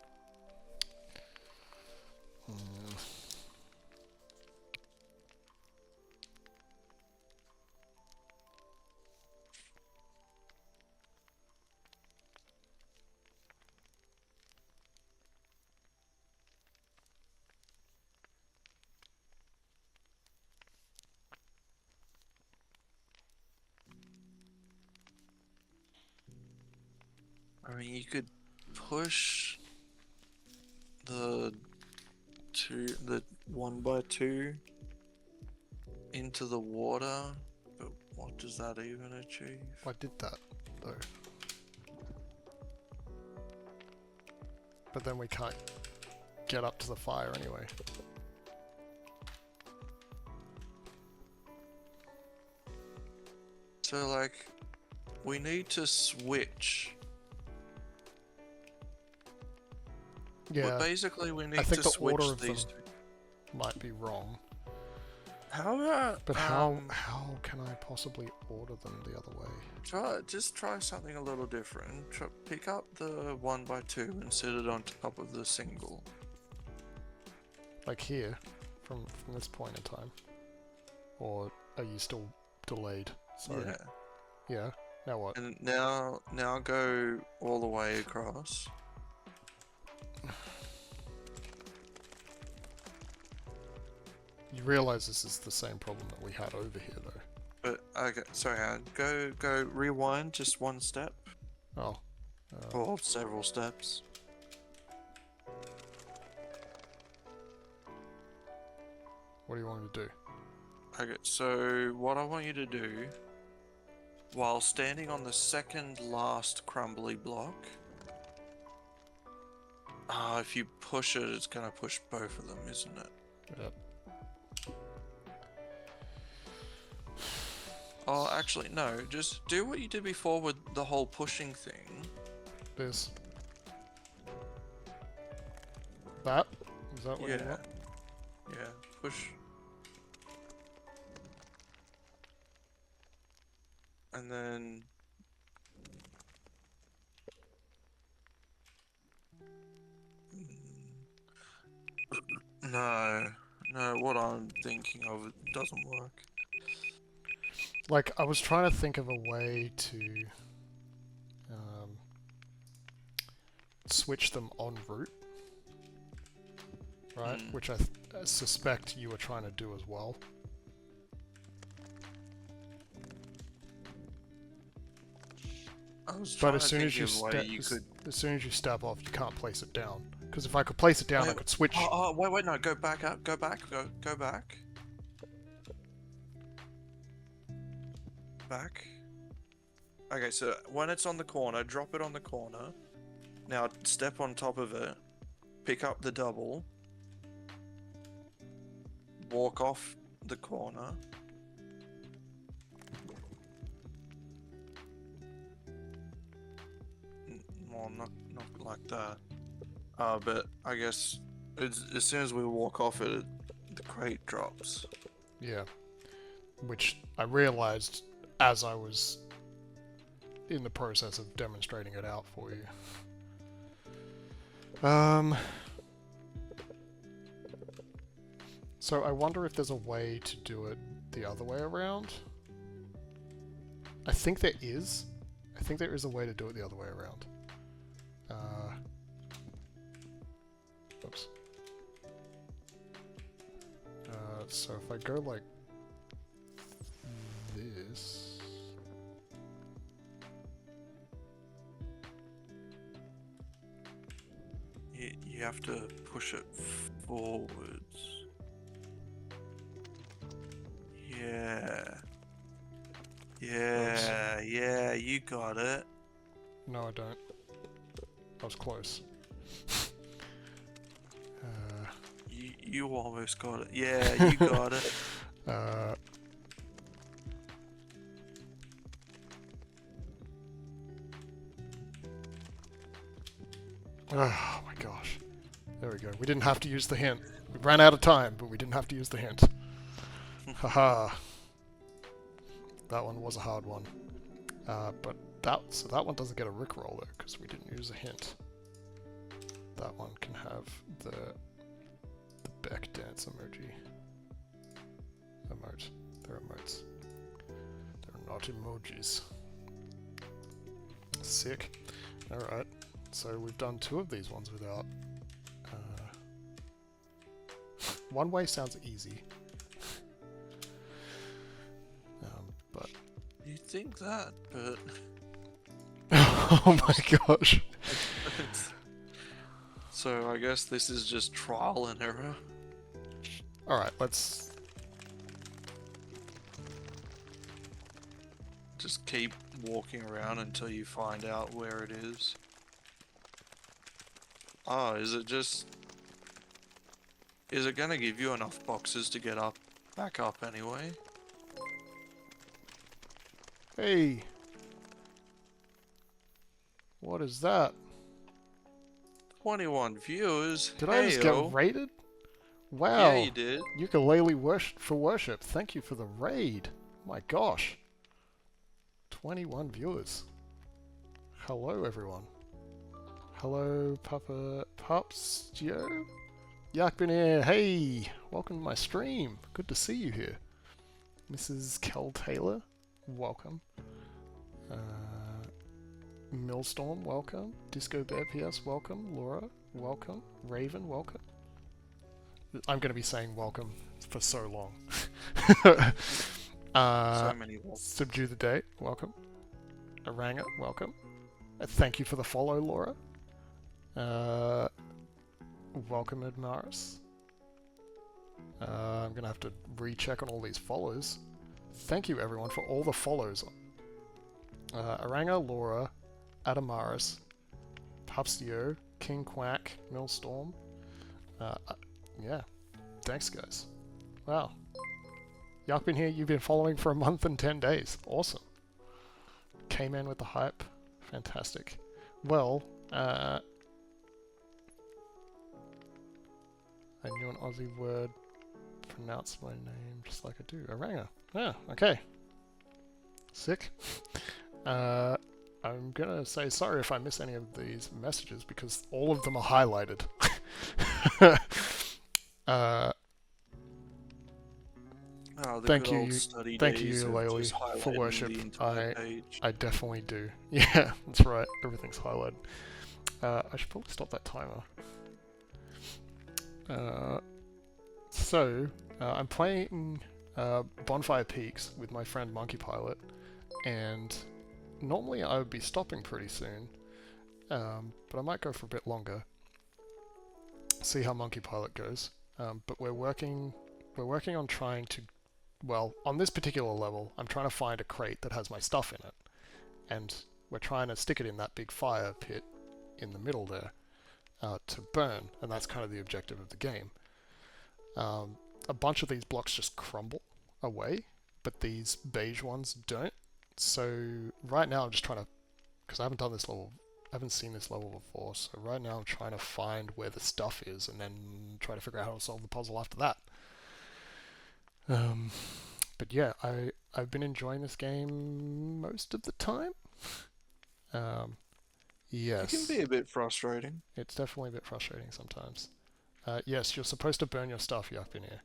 I mean, you could push the 1x2 into the water, but what does that even achieve? I did that, though. But then we can't get up to the fire anyway. So, like, we need to switch. Yeah. But basically, we I need think to the order switch of these them two. might be wrong. How about? But how can I possibly order them the other way? Just try something a little different. Pick up the 1x2 and set it on top of the single. Like here, from this point in time, or are you still delayed? Sorry. Yeah. Yeah. Now what? And now go all the way across. You realise this is the same problem that we had over here, though. But okay, sorry, go rewind just one step. Oh. Or several steps. What do you want me to do? Okay, so what I want you to do, while standing on the second last crumbly block, if you push it, it's gonna push both of them, isn't it? Yep. Oh, actually, no. Just do what you did before with the whole pushing thing. This. That? Is that what you want? Yeah, push. And then... No, what I'm thinking of doesn't work. Like, I was trying to think of a way to switch them en route, right? Which I suspect you were trying to do as well. But as soon as you as soon as you step off, you can't place it down. Because if I could place it down, I could switch. Wait, no, go back up, go back. Back. Okay, so when it's on the corner, drop it on the corner. Now step on top of it, pick up the double, walk off the corner. Well, not like that. But I guess as soon as we walk off it, the crate drops. Yeah. Which I realized as I was in the process of demonstrating it out for you. So I wonder if there's a way to do it the other way around. I think there is. I think there is a way to do it the other way around. Oops. So if I go like this... You have to push it forwards. Yeah, you got it. No, I don't. I was close. You almost got it. Yeah, you got it. Oh my gosh. There we go. We didn't have to use the hint. We ran out of time, but we didn't have to use the hint. Haha. That one was a hard one. But that one doesn't get a rickroll though, because we didn't use a hint. That one can have the Beck dance emoji. Emote. They're emotes. They're not emojis. Sick. Alright. So we've done 2 of these ones without... one way sounds easy. But... You think that, but... Oh my gosh. So I guess this is just trial and error. Alright, let's... Just keep walking around until you find out where it is. Oh, is it just... Is it gonna give you enough boxes to get back up anyway? Hey! What is that? 21 viewers. Did I just get Heyo. raided? Yeah, Wow! you did. Ukulele for worship. Thank you for the raid. My gosh. 21 viewers. Hello, everyone. Hello, Papa Pups, Gio? Yakbin here. Hey! Welcome to my stream. Good to see you here. Mrs. Kel Taylor, welcome. Millstorm, welcome. Disco Bear PS, welcome. Laura, welcome. Raven, welcome. I'm going to be saying welcome for so long. So many welcomes. Subdue the Date, welcome. Aranga, welcome. Thank you for the follow, Laura. Welcome, Admaris. I'm going to have to recheck on all these follows. Thank you, everyone, for all the follows. Aranga, Laura, Adamaris, Pupstio, King Quack, Millstorm. Yeah, thanks, guys. Wow. Yakbin here, you've been following for a month and 10 days. Awesome. K-Man with the hype. Fantastic. Well, I knew an Aussie word. Pronounce my name just like I do. Aranga. Yeah, okay. Sick. I'm gonna say sorry if I miss any of these messages because all of them are highlighted. Thank you, Laylee, for worship. I definitely do. Yeah, that's right. Everything's highlighted. I should probably stop that timer. I'm playing Bonfire Peaks with my friend Monkey Pilot, and normally I would be stopping pretty soon, but I might go for a bit longer. See how Monkey Pilot goes. But we're working on trying to, well, on this particular level, I'm trying to find a crate that has my stuff in it, and we're trying to stick it in that big fire pit in the middle there to burn, and that's kind of the objective of the game. A bunch of these blocks just crumble away, but these beige ones don't. So right now I'm just trying to, because I haven't done this level, I haven't seen this level before, so right now I'm trying to find where the stuff is and then try to figure out how to solve the puzzle after that. But yeah, I've been enjoying this game most of the time. Yes. It can be a bit frustrating. It's definitely a bit frustrating sometimes. Yes, you're supposed to burn your stuff up in here.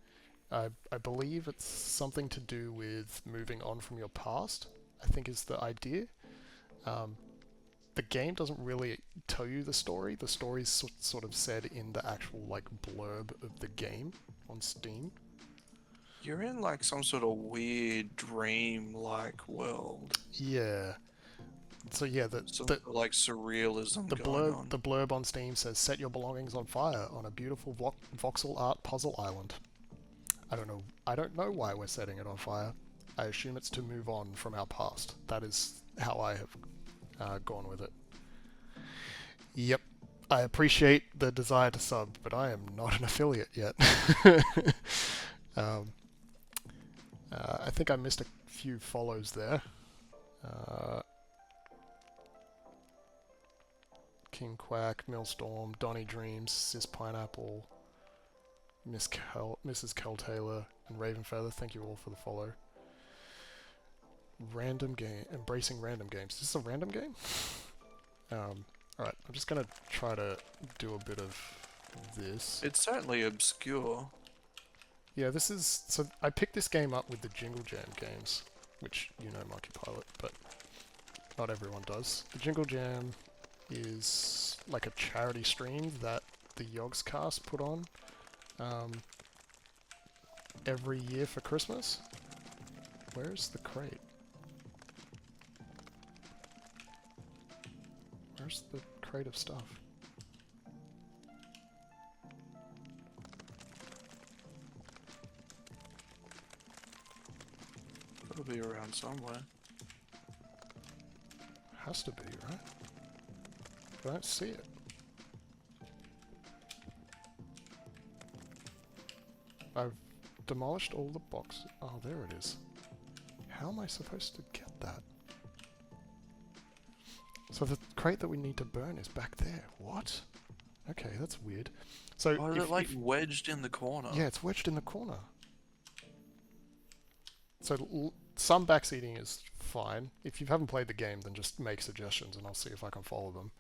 I believe it's something to do with moving on from your past, I think is the idea. The game doesn't really tell you the story. The story's sort of said in the actual like blurb of the game on Steam. You're in like some sort of weird dream-like world. Yeah. So yeah, the like surrealism the going on. The blurb on Steam says, "Set your belongings on fire on a beautiful voxel art puzzle island." I don't know why we're setting it on fire. I assume it's to move on from our past. That is how I have gone with it. Yep. I appreciate the desire to sub, but I am not an affiliate yet. I think I missed a few follows there. King Quack, Millstorm, Donny Dreams, Sis Pineapple, Mrs. Kel Taylor, and Raven Feather. Thank you all for the follow. Random game, embracing random games. Is this a random game? Alright, I'm just gonna try to do a bit of this. It's certainly obscure. Yeah, this is... So I picked this game up with the Jingle Jam games, which you know Monkey Pilot, but not everyone does. The Jingle Jam is like a charity stream that the Yogscast put on every year for Christmas. Where's the crate? Where's the crate of stuff? It'll be around somewhere. Has to be, right? I don't see it. I've demolished all the boxes. Oh, there it is. How am I supposed to get that? So the crate that we need to burn is back there. What? Okay, that's weird. So Oh, is it like wedged in the corner? Yeah, it's wedged in the corner. So some backseating is fine. If you haven't played the game, then just make suggestions and I'll see if I can follow them.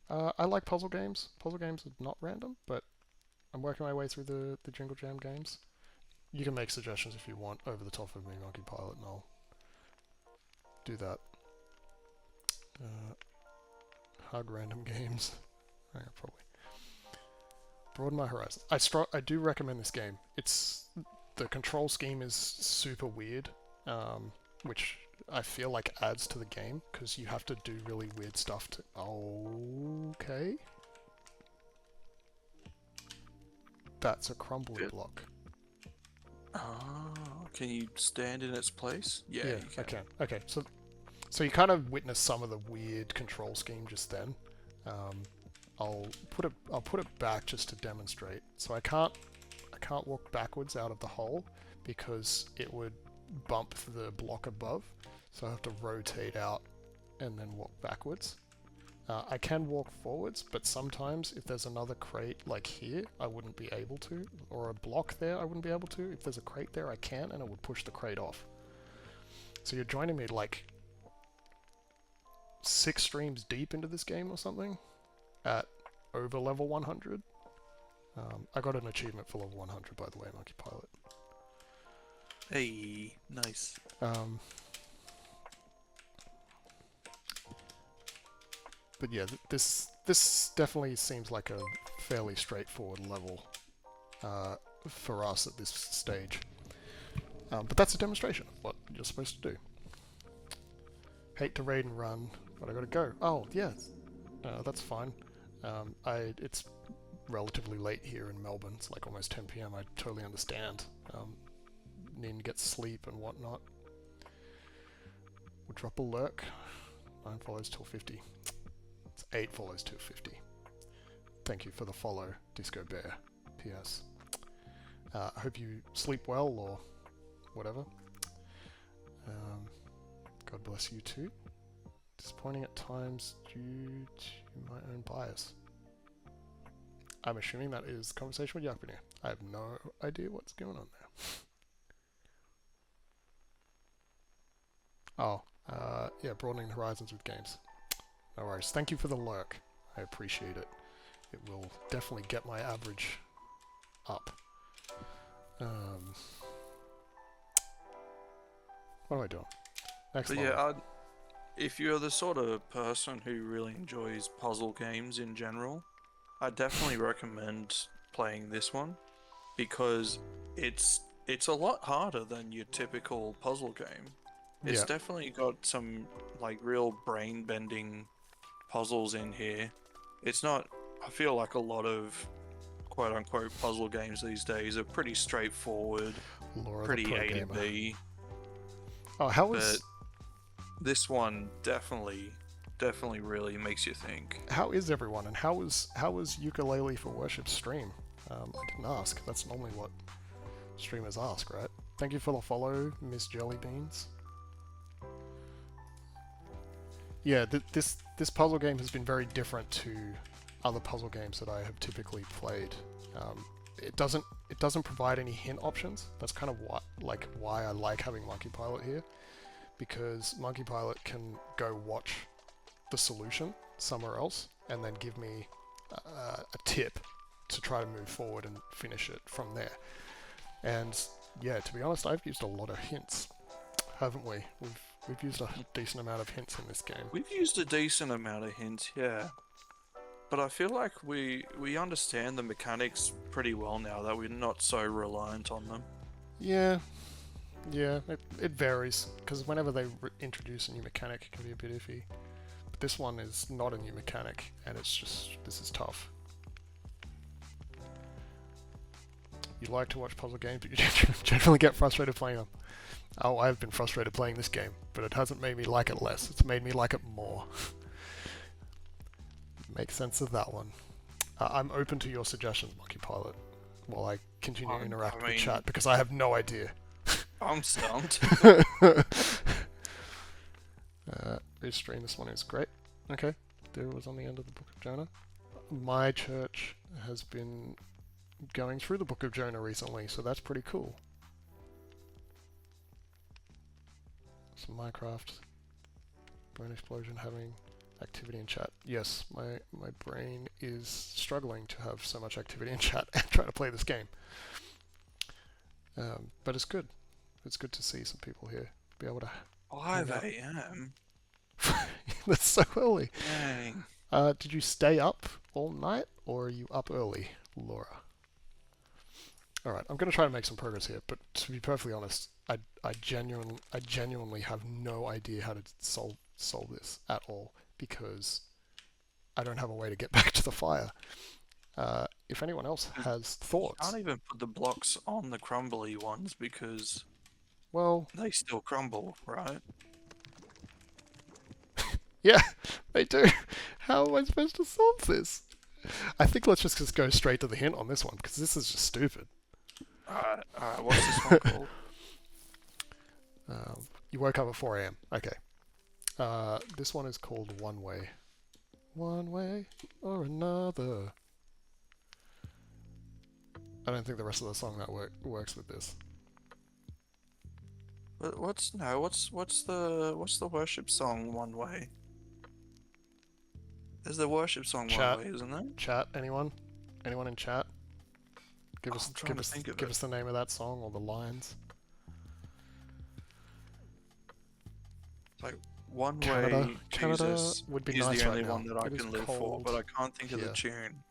I like puzzle games. Puzzle games are not random, but I'm working my way through the Jingle Jam games. You can make suggestions if you want over the top of me, Monkey Pilot, and I'll do that. Hug random games. Yeah, probably. Broaden my horizons. I do recommend this game. The control scheme is super weird, which I feel like adds to the game because you have to do really weird stuff to. Okay. That's a crumbly block. Ah, can you stand in its place? Yeah, you can. I can. Okay, so you kind of witness some of the weird control scheme just then. I'll put it back just to demonstrate. So I can't walk backwards out of the hole because it would bump the block above. So I have to rotate out and then walk backwards. I can walk forwards, but sometimes if there's another crate like here, I wouldn't be able to, or a block there, I wouldn't be able to. If there's a crate there, I can, and it would push the crate off. So you're joining me like 6 streams deep into this game or something at over level 100. I got an achievement for level 100, by the way, Monkey Pilot. Hey, nice. But yeah, this definitely seems like a fairly straightforward level for us at this stage. But that's a demonstration of what you're supposed to do. Hate to raid and run, but I gotta go. Oh, yeah, that's fine. It's relatively late here in Melbourne. It's like almost 10 PM. I totally understand. Needing to get sleep and whatnot. We'll drop a lurk. 9 follows till 50. It's 8 follows till 50. Thank you for the follow, Disco Bear. PS. I hope you sleep well or whatever. God bless you too. Disappointing at times due to my own bias. I'm assuming that is conversation with Yakpreneur. I have no idea what's going on there. Oh, yeah, broadening the horizons with games. No worries. Thank you for the lurk. I appreciate it. It will definitely get my average up. What am I doing? Next But level. yeah, if you're the sort of person who really enjoys puzzle games in general, I definitely recommend playing this one because it's a lot harder than your typical puzzle game. It's definitely got some like real brain-bending puzzles in here. It's not. I feel like a lot of quote-unquote puzzle games these days are pretty straightforward, pretty A to B. Oh, how was? But this one definitely really makes you think. How is everyone, and how was Ukulele for Worship stream? I didn't ask. That's normally what streamers ask, right? Thank you for the follow, Miss Jellybeans. Yeah, this puzzle game has been very different to other puzzle games that I have typically played. It doesn't provide any hint options. That's kind of why I like having Monkey Pilot here, because Monkey Pilot can go watch the solution somewhere else and then give me a tip to try to move forward and finish it from there. And yeah, to be honest, I've used a lot of hints, haven't we? We've used a decent amount of hints in this game. We've used a decent amount of hints, yeah. But I feel like we understand the mechanics pretty well now that we're not so reliant on them. Yeah, it varies, because whenever they introduce a new mechanic, it can be a bit iffy. But this one is not a new mechanic, and it's just, this is tough. You like to watch puzzle games, but you generally get frustrated playing them. Oh, I've been frustrated playing this game, but it hasn't made me like it less. It's made me like it more. Make sense of that one. I'm open to your suggestions, Monkey Pilot, while I continue to interact I with mean, chat because I have no idea. I'm stumped. Restream this one is great. Okay, there was on the end of the Book of Jonah. My church has been going through the Book of Jonah recently, so that's pretty cool. Some Minecraft. Brain explosion having activity in chat. Yes, my brain is struggling to have so much activity in chat and try to play this game. But it's good. It's good to see some people here. Be able to 5 a.m. That's so early. Dang. Did you stay up all night, or are you up early, Laura? Alright, I'm going to try to make some progress here, but to be perfectly honest, I genuinely have no idea how to solve this at all, because I don't have a way to get back to the fire. If anyone else has thoughts... I can't even put the blocks on the crumbly ones because... Well... they still crumble, right? Yeah, they do. How am I supposed to solve this? I think let's just go straight to the hint on this one, because this is just stupid. Alright, what's this one called? You woke up at 4 a.m. Okay. This one is called One Way. One way or another. I don't think the rest of the song that works with this. What's the worship song One Way? There's the worship song Chat. One Way, isn't there? Chat, anyone? Anyone in chat? Give us the name of that song or the lines. Like One Canada. Way, Canada Jesus would be is nice the only right now. one that I It is can live for, cold but I can't think of the here. tune.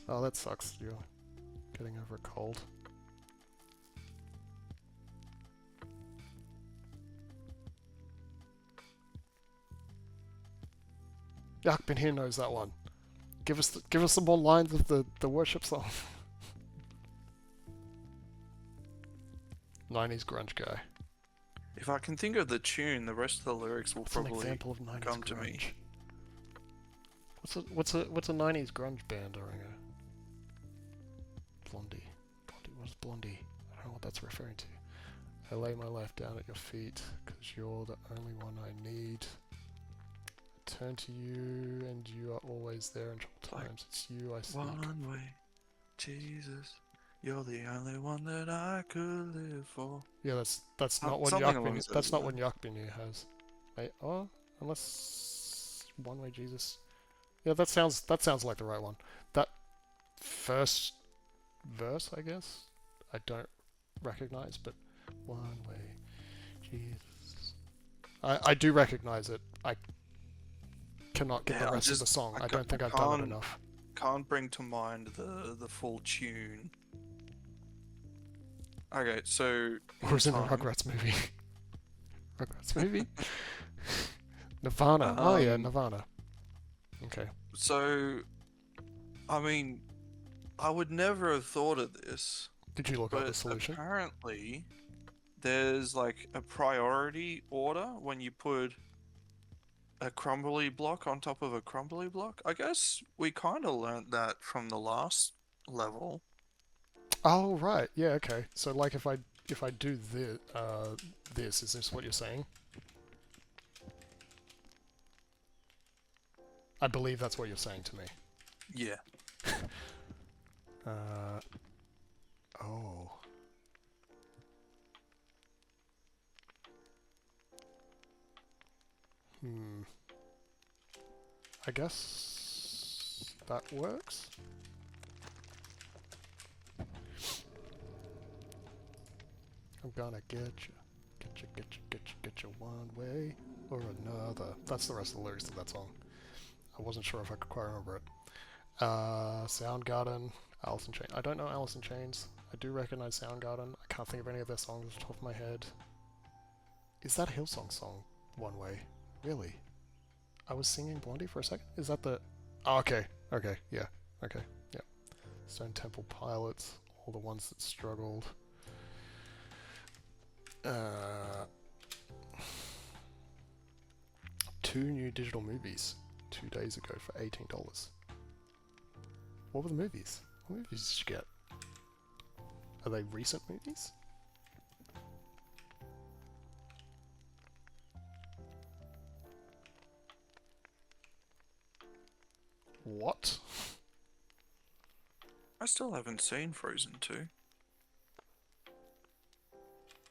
Oh, that sucks. You're getting over a cold. Yakbin here knows that one. Give us some more lines of the worship song. 90s grunge guy. If I can think of the tune, the rest of the lyrics will What's an probably example of 90s come grunge? to me. What's a 90s grunge band, Oringo? Blondie. What's Blondie? I don't know what that's referring to. I lay my life down at your feet, 'cause you're the only one I need. I turn to you, and you are always there in trouble times. It's you I seek. One way, Jesus, you're the only one that I could live for. Yeah, that's not what Something along Yakbin. those That's not what lines. Yakbin has. Wait, oh, unless One Way Jesus. Yeah, that sounds like the right one. That first verse, I guess, I don't recognize, but One Way Jesus. I do recognize it. I cannot get Yeah, the rest of the song. I don't think I've done it enough. Can't bring to mind the full tune. Okay, so Or is it a time. Rugrats movie? Rugrats movie? Nirvana. Oh yeah, Nirvana. Okay. So, I mean, I would never have thought of this, Did you look up the but solution? apparently there's like a priority order when you put a crumbly block on top of a crumbly block. I guess we kind of learnt that from the last level. Oh right, yeah, okay. So like if I do this, is this what you're saying? I believe that's what you're saying to me. Yeah. Oh. I guess that works. I'm gonna get you one way or another. That's the rest of the lyrics to that song. I wasn't sure if I could quite remember it. Soundgarden, Alice in Chains. I don't know Alice in Chains. I do recognize Soundgarden. I can't think of any of their songs off the top of my head. Is that Hillsong song One Way? Really? I was singing Blondie for a second? Is that the... Oh, okay. Okay, yeah. Okay, yeah. Stone Temple Pilots. All the ones that struggled. 2 new digital movies 2 days ago for $18. What were the movies? What movies did you get? Are they recent movies? What? I still haven't seen Frozen 2.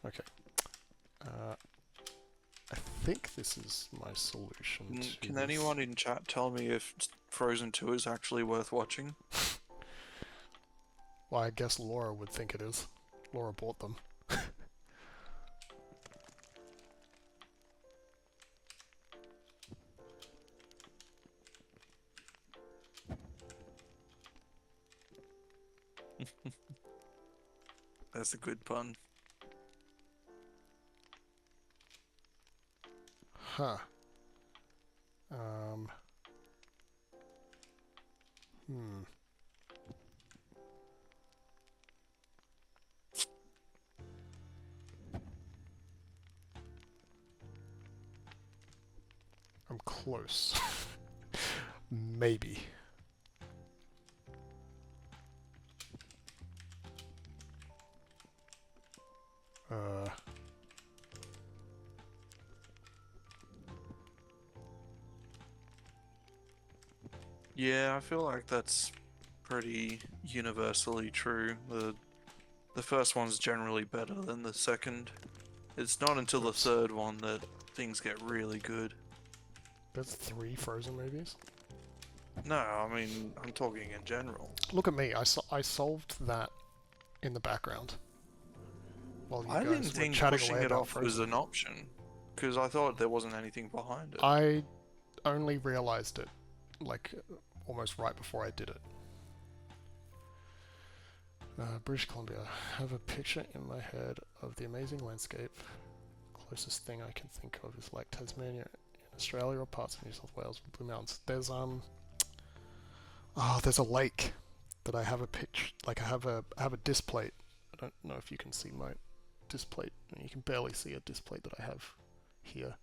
Okay. I think this is my solution to Can this. anyone in chat tell me if Frozen 2 is actually worth watching? Well, I guess Laura would think it is. Laura bought them. That's a good pun. Huh. Um. Hmm. I'm close. Maybe. Yeah, I feel like that's pretty universally true. The first one's generally better than the second. It's not until the Oops. third one that things get really good. There's 3 Frozen movies? No, I mean, I'm talking in general. Look at me, I solved that in the background. While you I didn't guys were think chatting pushing away it about off was Frozen. an option, because I thought there wasn't anything behind it. I only realized it, like, almost right before I did it. British Columbia. I have a picture in my head of the amazing landscape. Closest thing I can think of is like Tasmania in Australia or parts of New South Wales with Blue Mountains. There's there's a lake that I have a picture. Like I have a disc plate. I don't know if you can see my disc plate. You can barely see a disc plate that I have here.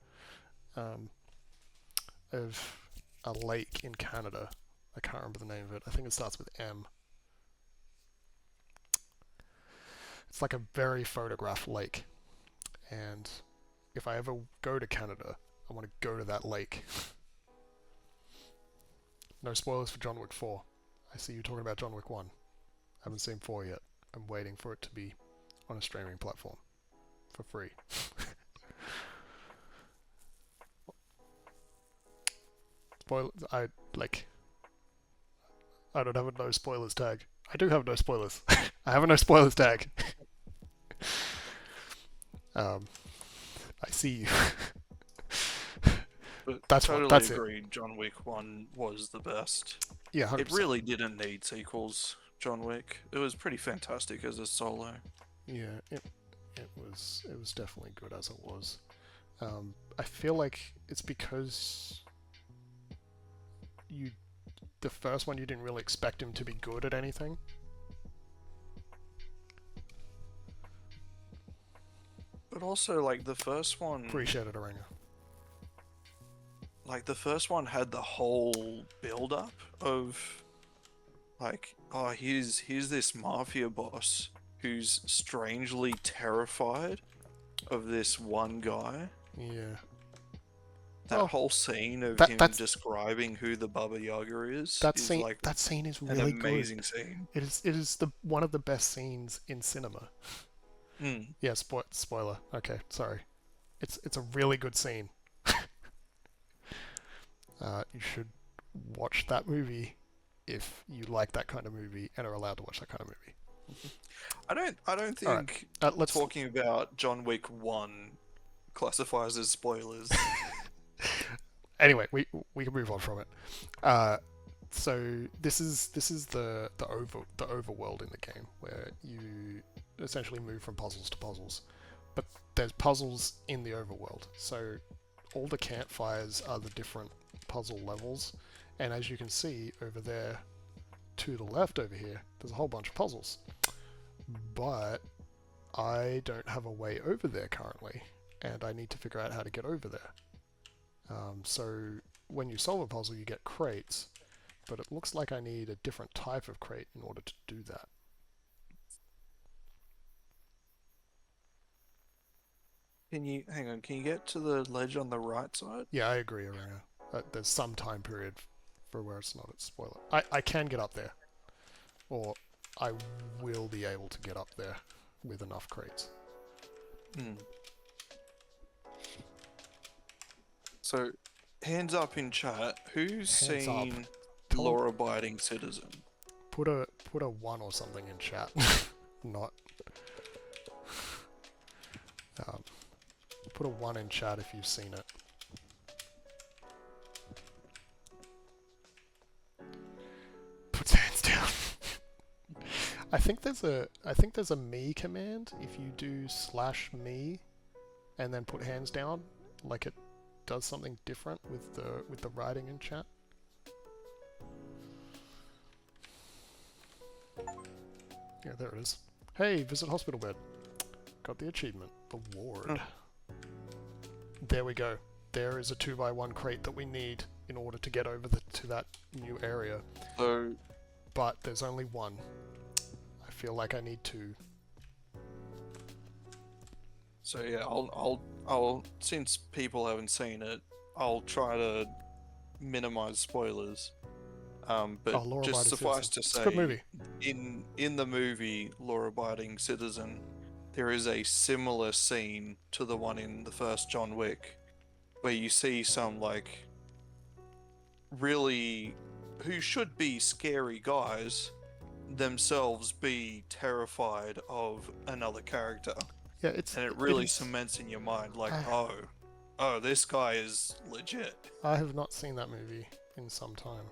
Of a lake in Canada. I can't remember the name of it. I think it starts with M. It's like a very photographed lake, and if I ever go to Canada, I want to go to that lake. No spoilers for John Wick 4. I see you talking about John Wick 1. I haven't seen 4 yet. I'm waiting for it to be on a streaming platform for free. I don't have a no spoilers tag. I do have no spoilers. I have a no spoilers tag. I see you. But That's totally what. That's it. agree. John Wick 1 was the best. Yeah, 100%. It really didn't need sequels, John Wick. It was pretty fantastic as a solo. Yeah, it was definitely good as it was. I feel like it's because the first one you didn't really expect him to be good at anything. But also, like, the first one... Appreciate it, Aranga. Like, the first one had the whole build-up of... Like, oh, here's this mafia boss who's strangely terrified of this one guy. Yeah. That whole scene of him describing who the Baba Yaga is that scene is really an amazing good. Scene. It is one of the best scenes in cinema. Mm. Yeah, spoiler. Okay, sorry. It's a really good scene. You should watch that movie if you like that kind of movie and are allowed to watch that kind of movie. I don't think talking about John Wick 1 classifies as spoilers. Anyway, we can move on from it. So this is the overworld in the game where you essentially move from puzzles to puzzles, but there's puzzles in the overworld. So all the campfires are the different puzzle levels, and as you can see over there to the left over here, there's a whole bunch of puzzles. But I don't have a way over there currently, and I need to figure out how to get over there. So when you solve a puzzle, you get crates. but it looks like I need a different type of crate in order to do that. Can you hang on? Can you get to the ledge on the right side? Yeah, I agree, Arena. There's some time period for where it's not a spoiler. I can get up there. Or I will be able to get up there with enough crates. Hmm. So, hands up in chat. Who's Hands up. seen Tell 'em- Law-Abiding Citizen? Put a 1 or something in chat. Not. Put a 1 in chat if you've seen it. Puts hands down. I think there's a me command if you do /me and then put hands down, like it does something different with the writing in chat. Yeah, there it is. Hey, visit hospital bed. Got the achievement. The ward. Oh. There we go. There is a 2x1 crate that we need in order to get over to that new area. So, But there's only 1. I feel like I need 2. so yeah, I'll since people haven't seen it, I'll try to minimize spoilers. But Law just Abiding suffice Citizen. to It's a good say, movie. in the movie Law-Abiding Citizen, there is a similar scene to the one in the first John Wick, where you see some like really who should be scary guys themselves be terrified of another character, Yeah, and it really cements in your mind like, oh, this guy is legit. I have not seen that movie in some time.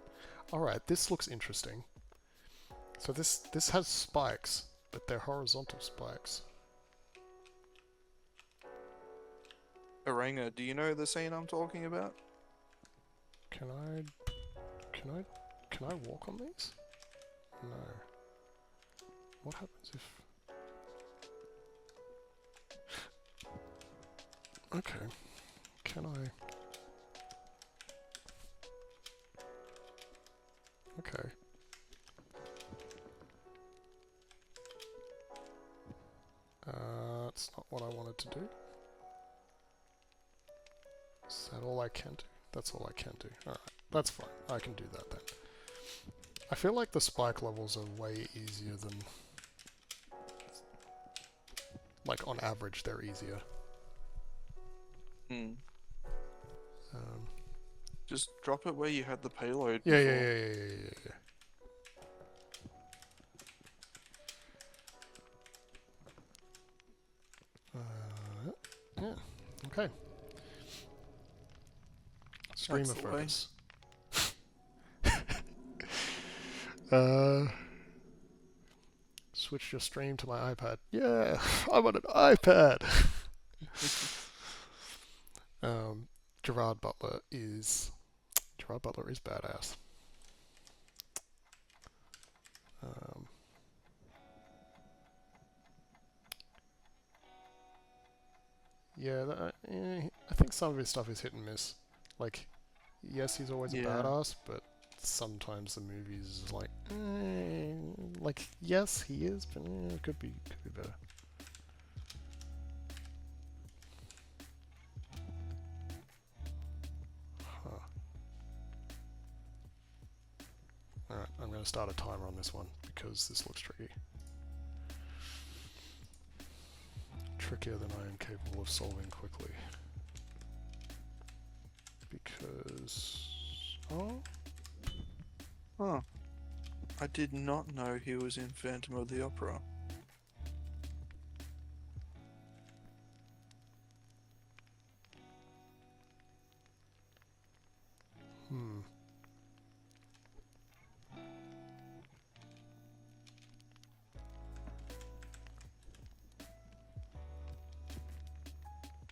Alright, this looks interesting. So this has spikes, but they're horizontal spikes. Aranga, do you know the scene I'm talking about? Can I walk on these? No. What happens if... Okay. Can I... Okay. That's not what I wanted to do. Is that all I can do? That's all I can do. Alright, that's fine. I can do that then. I feel like the spike levels are way easier than... Like, on average, they're easier. Hmm. Um, Just drop it where you had the payload yeah, before. yeah. Yeah, okay. Streamer That's the way. focus. Switch your stream to my iPad. Yeah, I'm on an iPad! Gerard Butler is badass. Yeah, I think some of his stuff is hit and miss. Like, yes, he's always a badass, but sometimes the movies is like, yes, he is, but it could be better. Huh. Alright, I'm going to start a timer on this one because this looks tricky. Trickier than I am capable of solving quickly. Because... Oh? Huh. I did not know he was in Phantom of the Opera.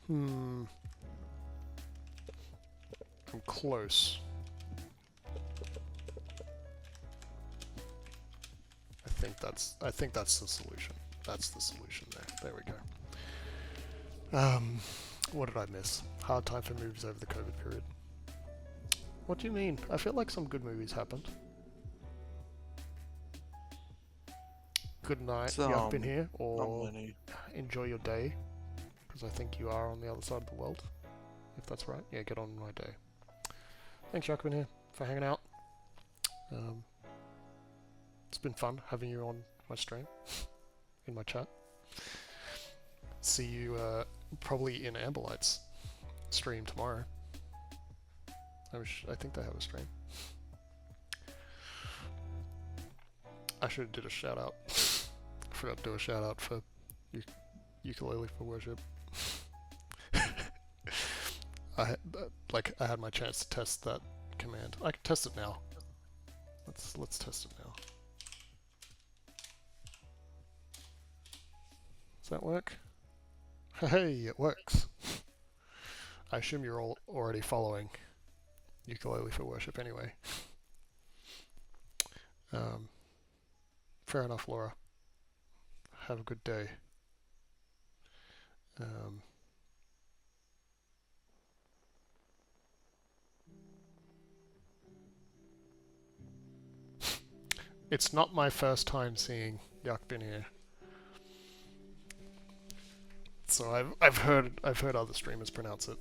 I'm close. I think that's the solution. That's the solution there. There we go. What did I miss? Hard time for movies over the COVID period. What do you mean? I feel like some good movies happened. good night, So, Yuck Been Here, not or many. enjoy your day, because I think you are on the other side of the world, if that's right. Yeah, get on my day. Thanks, Yuck Been Here, for hanging out. It's been fun having you on my stream, in my chat. See you probably in Amberlight's stream tomorrow. I think they have a stream. I should have did a shout out. I forgot to do a shout out for Ukulele for Worship. I had my chance to test that command. I can test it now. Let's test it now. Does that work? Hey, it works. I assume you're all already following Ukulele for Worship anyway. Fair enough, Laura. Have a good day. It's not my first time seeing Yuck Been Here. So I've heard other streamers pronounce it.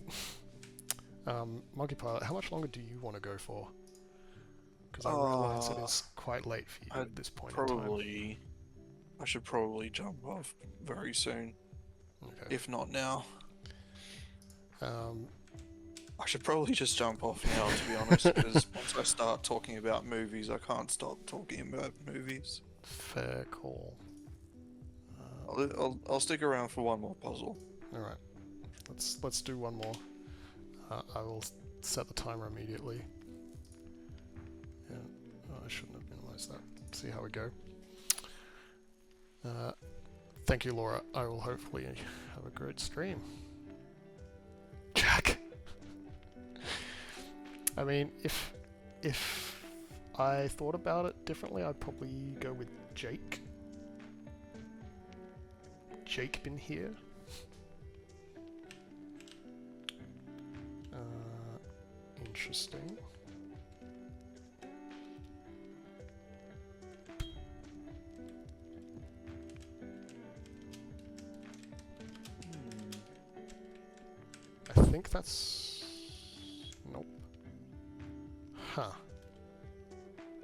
Monkey Pilot, how much longer do you want to go for? Because I realise it is quite late for you at this point in time. I should probably jump off very soon. Okay. If not now. I should probably just jump off now, to be honest, because once I start talking about movies, I can't stop talking about movies. Fair call. I'll stick around for one more puzzle. All right, let's do one more. I will set the timer immediately. Yeah, I shouldn't have minimized that. See how we go. Thank you, Laura. I will hopefully have a great stream. Jack. I mean, if I thought about it differently, I'd probably go with Jake. Jake Been Here. Interesting. I think that's... Nope. Huh.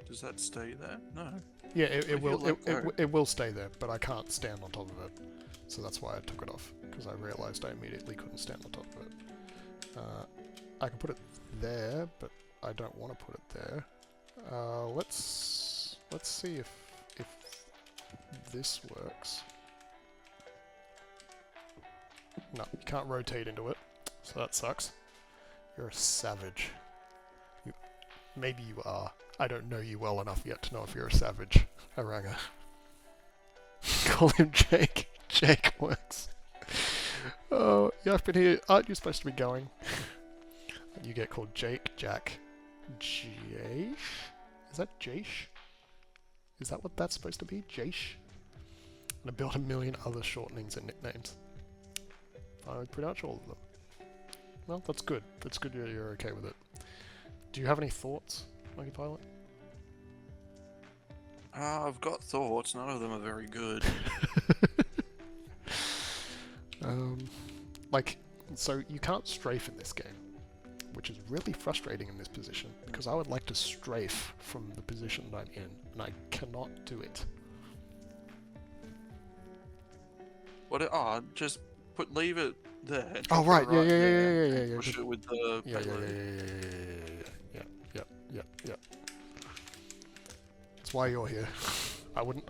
Does that stay there? No. Yeah, it will stay there, but I can't stand on top of it. So that's why I took it off, because I realised I immediately couldn't stand on top of it. I can put it there, but I don't want to put it there. Let's see if this works. No, you can't rotate into it, so that sucks. You're a savage. Maybe you are. I don't know you well enough yet to know if you're a savage. Haranga. Call him Jake. Jake works. Oh, yeah, I've been here. Aren't you supposed to be going? You get called Jake, Jack, Jaish? Is that Jaish? Is that what that's supposed to be? Jaish? And I built a million other shortenings and nicknames. I would pronounce all of them. Well, that's good. That's good you're okay with it. Do you have any thoughts, Monkey Pilot? I've got thoughts. None of them are very good. So you can't strafe in this game, which is really frustrating in this position, because I would like to strafe from the position that I'm in, and I cannot do it. What? Just leave it there. Oh right, yeah. Push it with the Yeah. That's why you're here. I would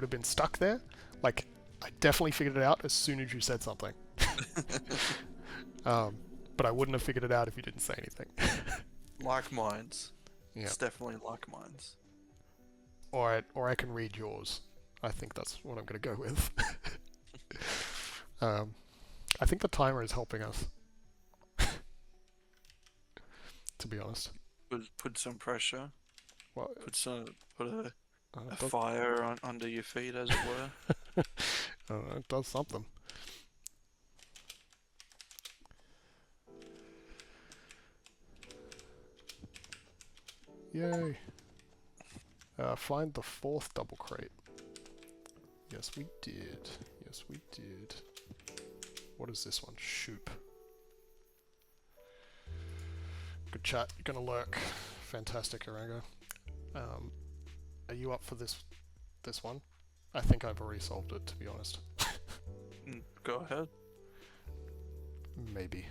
have been stuck there. Like, I definitely figured it out as soon as you said something. But I wouldn't have figured it out if you didn't say anything. Like minds. Yeah. It's definitely like minds. Or I can read yours. I think that's what I'm going to go with. I think the timer is helping us. To be honest. Put some pressure. Well, Put a fire under your feet, as it were. It does something. Yay. Find the fourth double crate. Yes, we did. Yes, we did. What is this one? Shoop. Good chat. You're gonna lurk. Fantastic, Orango. Are you up for this one? I think I've already solved it, to be honest. Go ahead. Maybe.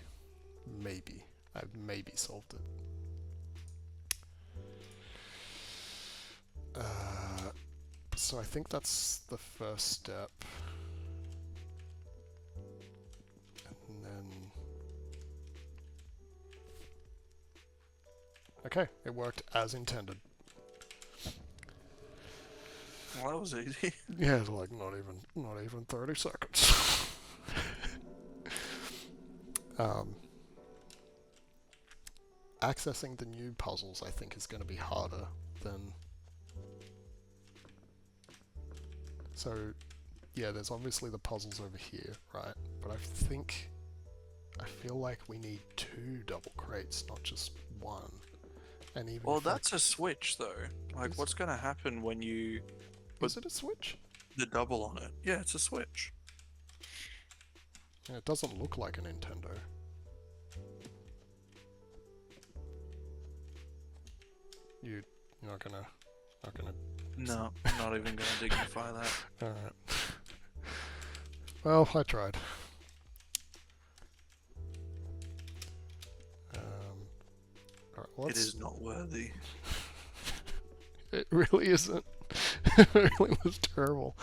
Maybe. I've maybe solved it. So I think that's the first step. And then... Okay, it worked as intended. Well, that was easy. Yeah, it's like not even 30 seconds. Accessing the new puzzles, I think, is going to be harder than... So, yeah, there's obviously the puzzles over here, right? But I feel like we need 2 double crates, not just 1. And even Well, that's a switch, though. Like, what's going to happen when you... Is it a switch? The double on it. Yeah, it's a switch. Yeah, it doesn't look like a Nintendo. You're not gonna... No, I'm not even gonna dignify that. Alright. Well, I tried. Alright, it is not worthy. It really isn't. It really was terrible.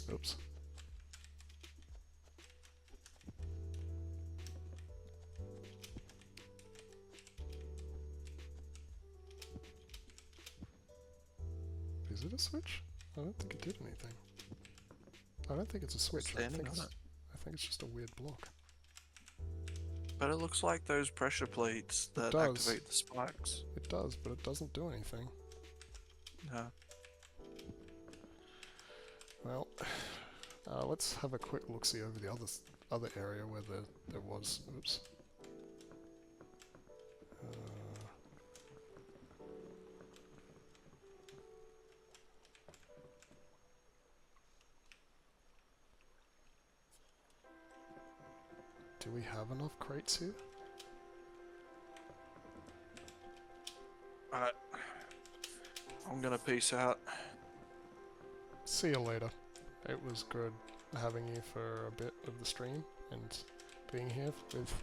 Oops. Is it a switch? I don't think it did anything. I don't think it's a switch. I think it's just a weird block. But it looks like those pressure plates that activate the spikes. It does, but it doesn't do anything. No. Well, let's have a quick look-see over the other area where there was... Oops. Do we have enough crates here? Alright. I'm gonna peace out. See you later. It was good having you for a bit of the stream and being here with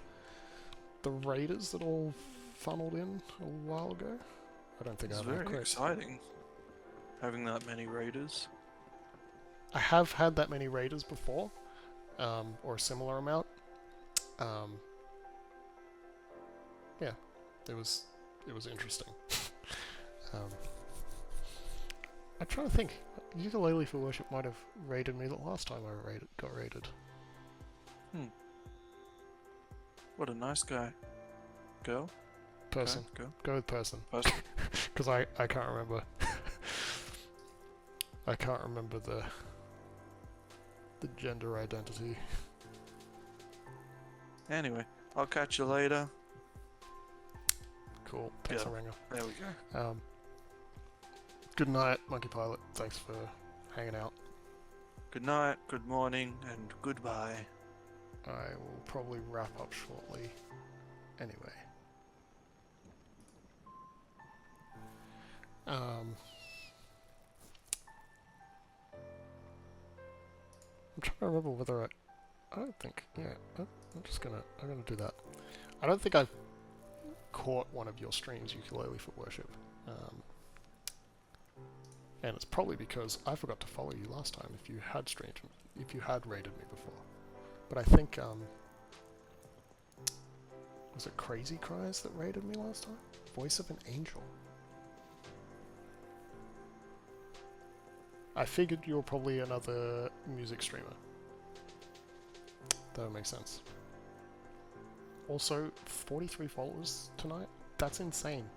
the raiders that all funneled in a while ago. I don't think I have enough crates. It's very exciting having that many raiders. I have had that many raiders before, or a similar amount. Yeah, it was interesting. I'm trying to think. Ukulele for Worship might have raided me the last time I got raided. What a nice guy. Girl? Person. Okay, go with person. Person. Because I can't remember. I can't remember the gender identity. Anyway, I'll catch you later. Cool. Thanks, Orango. There we go. Good night, Monkey Pilot. Thanks for hanging out. Good night, good morning, and goodbye. I will probably wrap up shortly. Anyway. I'm trying to remember whether I don't think... Yeah, I'm gonna do that. I don't think I've caught one of your streams, Ukulele for Worship. And it's probably because I forgot to follow you last time if you had raided me before. But I think, was it Crazy Cries that raided me last time? Voice of an Angel. I figured you're probably another music streamer. That would make sense. Also, 43 followers tonight? That's insane.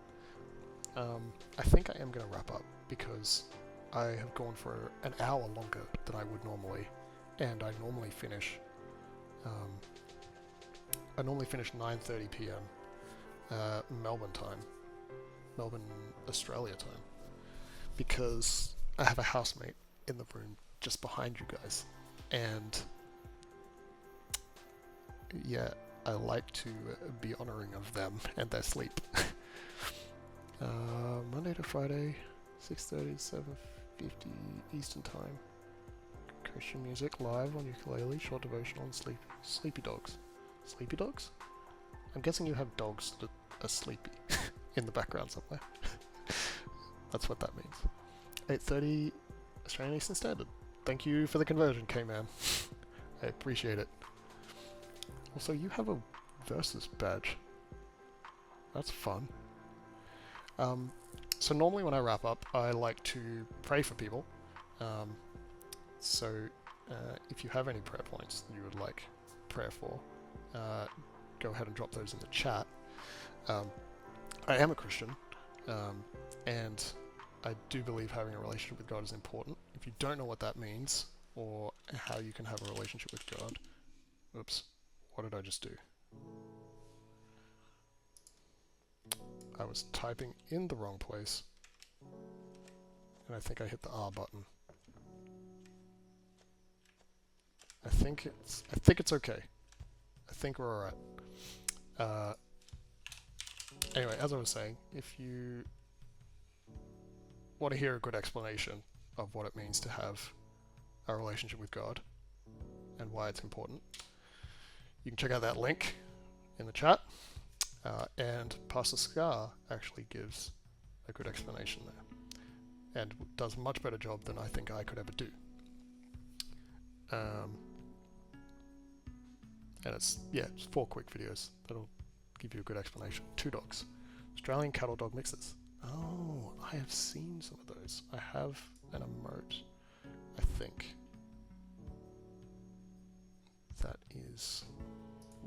I think I am going to wrap up because I have gone for an hour longer than I would normally, and I normally finish 9:30 p.m. Melbourne time, Melbourne, Australia time, because I have a housemate in the room just behind you guys, and yeah, I like to be honoring of them and their sleep. Monday to Friday, 6:30 to 7:50 Eastern Time. Christian music live on ukulele, short devotional, and sleepy dogs. Sleepy dogs? I'm guessing you have dogs that are sleepy in the background somewhere. That's what that means. 8:30 Australian Eastern Standard. Thank you for the conversion, K-Man. I appreciate it. Also, you have a Versus badge. That's fun. So normally when I wrap up, I like to pray for people. So if you have any prayer points that you would like prayer for, go ahead and drop those in the chat. I am a Christian, and I do believe having a relationship with God is important. If you don't know what that means, or how you can have a relationship with God... Oops, what did I just do? I was typing in the wrong place, and I think I hit the R button. I think it's okay. I think we're alright. Anyway, as I was saying, if you want to hear a good explanation of what it means to have a relationship with God and why it's important, you can check out that link in the chat. And Pastor Scar actually gives a good explanation there, and does a much better job than I think I could ever do. And it's 4 quick videos that'll give you a good explanation. 2 dogs. Australian cattle dog mixes. Oh, I have seen some of those. I have an emote, I think. That is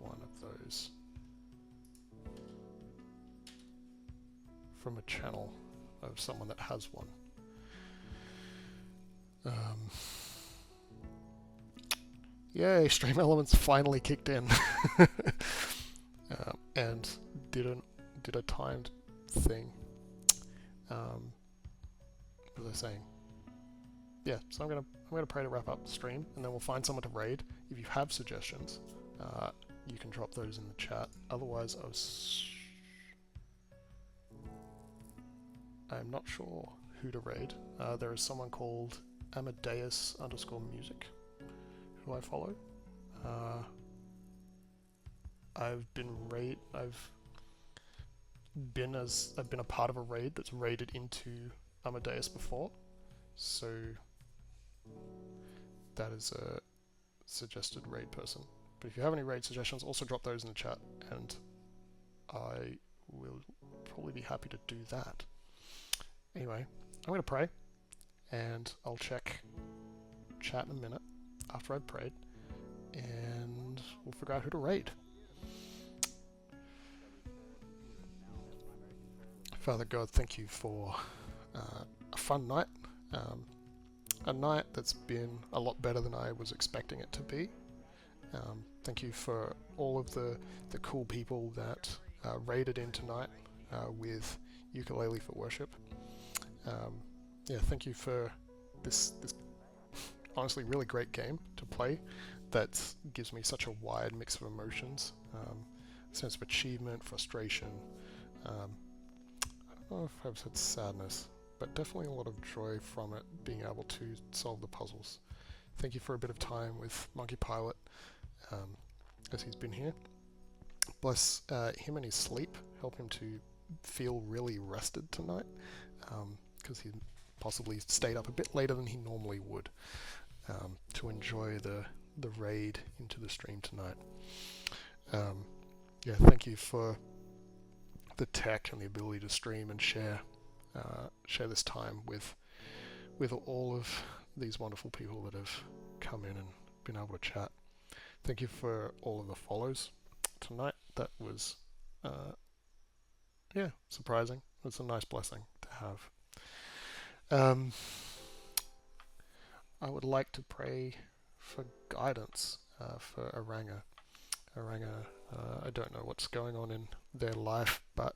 one of those. From a channel of someone that has one. Yay, Stream Elements finally kicked in. And did a timed thing. What was I saying? Yeah, so I'm gonna pray to wrap up the stream, and then we'll find someone to raid. If you have suggestions, you can drop those in the chat. Otherwise, I'm not sure who to raid. There is someone called Amadeus_music who I follow. I've been a part of a raid that's raided into Amadeus before, so that is a suggested raid person. But if you have any raid suggestions, also drop those in the chat, and I will probably be happy to do that. Anyway, I'm going to pray, and I'll check chat in a minute after I've prayed, and we'll figure out who to raid. Father God, thank you for a fun night. A night that's been a lot better than I was expecting it to be. Thank you for all of the cool people that raided in tonight with Ukulele for Worship. Thank you for this honestly really great game to play that gives me such a wide mix of emotions. Sense of achievement, frustration. I don't know if I've said sadness, but definitely a lot of joy from it, being able to solve the puzzles. Thank you for a bit of time with Monkey Pilot, as he's been here. Bless him and his sleep, help him to feel really rested tonight, because he possibly stayed up a bit later than he normally would, to enjoy the raid into the stream tonight. Thank you for the tech and the ability to stream and share this time with all of these wonderful people that have come in and been able to chat. Thank you for all of the follows tonight. That was surprising. It's a nice blessing to have. I would like to pray for guidance for Aranga. I don't know what's going on in their life, but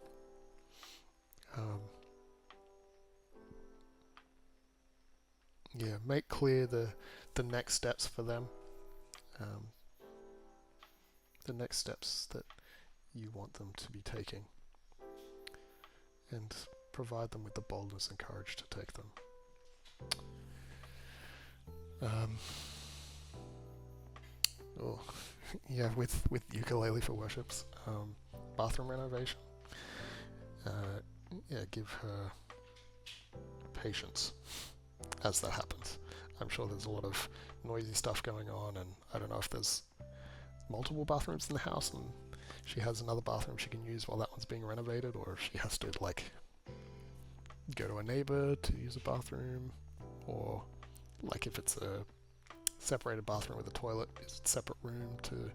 yeah, make clear the next steps for them, um, the next steps that you want them to be taking, and provide them with the boldness and courage to take them. Oh, yeah, with ukulele for worships, bathroom renovation. Yeah, give her patience as that happens. I'm sure there's a lot of noisy stuff going on, and I don't know if there's multiple bathrooms in the house and she has another bathroom she can use while that one's being renovated, or if she has to like go to a neighbor to use a bathroom, or like if it's a separated bathroom with a toilet, is it a separate room to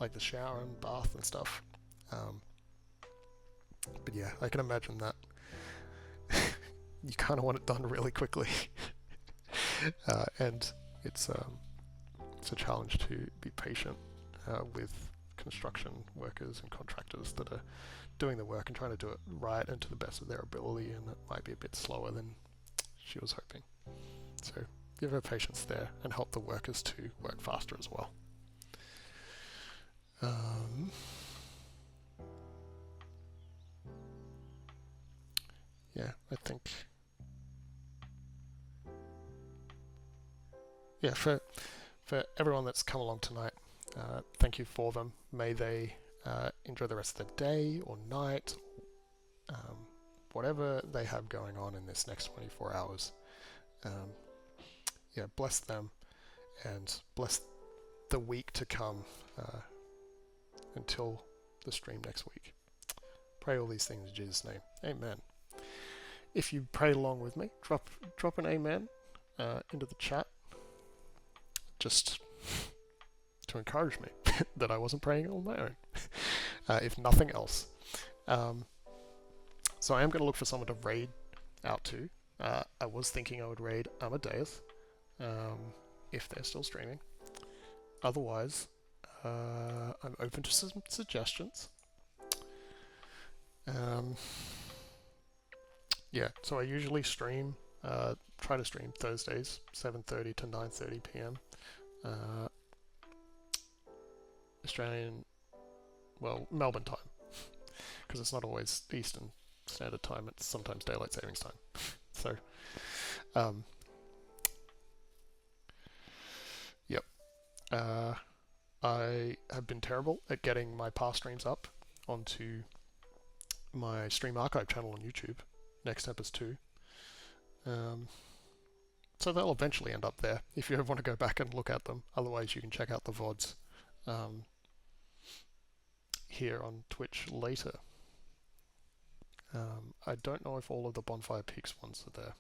like the shower and bath and stuff. But yeah, I can imagine that you kind of want it done really quickly. And it's a challenge to be patient with construction workers and contractors that are doing the work and trying to do it right and to the best of their ability, and it might be a bit slower than she was hoping. So give her patience there and help the workers to work faster as well. Yeah, I think... Yeah, for everyone that's come along tonight, thank you for them. May they enjoy the rest of the day or night, whatever they have going on in this next 24 hours. Yeah, bless them and bless the week to come until the stream next week. Pray all these things in Jesus' name. Amen. If you prayed along with me, drop an amen into the chat, just to encourage me that I wasn't praying on my own, if nothing else. So I am going to look for someone to raid out to. I was thinking I would raid Amadeus, if they're still streaming. Otherwise, I'm open to some suggestions. Yeah, so I usually stream, try to stream Thursdays, 7:30 to 9:30 p.m. Australian, well, Melbourne time, because it's not always Eastern Standard Time, it's sometimes Daylight Savings Time. So, yep. I have been terrible at getting my past streams up onto my stream archive channel on YouTube, Nextempus 2. So they'll eventually end up there if you ever want to go back and look at them. Otherwise, you can check out the VODs here on Twitch later. I don't know if all of the Bonfire Peaks ones are there.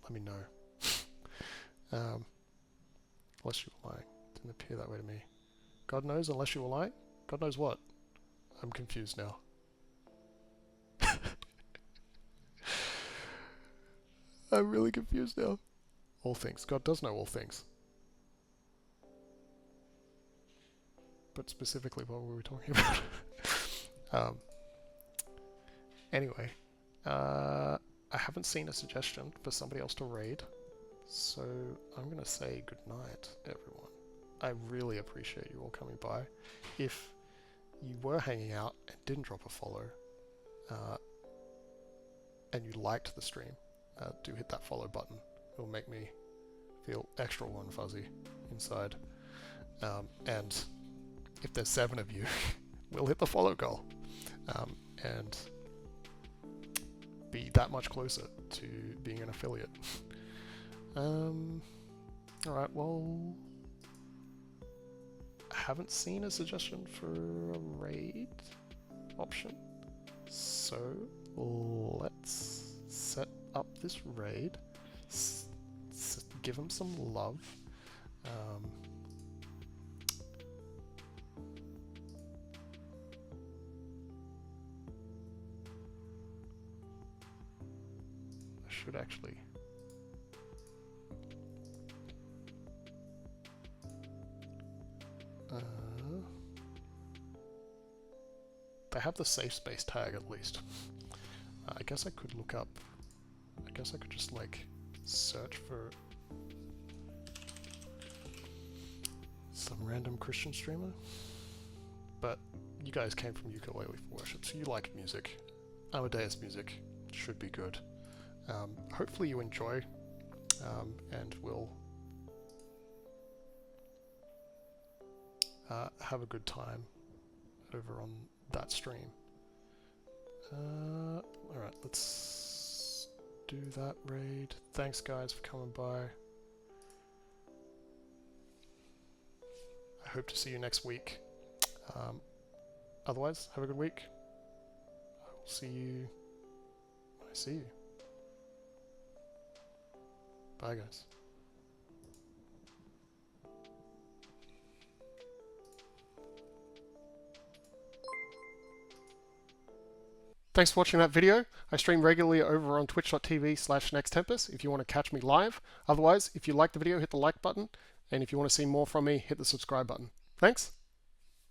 Let me know. Unless you were lying. Didn't appear that way to me. God knows, unless you were lying? God knows what? I'm confused now. I'm really confused now. All things. God does know all things. But specifically, what were we talking about? Anyway, I haven't seen a suggestion for somebody else to raid, so I'm going to say good night, everyone. I really appreciate you all coming by. If you were hanging out and didn't drop a follow, and you liked the stream, do hit that follow button. It'll make me feel extra warm and fuzzy inside. And if there's 7 of you, we'll hit the follow goal. And be that much closer to being an affiliate. Alright, well, I haven't seen a suggestion for a raid option, so let's set up this raid, give them some love. I should actually they have the safe space tag at least. I guess I could look up a guess I could just like search for some random Christian streamer. But you guys came from Ukulele for Worship, so you like music. Amadeus music should be good. Hopefully you enjoy, and will have a good time over on that stream. Alright, let's do that raid. Thanks guys for coming by. I hope to see you next week. Otherwise, have a good week. I will see you when I see you. Bye guys. Thanks for watching that video. I stream regularly over on twitch.tv/Nextempus if you want to catch me live. Otherwise, if you like the video, hit the like button. And if you want to see more from me, hit the subscribe button. Thanks.